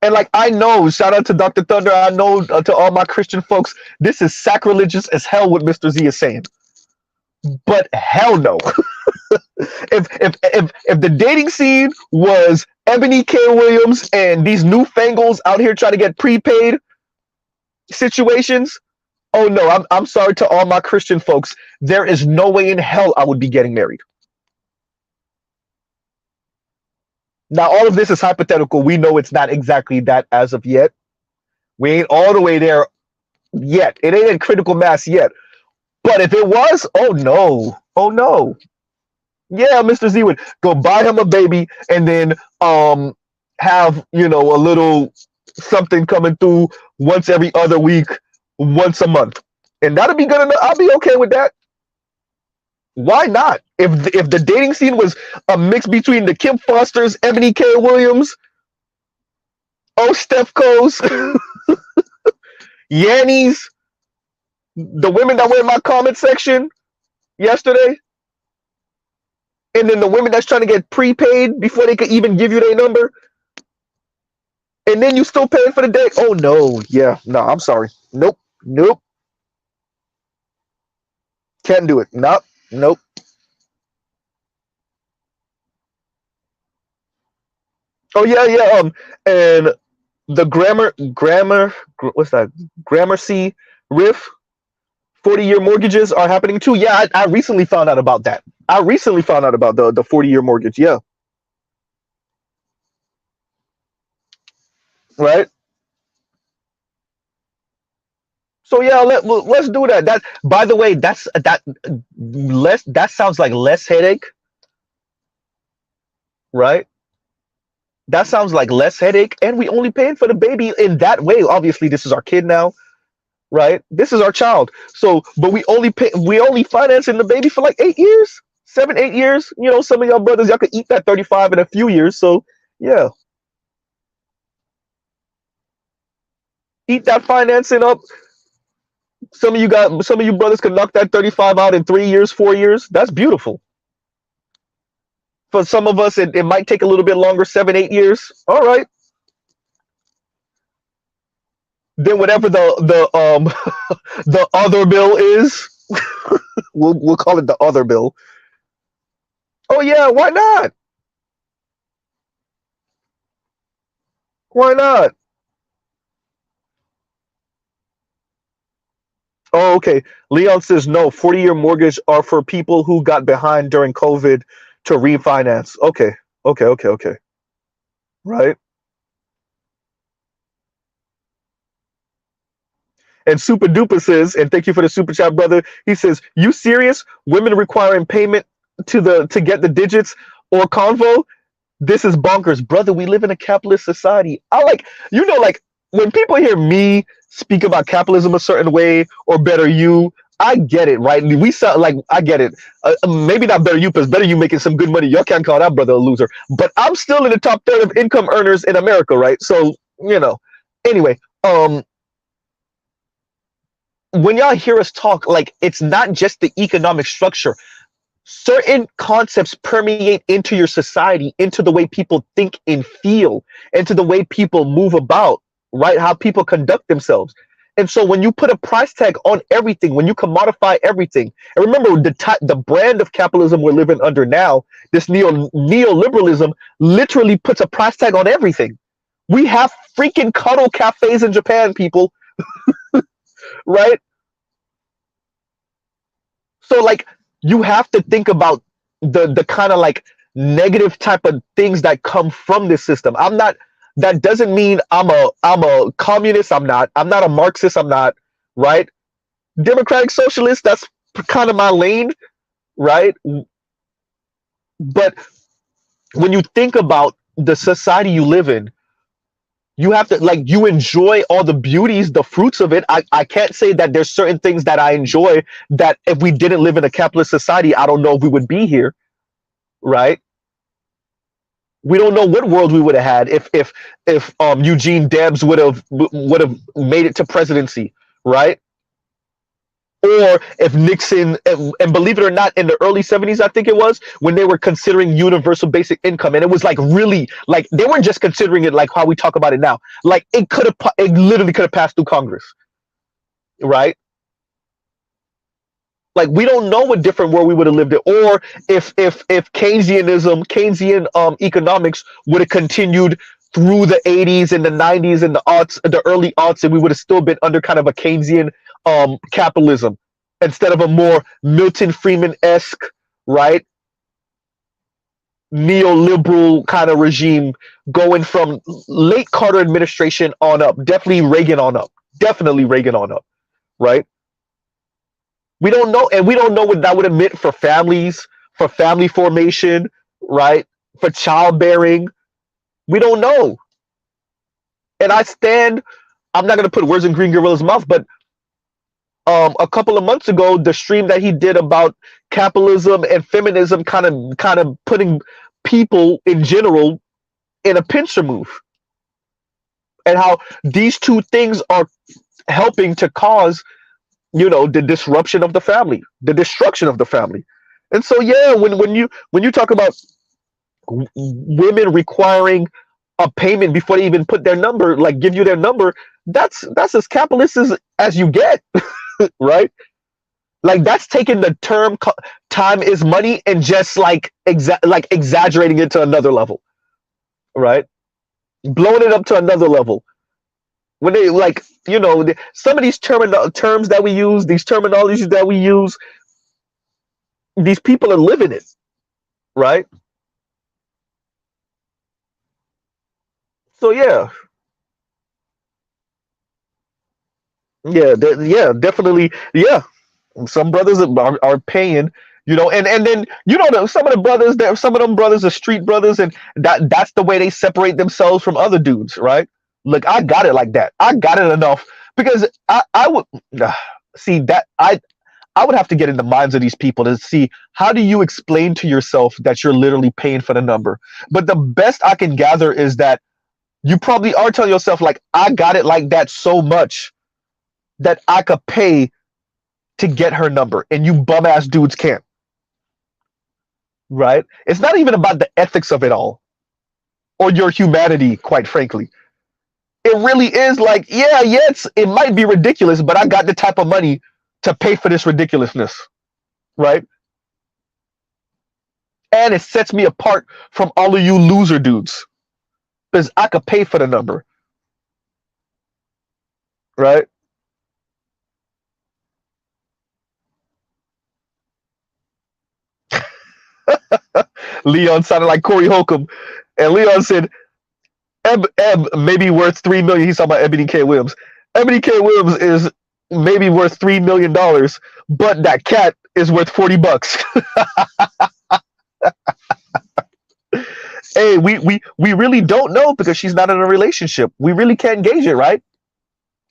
And like, I know, shout out to Dr. Thunder, I know to all my Christian folks, this is sacrilegious as hell what Mr. Z is saying. But hell no. if the dating scene was Ebony K. Williams and these newfangles out here trying to get prepaid situations, oh no, I'm sorry to all my Christian folks. There is no way in hell I would be getting married. Now, all of this is hypothetical. We know it's not exactly that as of yet. We ain't all the way there yet. It ain't in critical mass yet. But if it was, oh no. Oh no. Yeah, Mr. Z would go buy him a baby and then have, a little something coming through once every other week, once a month. And that'll be good enough. I'll be okay with that. Why not? If the dating scene was a mix between the Kim Fosters, Ebony K. Williams, Stefco's, Yanni's, the women that were in my comment section yesterday, and then the women that's trying to get prepaid before they could even give you their number, and then you still paying for the date. Oh no, yeah, no, I'm sorry. Nope. Can't do it. Nope. Oh yeah. And the what's that? Gramercy riff 40-year mortgages are happening too. Yeah, I recently found out about that. I recently found out about the 40-year mortgage. Yeah. Right. So yeah, let's do that. That, by the way, that sounds like less headache, right? That sounds like less headache, and we only paying for the baby in that way. Obviously, this is our kid now, right? This is our child. So, but we only financing the baby for like 8 years, 7, 8 years. Some of y'all brothers, y'all could eat that 35 in a few years. So yeah, eat that financing up. Some of you brothers could knock that 35 out in 3 years, 4 years. That's beautiful. For some of us, it might take a little bit longer, 7, 8 years. All right. Then whatever the the other bill is, we'll call it the other bill. Oh yeah, why not? Why not? Oh, okay. Leon says no. 40-year mortgage are for people who got behind during COVID to refinance. Okay. Right. And Super Duper says, and thank you for the super chat, brother. He says, "You serious? Women requiring payment to get the digits or convo? This is bonkers, brother. We live in a capitalist society." I like when people hear me speak about capitalism a certain way, or better you. I get it, right? We sound like I get it. Maybe not better you, because better you making some good money. Y'all can't call that brother a loser. But I'm still in the top third of income earners in America, right? So Anyway, when y'all hear us talk, like, it's not just the economic structure. Certain concepts permeate into your society, into the way people think and feel, into the way people move about, right? How people conduct themselves. And so when you put a price tag on everything, when you commodify everything, and remember the brand of capitalism we're living under now, this neoliberalism literally puts a price tag on everything. We have freaking cuddle cafes in Japan, people, right? So like, you have to think about the kind of like negative type of things that come from this system. That doesn't mean I'm a communist. I'm not a Marxist. I'm not, right? Democratic socialist, that's kind of my lane, right? But when you think about the society you live in, you have to, like, you enjoy all the beauties, the fruits of it. I can't say that there's certain things that I enjoy that if we didn't live in a capitalist society, I don't know if we would be here, right? We don't know what world we would have had if Eugene Debs would have made it to presidency, right? Or if Nixon, and believe it or not, in the early 70s, I think it was, when they were considering universal basic income, and it was like, really, like, they weren't just considering it like how we talk about it now. Like, it literally could have passed through Congress, right? Like we don't know what different world we would have lived in, or if Keynesian economics would have continued through the 80s and the 90s and the early aughts, and we would have still been under kind of a Keynesian capitalism instead of a more Milton Friedman-esque, right, neoliberal kind of regime going from late Carter administration on up, definitely Reagan on up, right? We don't know, and we don't know what that would have meant for families, for family formation, right? For childbearing. We don't know. And I'm not going to put words in Green Gorilla's mouth, but a couple of months ago, the stream that he did about capitalism and feminism kind of putting people in general in a pincer move. And how these two things are helping to cause the disruption of the family, the destruction of the family. And so, yeah, when you talk about women requiring a payment before they even put their number, like give you their number, that's as capitalist as you get, right? Like that's taking the term time is money and just like exaggerating it to another level, right? Blowing it up to another level. When they some of these terms that we use, these terminologies that we use, these people are living it, right? So yeah, yeah, definitely, yeah. Some brothers are paying, and then some of the brothers some of them brothers are street brothers, and that's the way they separate themselves from other dudes, right? Look, I got it like that. I got it enough because I would see that I would have to get in the minds of these people to see how do you explain to yourself that you're literally paying for the number. But the best I can gather is that you probably are telling yourself like, I got it like that so much that I could pay to get her number, and you bum ass dudes can't. Right? It's not even about the ethics of it all or your humanity, quite frankly. It really is like, it might be ridiculous, but I got the type of money to pay for this ridiculousness, right? And it sets me apart from all of you loser dudes because I could pay for the number, right? Leon sounded like Corey Holcomb, and Leon said, Eb may be worth $3 million. He's talking about Ebony K. Williams. Ebony K. Williams is maybe worth $3 million, but that cat is worth $40. Hey, we really don't know because she's not in a relationship. We really can't gauge it, right?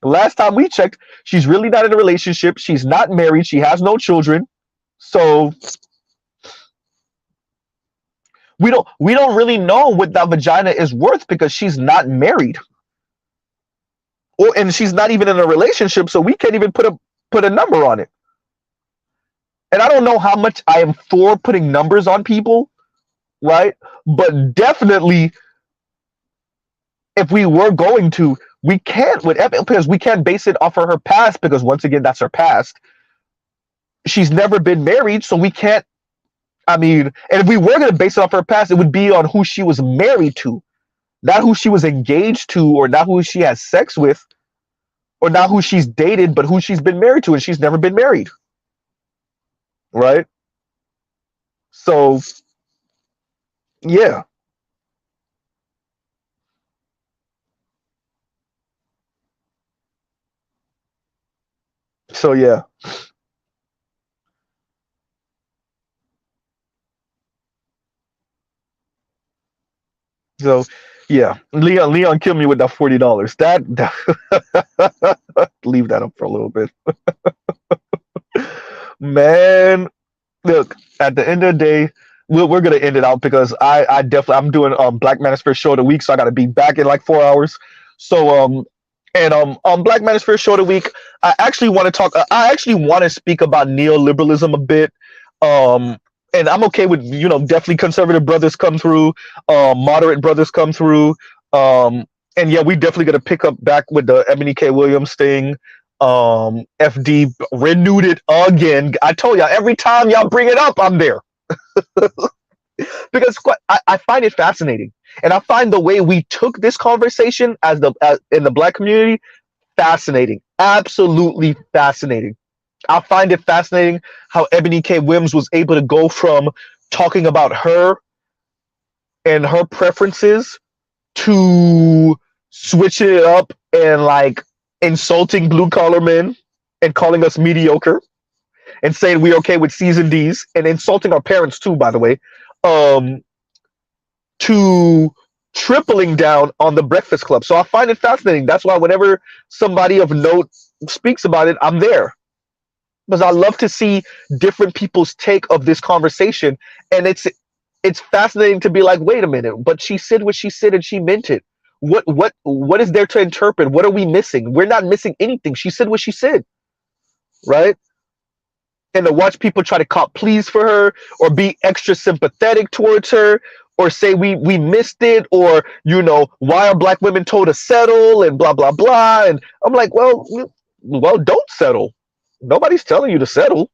Last time we checked, she's really not in a relationship. She's not married. She has no children. So we don't really know what that vagina is worth because she's not married. And she's not even in a relationship, so we can't even put a number on it. And I don't know how much I am for putting numbers on people, right? But definitely, if we were going to, we can't because we can't base it off of her past because once again, that's her past. She's never been married, so we can't. I mean, and if we were going to base it off her past, it would be on who she was married to, not who she was engaged to, or not who she has sex with, or not who she's dated, but who she's been married to, and she's never been married. Right? So, yeah. So, yeah. So, yeah. Leon killed me with that $40. That leave that up for a little bit. Man, look, at the end of the day, we're gonna end it out because I'm doing Black Manosphere show of the week, so I gotta be back in like 4 hours. So on Black Manosphere show of the week, I actually want to speak about neoliberalism a bit. And I'm okay with definitely conservative brothers come through, moderate brothers come through, and yeah, we definitely gonna pick up back with the Ebony K. Williams thing. FD renewed it again. I told y'all every time y'all bring it up, I'm there because I find it fascinating, and I find the way we took this conversation as in the Black community fascinating, absolutely fascinating. I find it fascinating how Ebony K. Williams was able to go from talking about her and her preferences to switching it up and like insulting blue collar men and calling us mediocre and saying we're okay with C's and D's and insulting our parents too, by the way, um, to tripling down on the Breakfast Club. So I find it fascinating. That's why whenever somebody of note speaks about it, I'm there. Because I love to see different people's take of this conversation. And it's fascinating to be like, wait a minute, but she said what she said and she meant it. What is there to interpret? What are we missing? We're not missing anything. She said what she said, right? And to watch people try to cop pleas for her or be extra sympathetic towards her or say we missed it or why are black women told to settle and blah blah blah. And I'm like, well, don't settle. Nobody's telling you to settle.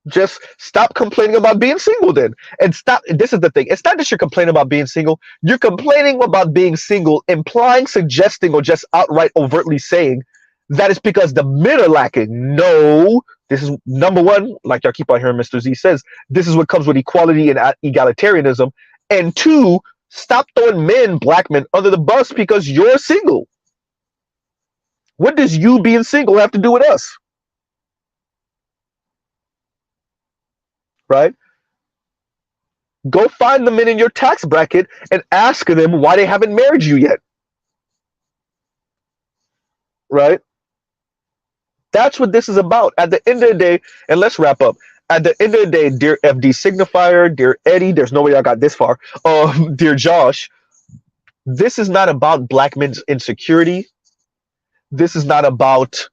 Just stop complaining about being single then. And stop. This is the thing. It's not that you're complaining about being single. You're complaining about being single, implying, suggesting, or just outright overtly saying that it's because the men are lacking. No, this is number one, like y'all keep on hearing Mr. Z says, this is what comes with equality and egalitarianism. And two, stop throwing men, black men, under the bus because you're single. What does you being single have to do with us? Right? Go find the men in your tax bracket and ask them why they haven't married you yet. Right? That's what this is about. At the end of the day, and let's wrap up. At the end of the day, dear FD Signifier, dear Eddie, there's no way I got this far. Dear Josh, this is not about black men's insecurity. This is not about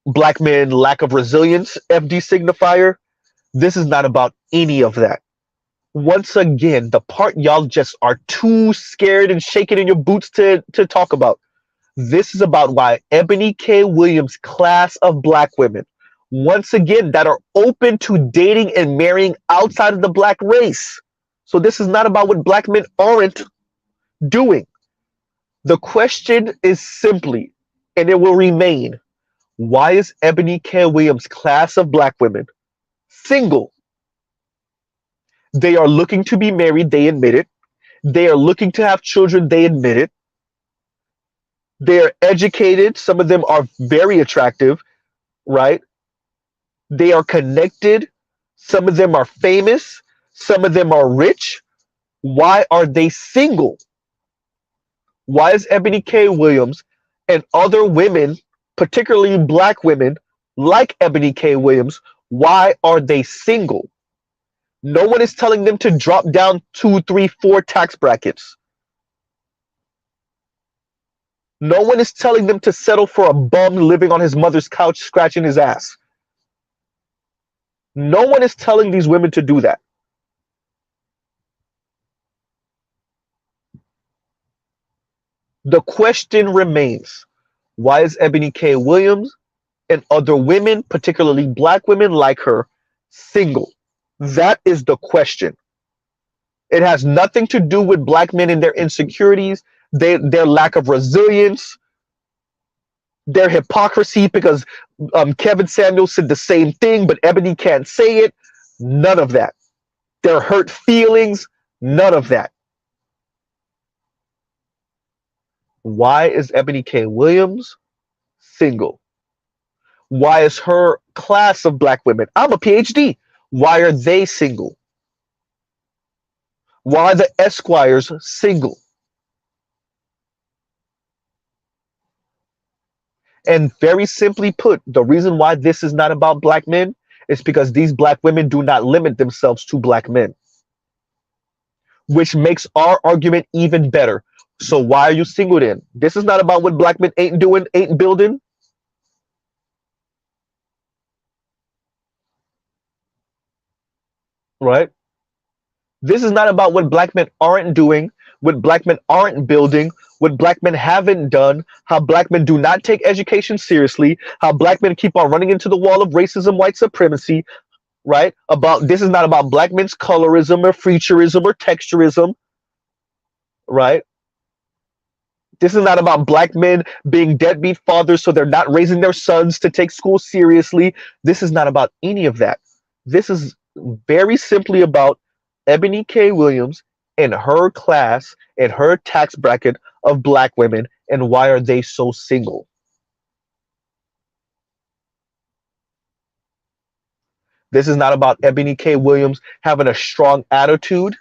black men lack of resilience, FD Signifier. This is not about any of that. Once again, the part y'all just are too scared and shaking in your boots to talk about. This is about why Ebony K. Williams' class of black women, once again, that are open to dating and marrying outside of the black race. So this is not about what black men aren't doing. The question is simply, and it will remain, why is Ebony K. Williams' class of black women single? They are looking to be married, they admit it. They are looking to have children, they admit it. They are educated. Some of them are very attractive, right? They are connected. Some of them are famous. Some of them are rich. Why are they single? Why is Ebony K. Williams and other women, particularly black women like Ebony K. Williams, why are they single? No one is telling them to drop down 2, 3, 4 tax brackets. No one is telling them to settle for a bum living on his mother's couch scratching his ass. No one is telling these women to do that. The question remains, why is Ebony K. Williams and other women, particularly black women like her, single? That is the question. It has nothing to do with black men and their insecurities, their lack of resilience, their hypocrisy, because Kevin Samuels said the same thing, but Ebony can't say it. None of that. Their hurt feelings, none of that. Why is Ebony K. Williams single? Why is her class of black women? I'm a PhD. Why are they single? Why are the Esquires single? And very simply put, the reason why this is not about black men is because these black women do not limit themselves to black men, which makes our argument even better. So why are you single then? This is not about what black men ain't doing, ain't building. Right? This is not about what black men aren't doing, what black men aren't building, what black men haven't done, how black men do not take education seriously, how black men keep on running into the wall of racism, white supremacy, right? About this is not about black men's colorism or futurism or texturism, right? This is not about black men being deadbeat fathers so they're not raising their sons to take school seriously. This is not about any of that. This is very simply about Ebony K. Williams and her class and her tax bracket of black women and why are they so single. This is not about Ebony K. Williams having a strong attitude.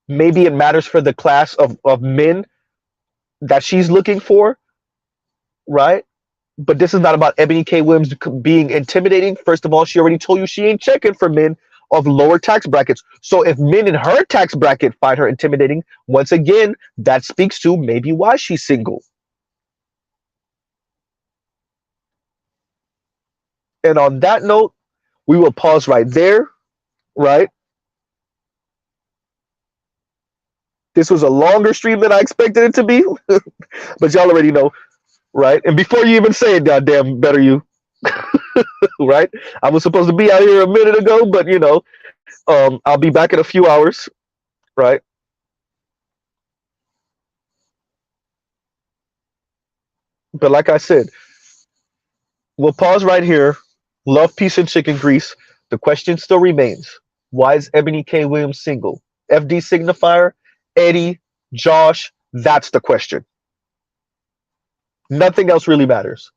Maybe it matters for the class of men that she's looking for, right? But this is not about Ebony K. Williams being intimidating. First of all, she already told you she ain't checking for men of lower tax brackets. So if men in her tax bracket find her intimidating, once again, that speaks to maybe why she's single. And on that note, we will pause right there, right? This was a longer stream than I expected it to be, but y'all already know, right? And before you even say it, goddamn, better you, right? I was supposed to be out here a minute ago, but you know, I'll be back in a few hours, right? But like I said, we'll pause right here. Love, peace, and chicken grease. The question still remains: why is Ebony K. Williams single? FD signifier, Eddie, Josh. That's the question. Nothing else really matters.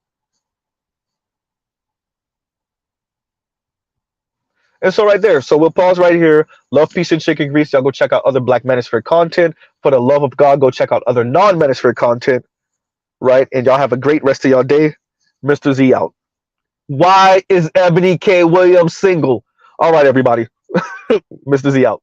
And so right there, so we'll pause right here. Love, peace, and chicken grease. Y'all go check out other Black Manosphere content. For the love of God, go check out other non-Manosphere content, right? And y'all have a great rest of y'all day. Mr. Z out. Why is Ebony K. Williams single? All right, everybody. Mr. Z out.